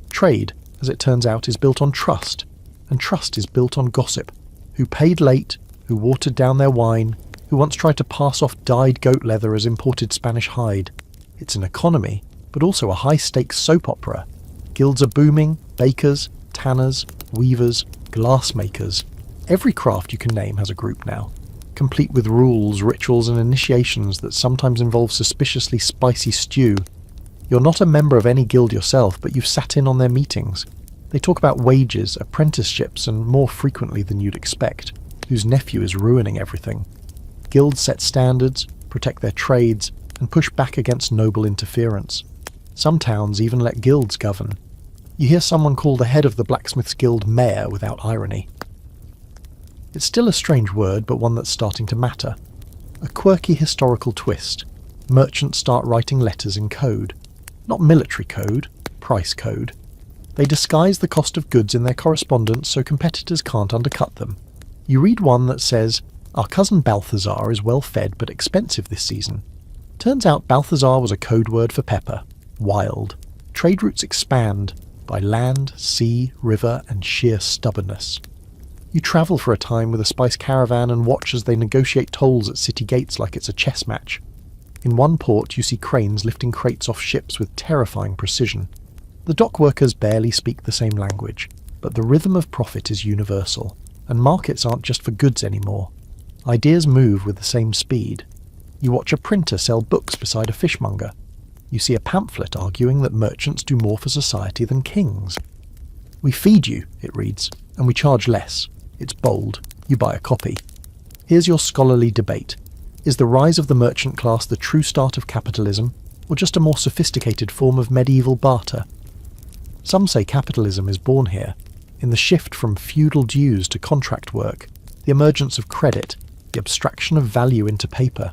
Trade, as it turns out, is built on trust, and trust is built on gossip. Who paid late, who watered down their wine, who once tried to pass off dyed goat leather as imported Spanish hide. It's an economy, but also a high-stakes soap opera. Guilds are booming, bakers, tanners, weavers, glassmakers. Every craft you can name has a group now, complete with rules, rituals and initiations that sometimes involve suspiciously spicy stew. You're not a member of any guild yourself, but you've sat in on their meetings. They talk about wages, apprenticeships, and more frequently than you'd expect, whose nephew is ruining everything. Guilds set standards, protect their trades, and push back against noble interference. Some towns even let guilds govern. You hear someone call the head of the Blacksmiths Guild mayor without irony. It's still a strange word, but one that's starting to matter. A quirky historical twist. Merchants start writing letters in code. Not military code, price code. They disguise the cost of goods in their correspondence so competitors can't undercut them. You read one that says, "Our cousin Balthazar is well fed but expensive this season." Turns out Balthazar was a code word for pepper. Wild. Trade routes expand by land, sea, river, and sheer stubbornness. You travel for a time with a spice caravan and watch as they negotiate tolls at city gates like it's a chess match. In one port you see cranes lifting crates off ships with terrifying precision. The dock workers barely speak the same language, but the rhythm of profit is universal, and markets aren't just for goods anymore. Ideas move with the same speed. You watch a printer sell books beside a fishmonger. You see a pamphlet arguing that merchants do more for society than kings. "We feed you," it reads, "and we charge less." It's bold. You buy a copy. Here's your scholarly debate. Is the rise of the merchant class the true start of capitalism, or just a more sophisticated form of medieval barter? Some say capitalism is born here, in the shift from feudal dues to contract work, the emergence of credit, the abstraction of value into paper.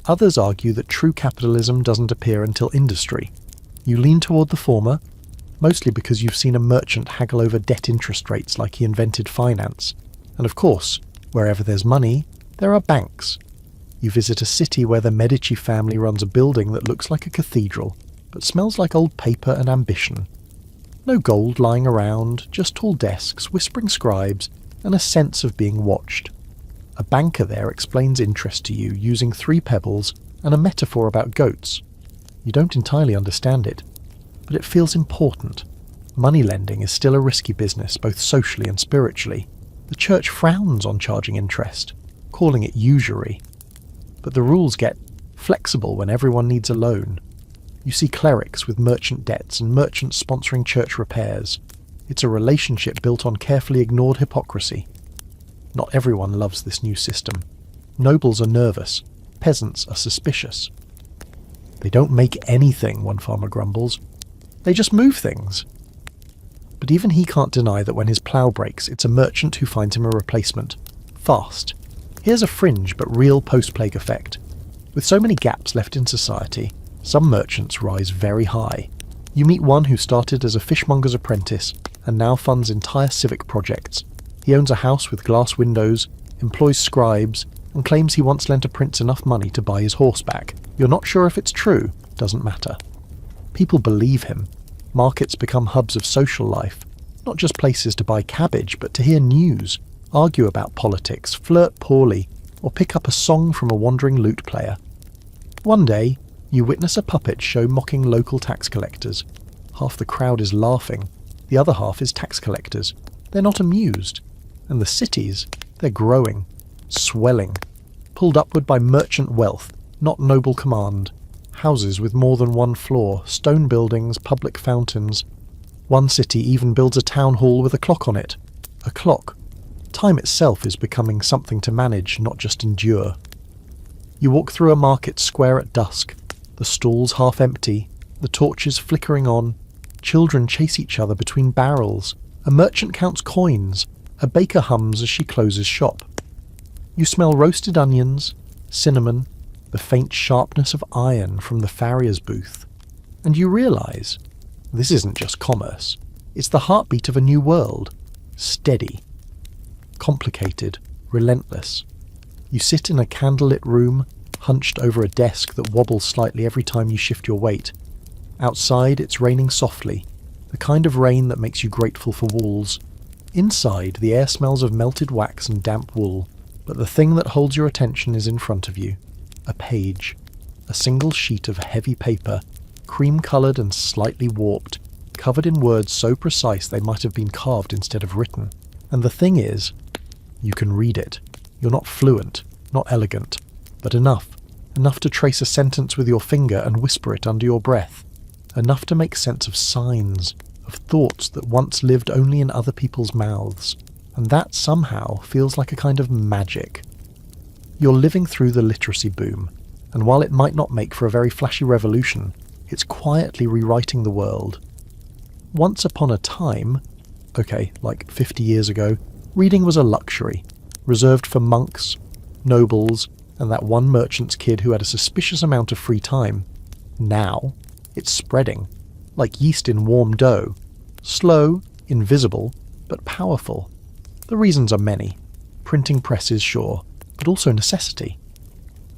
Others argue that true capitalism doesn't appear until industry. You lean toward the former, mostly because you've seen a merchant haggle over debt interest rates like he invented finance. And of course, wherever there's money, there are banks. You visit a city where the Medici family runs a building that looks like a cathedral, but smells like old paper and ambition. No gold lying around, just tall desks, whispering scribes, and a sense of being watched. A banker there explains interest to you using 3 pebbles and a metaphor about goats. You don't entirely understand it, but it feels important. Money lending is still a risky business, both socially and spiritually. The church frowns on charging interest, calling it usury. But the rules get flexible when everyone needs a loan. You see clerics with merchant debts and merchants sponsoring church repairs. It's a relationship built on carefully ignored hypocrisy. Not everyone loves this new system. Nobles are nervous. Peasants are suspicious. They don't make anything, one farmer grumbles. They just move things. But even he can't deny that when his plough breaks, it's a merchant who finds him a replacement. Fast. Here's a fringe but real post-plague effect. With so many gaps left in society, some merchants rise very high. You meet one who started as a fishmonger's apprentice and now funds entire civic projects. He owns a house with glass windows, employs scribes, and claims he once lent a prince enough money to buy his horse back. You're not sure if it's true, doesn't matter. People believe him. Markets become hubs of social life, not just places to buy cabbage, but to hear news, argue about politics, flirt poorly, or pick up a song from a wandering lute player. One day, you witness a puppet show mocking local tax collectors. Half the crowd is laughing, the other half is tax collectors. They're not amused. And the cities, they're growing, swelling, pulled upward by merchant wealth, not noble command. Houses with more than one floor, stone buildings, public fountains. One city even builds a town hall with a clock on it. A clock. Time itself is becoming something to manage, not just endure. You walk through a market square at dusk, the stalls half empty, the torches flickering on. Children chase each other between barrels. A merchant counts coins. A baker hums as she closes shop. You smell roasted onions, cinnamon, the faint sharpness of iron from the farrier's booth. And you realise, this isn't just commerce. It's the heartbeat of a new world. Steady. Complicated. Relentless. You sit in a candlelit room, hunched over a desk that wobbles slightly every time you shift your weight. Outside, it's raining softly, the kind of rain that makes you grateful for walls. Inside, the air smells of melted wax and damp wool, but the thing that holds your attention is in front of you. A page. A single sheet of heavy paper, cream-coloured and slightly warped, covered in words so precise they might have been carved instead of written. And the thing is, you can read it. You're not fluent, not elegant, but enough to trace a sentence with your finger and whisper it under your breath. Enough to make sense of signs, of thoughts that once lived only in other people's mouths, and that somehow feels like a kind of magic. You're living through the literacy boom, and while it might not make for a very flashy revolution, it's quietly rewriting the world. Once upon a time, like 50 years ago, reading was a luxury, reserved for monks, nobles, and that one merchant's kid who had a suspicious amount of free time. Now, it's spreading, like yeast in warm dough. Slow, invisible, but powerful. The reasons are many. Printing presses, sure, but also necessity.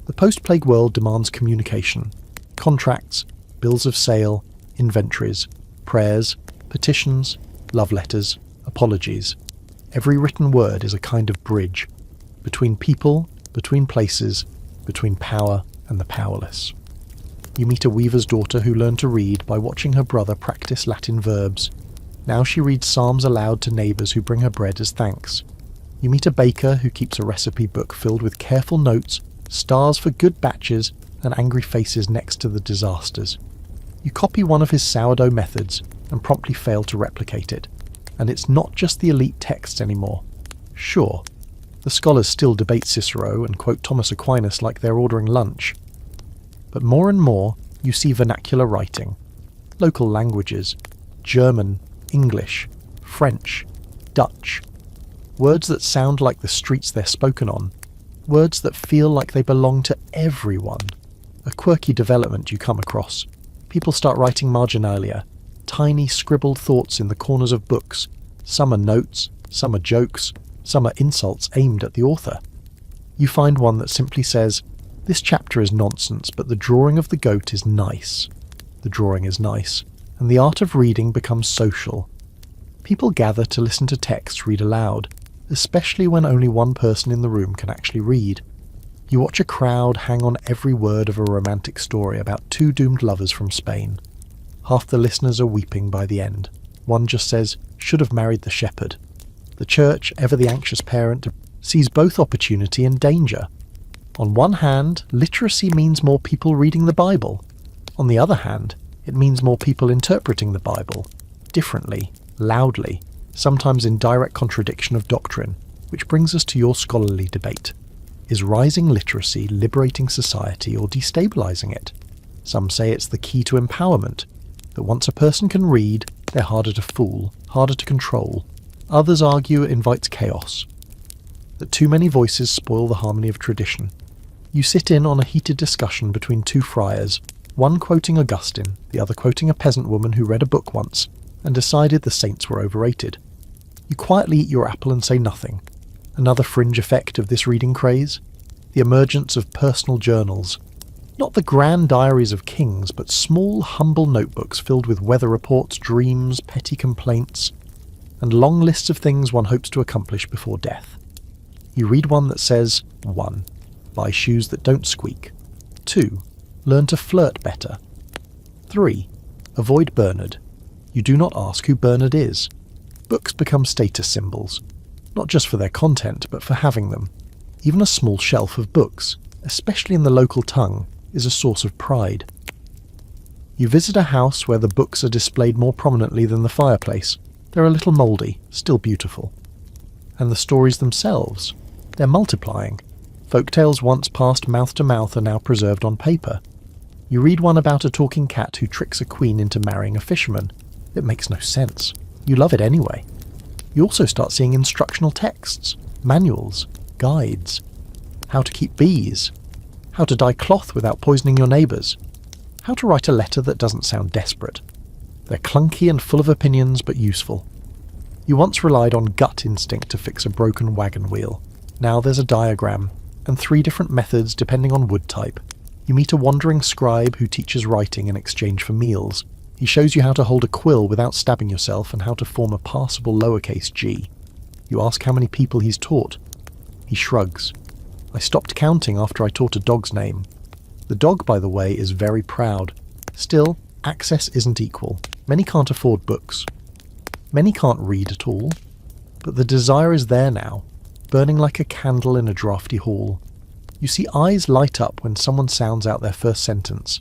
The post-plague world demands communication. Contracts, bills of sale, inventories, prayers, petitions, love letters, apologies. Every written word is a kind of bridge. Between people, between places, between power and the powerless. You meet a weaver's daughter who learned to read by watching her brother practice Latin verbs. Now she reads psalms aloud to neighbours who bring her bread as thanks. You meet a baker who keeps a recipe book filled with careful notes, stars for good batches, and angry faces next to the disasters. You copy one of his sourdough methods and promptly fail to replicate it. And it's not just the elite texts anymore. Sure, the scholars still debate Cicero and quote Thomas Aquinas like they're ordering lunch. But more and more, you see vernacular writing. Local languages. German, English, French, Dutch. Words that sound like the streets they're spoken on. Words that feel like they belong to everyone. A quirky development you come across. People start writing marginalia. Tiny scribbled thoughts in the corners of books. Some are notes, some are jokes, some are insults aimed at the author. You find one that simply says, "This chapter is nonsense, but the drawing of the goat is nice." The drawing is nice, and the art of reading becomes social. People gather to listen to text read aloud. especially when only one person in the room can actually read. You watch a crowd hang on every word of a romantic story about two doomed lovers from Spain. Half the listeners are weeping by the end. One just says, "Should have married the shepherd." The church, ever the anxious parent, sees both opportunity and danger. On one hand, literacy means more people reading the Bible. On the other hand, it means more people interpreting the Bible, differently, loudly, sometimes in direct contradiction of doctrine, which brings us to your scholarly debate. Is rising literacy liberating society or destabilizing it? Some say it's the key to empowerment, that once a person can read, they're harder to fool, harder to control. Others argue it invites chaos, that too many voices spoil the harmony of tradition. You sit in on a heated discussion between two friars, one quoting Augustine, the other quoting a peasant woman who read a book once and decided the saints were overrated. You quietly eat your apple and say nothing. Another fringe effect of this reading craze? The emergence of personal journals. Not the grand diaries of kings, but small, humble notebooks filled with weather reports, dreams, petty complaints, and long lists of things one hopes to accomplish before death. You read one that says, 1. Buy shoes that don't squeak. 2. Learn to flirt better. 3. Avoid Bernard. You do not ask who Bernard is. Books become status symbols, not just for their content, but for having them. Even a small shelf of books, especially in the local tongue, is a source of pride. You visit a house where the books are displayed more prominently than the fireplace. They're a little mouldy, still beautiful. And the stories themselves, they're multiplying. Folktales once passed mouth to mouth are now preserved on paper. You read one about a talking cat who tricks a queen into marrying a fisherman. It makes no sense. You love it anyway. You also start seeing instructional texts, manuals, guides. How to keep bees. How to dye cloth without poisoning your neighbours. How to write a letter that doesn't sound desperate. They're clunky and full of opinions, but useful. You once relied on gut instinct to fix a broken wagon wheel. Now there's a diagram, and 3 different methods depending on wood type. You meet a wandering scribe who teaches writing in exchange for meals. He shows you how to hold a quill without stabbing yourself and how to form a passable lowercase g. You ask how many people he's taught. He shrugs. I stopped counting after I taught a dog's name. The dog, by the way, is very proud. Still, access isn't equal. Many can't afford books. Many can't read at all. But the desire is there now, burning like a candle in a drafty hall. You see eyes light up when someone sounds out their first sentence.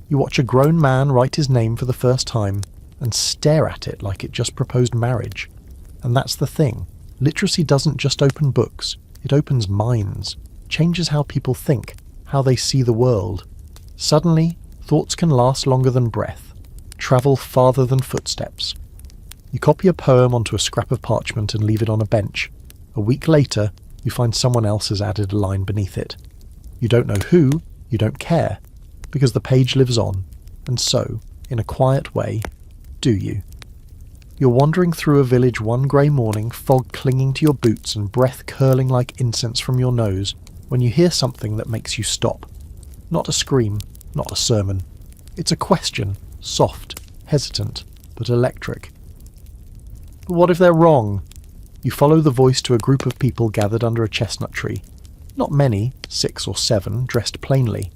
You watch a grown man write his name for the first time and stare at it like it just proposed marriage. And that's the thing. Literacy doesn't just open books. It opens minds, changes how people think, how they see the world. Suddenly, thoughts can last longer than breath, travel farther than footsteps. You copy a poem onto a scrap of parchment and leave it on a bench. A week later, you find someone else has added a line beneath it. You don't know who, you don't care, because the page lives on, and so, in a quiet way, do you. You're wandering through a village one grey morning, fog clinging to your boots and breath curling like incense from your nose, when you hear something that makes you stop. Not a scream, not a sermon. It's a question, soft, hesitant, but electric. But what if they're wrong? You follow the voice to a group of people gathered under a chestnut tree. Not many, 6 or 7, dressed plainly.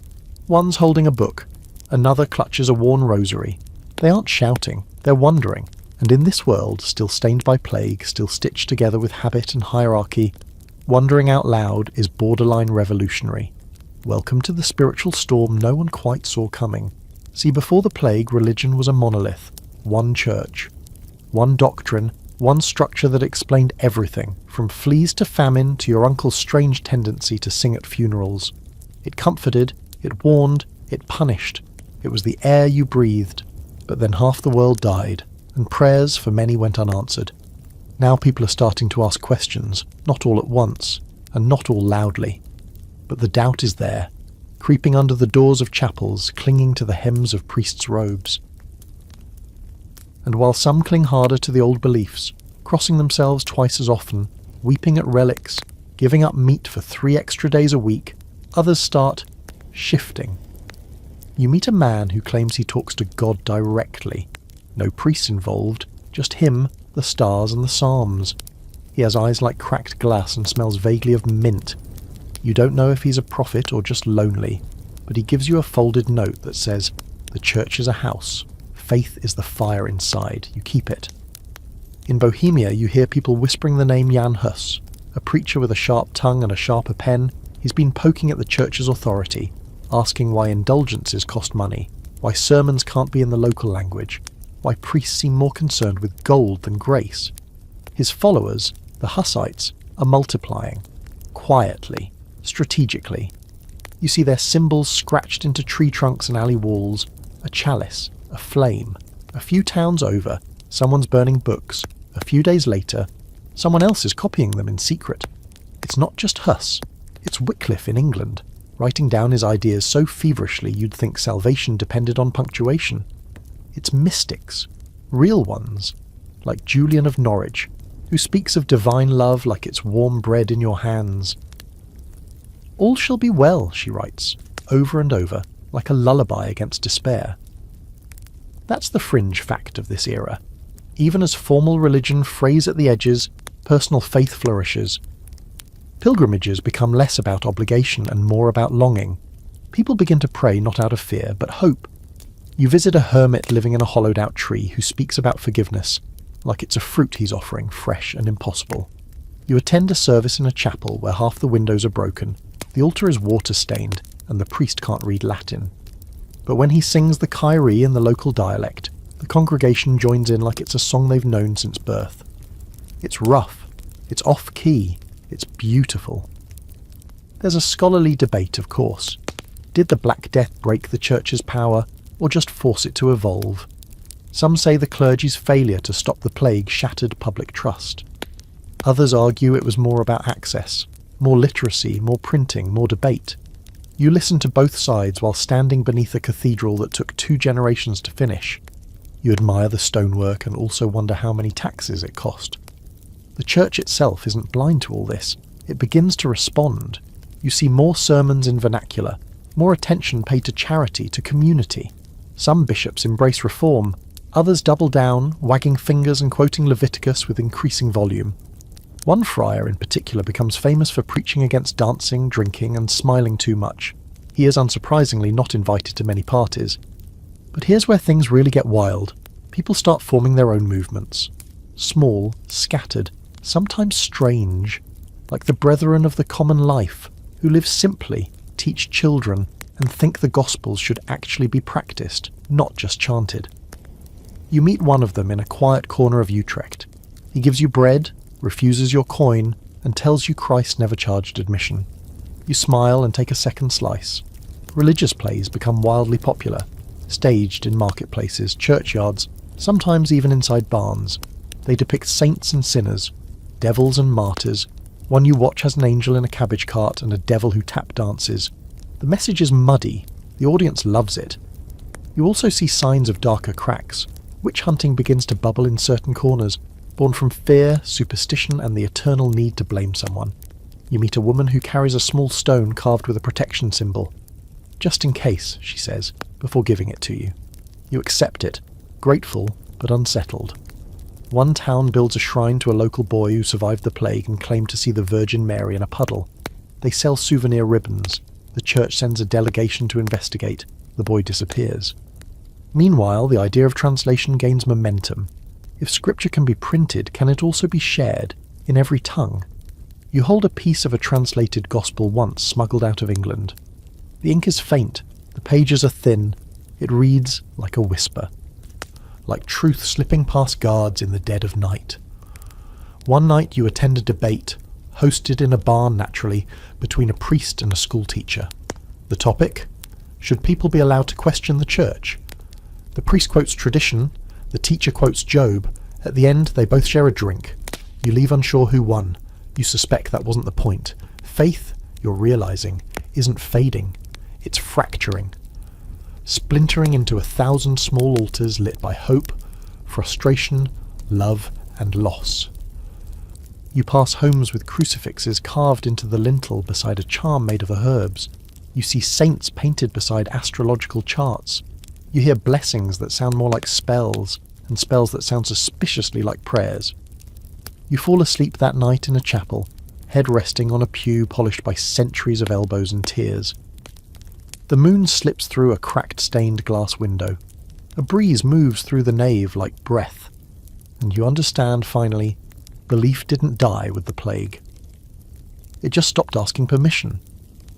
One's holding a book, another clutches a worn rosary. They aren't shouting, they're wondering, and in this world, still stained by plague, still stitched together with habit and hierarchy, wondering out loud is borderline revolutionary. Welcome to the spiritual storm no one quite saw coming. See, before the plague, religion was a monolith, one church, one doctrine, one structure that explained everything, from fleas to famine to your uncle's strange tendency to sing at funerals. It comforted, it warned, it punished. It was the air you breathed. But then half the world died, and prayers for many went unanswered. Now people are starting to ask questions, not all at once, and not all loudly. But the doubt is there, creeping under the doors of chapels, clinging to the hems of priests' robes. And while some cling harder to the old beliefs, crossing themselves twice as often, weeping at relics, giving up meat for 3 extra days a week, others start shifting. You meet a man who claims he talks to God directly. No priests involved, just him, the stars and the psalms. He has eyes like cracked glass and smells vaguely of mint. You don't know if he's a prophet or just lonely, but he gives you a folded note that says, "The church is a house. Faith is the fire inside. You keep it." In Bohemia, you hear people whispering the name Jan Hus, a preacher with a sharp tongue and a sharper pen. He's been poking at the church's authority, asking why indulgences cost money, why sermons can't be in the local language, why priests seem more concerned with gold than grace. His followers, the Hussites, are multiplying, quietly, strategically. You see their symbols scratched into tree trunks and alley walls, a chalice, a flame. A few towns over, someone's burning books. A few days later, someone else is copying them in secret. It's not just Huss, it's Wycliffe in England, writing down his ideas so feverishly you'd think salvation depended on punctuation. It's mystics, real ones, like Julian of Norwich, who speaks of divine love like it's warm bread in your hands. "All shall be well," she writes, over and over, like a lullaby against despair. That's the fringe fact of this era. Even as formal religion frays at the edges, personal faith flourishes. Pilgrimages become less about obligation and more about longing. People begin to pray not out of fear, but hope. You visit a hermit living in a hollowed-out tree who speaks about forgiveness, like it's a fruit he's offering, fresh and impossible. You attend a service in a chapel where half the windows are broken, the altar is water-stained, and the priest can't read Latin. But when he sings the Kyrie in the local dialect, the congregation joins in like it's a song they've known since birth. It's rough, it's off-key, it's beautiful. There's a scholarly debate, of course. Did the Black Death break the church's power, or just force it to evolve? Some say the clergy's failure to stop the plague shattered public trust. Others argue it was more about access, more literacy, more printing, more debate. You listen to both sides while standing beneath a cathedral that took 2 generations to finish. You admire the stonework and also wonder how many taxes it cost. The church itself isn't blind to all this. It begins to respond. You see more sermons in vernacular, more attention paid to charity, to community. Some bishops embrace reform, others double down, wagging fingers and quoting Leviticus with increasing volume. One friar in particular becomes famous for preaching against dancing, drinking, and smiling too much. He is unsurprisingly not invited to many parties. But here's where things really get wild. People start forming their own movements. Small, scattered, sometimes strange, like the brethren of the common life, who live simply, teach children, and think the Gospels should actually be practiced, not just chanted. You meet one of them in a quiet corner of Utrecht. He gives you bread, refuses your coin, and tells you Christ never charged admission. You smile and take a second slice. Religious plays become wildly popular, staged in marketplaces, churchyards, sometimes even inside barns. They depict saints and sinners, devils and martyrs. One you watch has an angel in a cabbage cart and a devil who tap dances. The message is muddy. The audience loves it. You also see signs of darker cracks. Witch hunting begins to bubble in certain corners, born from fear, superstition, and the eternal need to blame someone. You meet a woman who carries a small stone carved with a protection symbol. "Just in case," she says, before giving it to you. You accept it, grateful but unsettled. One town builds a shrine to a local boy who survived the plague and claimed to see the Virgin Mary in a puddle. They sell souvenir ribbons. The church sends a delegation to investigate. The boy disappears. Meanwhile, the idea of translation gains momentum. If scripture can be printed, can it also be shared, in every tongue? You hold a piece of a translated gospel once smuggled out of England. The ink is faint, the pages are thin, it reads like a whisper. Like truth slipping past guards in the dead of night. One night you attend a debate, hosted in a barn naturally, between a priest and a schoolteacher. The topic? Should people be allowed to question the church? The priest quotes tradition, the teacher quotes Job. At the end, they both share a drink. You leave unsure who won. You suspect that wasn't the point. Faith, you're realizing, isn't fading. It's fracturing. Splintering into 1,000 small altars lit by hope, frustration, love, and loss. You pass homes with crucifixes carved into the lintel beside a charm made of herbs. You see saints painted beside astrological charts. You hear blessings that sound more like spells, and spells that sound suspiciously like prayers. You fall asleep that night in a chapel, head resting on a pew polished by centuries of elbows and tears. The moon slips through a cracked stained glass window. A breeze moves through the nave like breath. And you understand, finally, belief didn't die with the plague. It just stopped asking permission.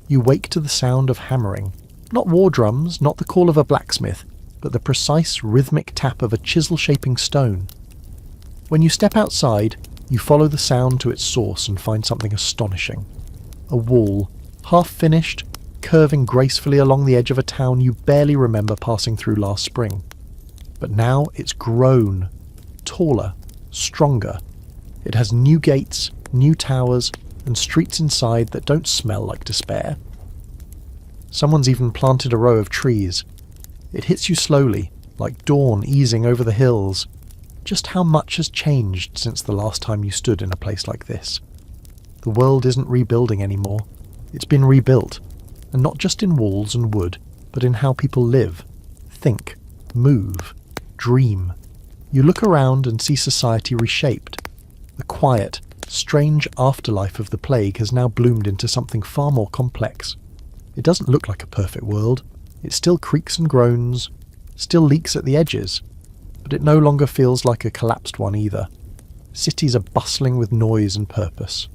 You wake to the sound of hammering. Not war drums, not the call of a blacksmith, but the precise rhythmic tap of a chisel-shaping stone. When you step outside, you follow the sound to its source and find something astonishing. A wall, half-finished, curving gracefully along the edge of a town you barely remember passing through last spring. But now it's grown, taller, stronger. It has new gates, new towers, and streets inside that don't smell like despair. Someone's even planted a row of trees. It hits you slowly, like dawn easing over the hills. Just how much has changed since the last time you stood in a place like this? The world isn't rebuilding anymore. It's been rebuilt. And not just in walls and wood, but in how people live, think, move, dream. You look around and see society reshaped. The quiet, strange afterlife of the plague has now bloomed into something far more complex. It doesn't look like a perfect world. It still creaks and groans, still leaks at the edges, but it no longer feels like a collapsed one either. Cities are bustling with noise and purpose.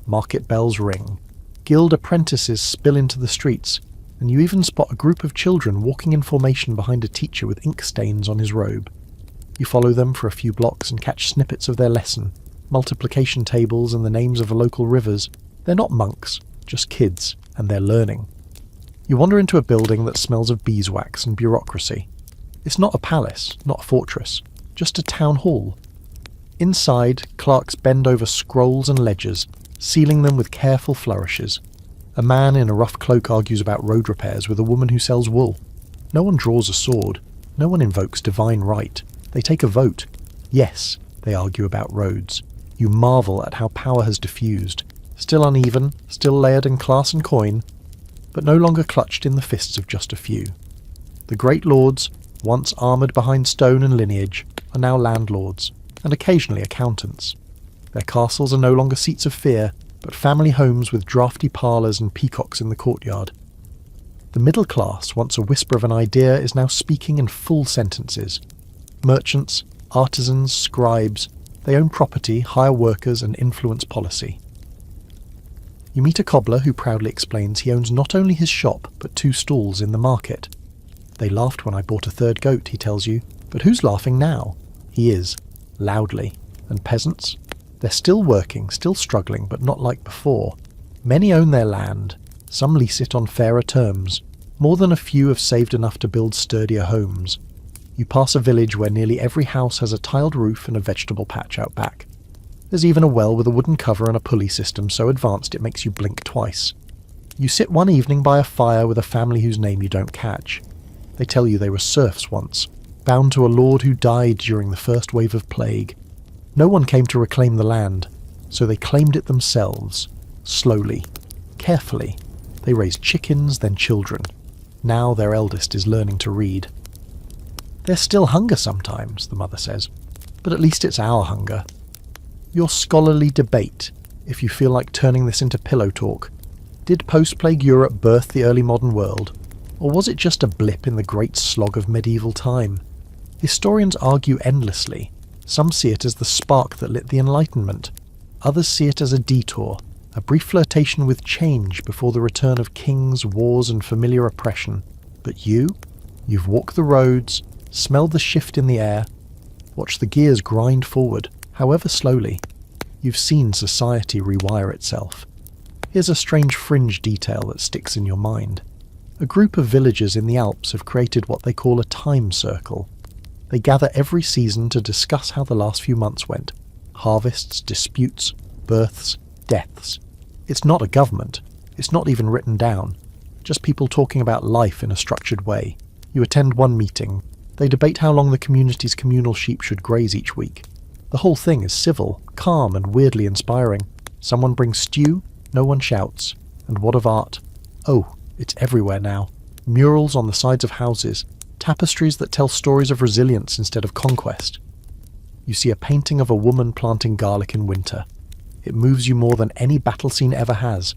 Market bells ring. Guild apprentices spill into the streets, and you even spot a group of children walking in formation behind a teacher with ink stains on his robe. You follow them for a few blocks and catch snippets of their lesson, multiplication tables and the names of local rivers. They're not monks, just kids, and they're learning. You wander into a building that smells of beeswax and bureaucracy. It's not a palace, not a fortress, just a town hall. Inside, clerks bend over scrolls and ledgers, sealing them with careful flourishes. A man in a rough cloak argues about road repairs with a woman who sells wool. No one draws a sword. No one invokes divine right. They take a vote. Yes, they argue about roads. You marvel at how power has diffused. Still uneven, still layered in class and coin, but no longer clutched in the fists of just a few. The great lords, once armoured behind stone and lineage, are now landlords, and occasionally accountants. Their castles are no longer seats of fear, but family homes with draughty parlours and peacocks in the courtyard. The middle class, once a whisper of an idea, is now speaking in full sentences. Merchants, artisans, scribes, they own property, hire workers, and influence policy. You meet a cobbler who proudly explains he owns not only his shop, but 2 stalls in the market. They laughed when I bought a 3rd goat, he tells you, but who's laughing now? He is, loudly. And peasants? They're still working, still struggling, but not like before. Many own their land. Some lease it on fairer terms. More than a few have saved enough to build sturdier homes. You pass a village where nearly every house has a tiled roof and a vegetable patch out back. There's even a well with a wooden cover and a pulley system so advanced it makes you blink twice. You sit one evening by a fire with a family whose name you don't catch. They tell you they were serfs once, bound to a lord who died during the first wave of plague. No one came to reclaim the land, so they claimed it themselves, slowly, carefully. They raised chickens, then children. Now their eldest is learning to read. There's still hunger sometimes, the mother says, but at least it's our hunger. Your scholarly debate, if you feel like turning this into pillow talk. Did post-plague Europe birth the early modern world, or was it just a blip in the great slog of medieval time? Historians argue endlessly. Some see it as the spark that lit the Enlightenment. Others see it as a detour, a brief flirtation with change before the return of kings, wars, and familiar oppression. But you've walked the roads, smelled the shift in the air, watched the gears grind forward, however slowly. You've seen society rewire itself. Here's a strange fringe detail that sticks in your mind. A group of villagers in the Alps have created what they call a time circle. They gather every season to discuss how the last few months went. Harvests, disputes, births, deaths. It's not a government. It's not even written down. Just people talking about life in a structured way. You attend one meeting. They debate how long the community's communal sheep should graze each week. The whole thing is civil, calm, and weirdly inspiring. Someone brings stew, no one shouts. And what of art? Oh, it's everywhere now. Murals on the sides of houses. Tapestries that tell stories of resilience instead of conquest. You see a painting of a woman planting garlic in winter. It moves you more than any battle scene ever has.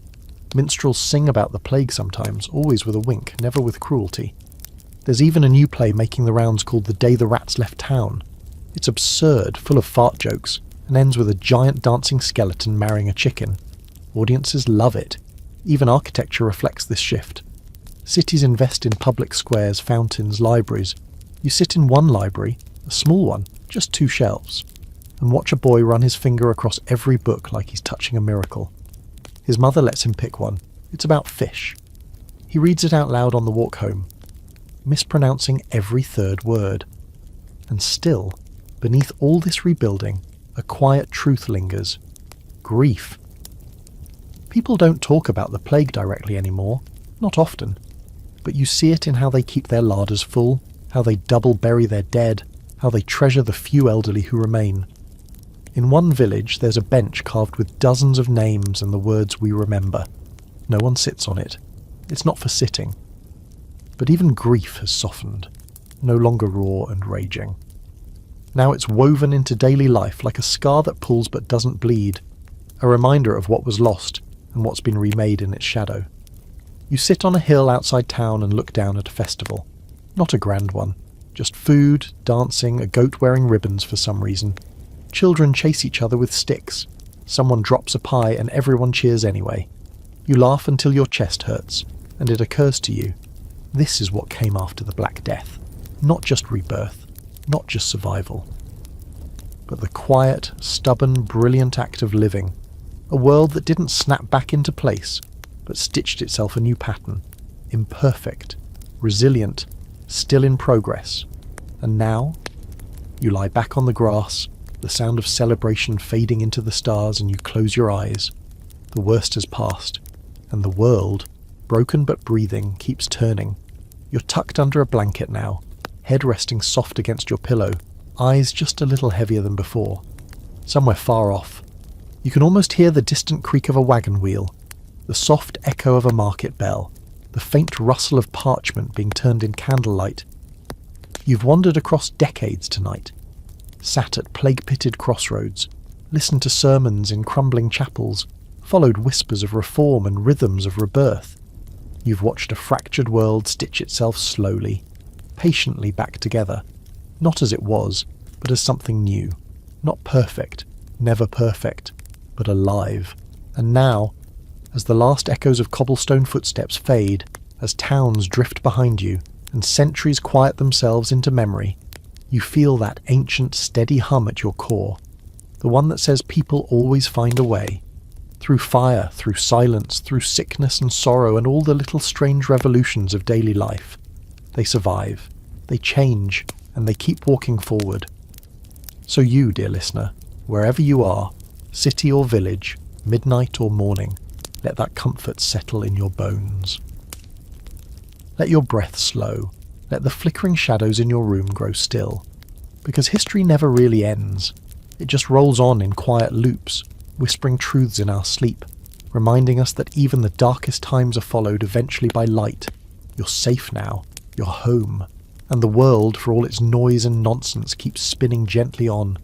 Minstrels sing about the plague sometimes, always with a wink, never with cruelty. There's even a new play making the rounds called The Day the Rats Left Town. It's absurd, full of fart jokes, and ends with a giant dancing skeleton marrying a chicken. Audiences love it. Even architecture reflects this shift. Cities invest in public squares, fountains, libraries. You sit in one library, a small one, just 2 shelves, and watch a boy run his finger across every book like he's touching a miracle. His mother lets him pick one. It's about fish. He reads it out loud on the walk home, mispronouncing every 3rd word. And still, beneath all this rebuilding, a quiet truth lingers. Grief. People don't talk about the plague directly anymore, not often, but you see it in how they keep their larders full, how they double bury their dead, how they treasure the few elderly who remain. In one village there's a bench carved with dozens of names and the words "we remember." No one sits on it. It's not for sitting. But even grief has softened, no longer raw and raging. Now it's woven into daily life like a scar that pulls but doesn't bleed, a reminder of what was lost and what's been remade in its shadow. You sit on a hill outside town and look down at a festival. Not a grand one. Just food, dancing, a goat wearing ribbons for some reason. Children chase each other with sticks. Someone drops a pie and everyone cheers anyway. You laugh until your chest hurts, and it occurs to you, this is what came after the Black Death. Not just rebirth, not just survival, but the quiet, stubborn, brilliant act of living. A world that didn't snap back into place, but stitched itself a new pattern. Imperfect, resilient, still in progress. And now, you lie back on the grass, the sound of celebration fading into the stars, and you close your eyes. The worst has passed, and the world, broken but breathing, keeps turning. You're tucked under a blanket now, head resting soft against your pillow, eyes just a little heavier than before. Somewhere far off, you can almost hear the distant creak of a wagon wheel, the soft echo of a market bell, the faint rustle of parchment being turned in candlelight. You've wandered across decades tonight, sat at plague-pitted crossroads, listened to sermons in crumbling chapels, followed whispers of reform and rhythms of rebirth. You've watched a fractured world stitch itself slowly, patiently back together, not as it was, but as something new. Not perfect, never perfect, but alive. And now, as the last echoes of cobblestone footsteps fade, as towns drift behind you, and centuries quiet themselves into memory, you feel that ancient, steady hum at your core, the one that says people always find a way. Through fire, through silence, through sickness and sorrow and all the little strange revolutions of daily life. They survive, they change, and they keep walking forward. So you, dear listener, wherever you are, city or village, midnight or morning, let that comfort settle in your bones. Let your breath slow. Let the flickering shadows in your room grow still. Because history never really ends. It just rolls on in quiet loops, whispering truths in our sleep, reminding us that even the darkest times are followed eventually by light. You're safe now. You're home. And the world, for all its noise and nonsense, keeps spinning gently on,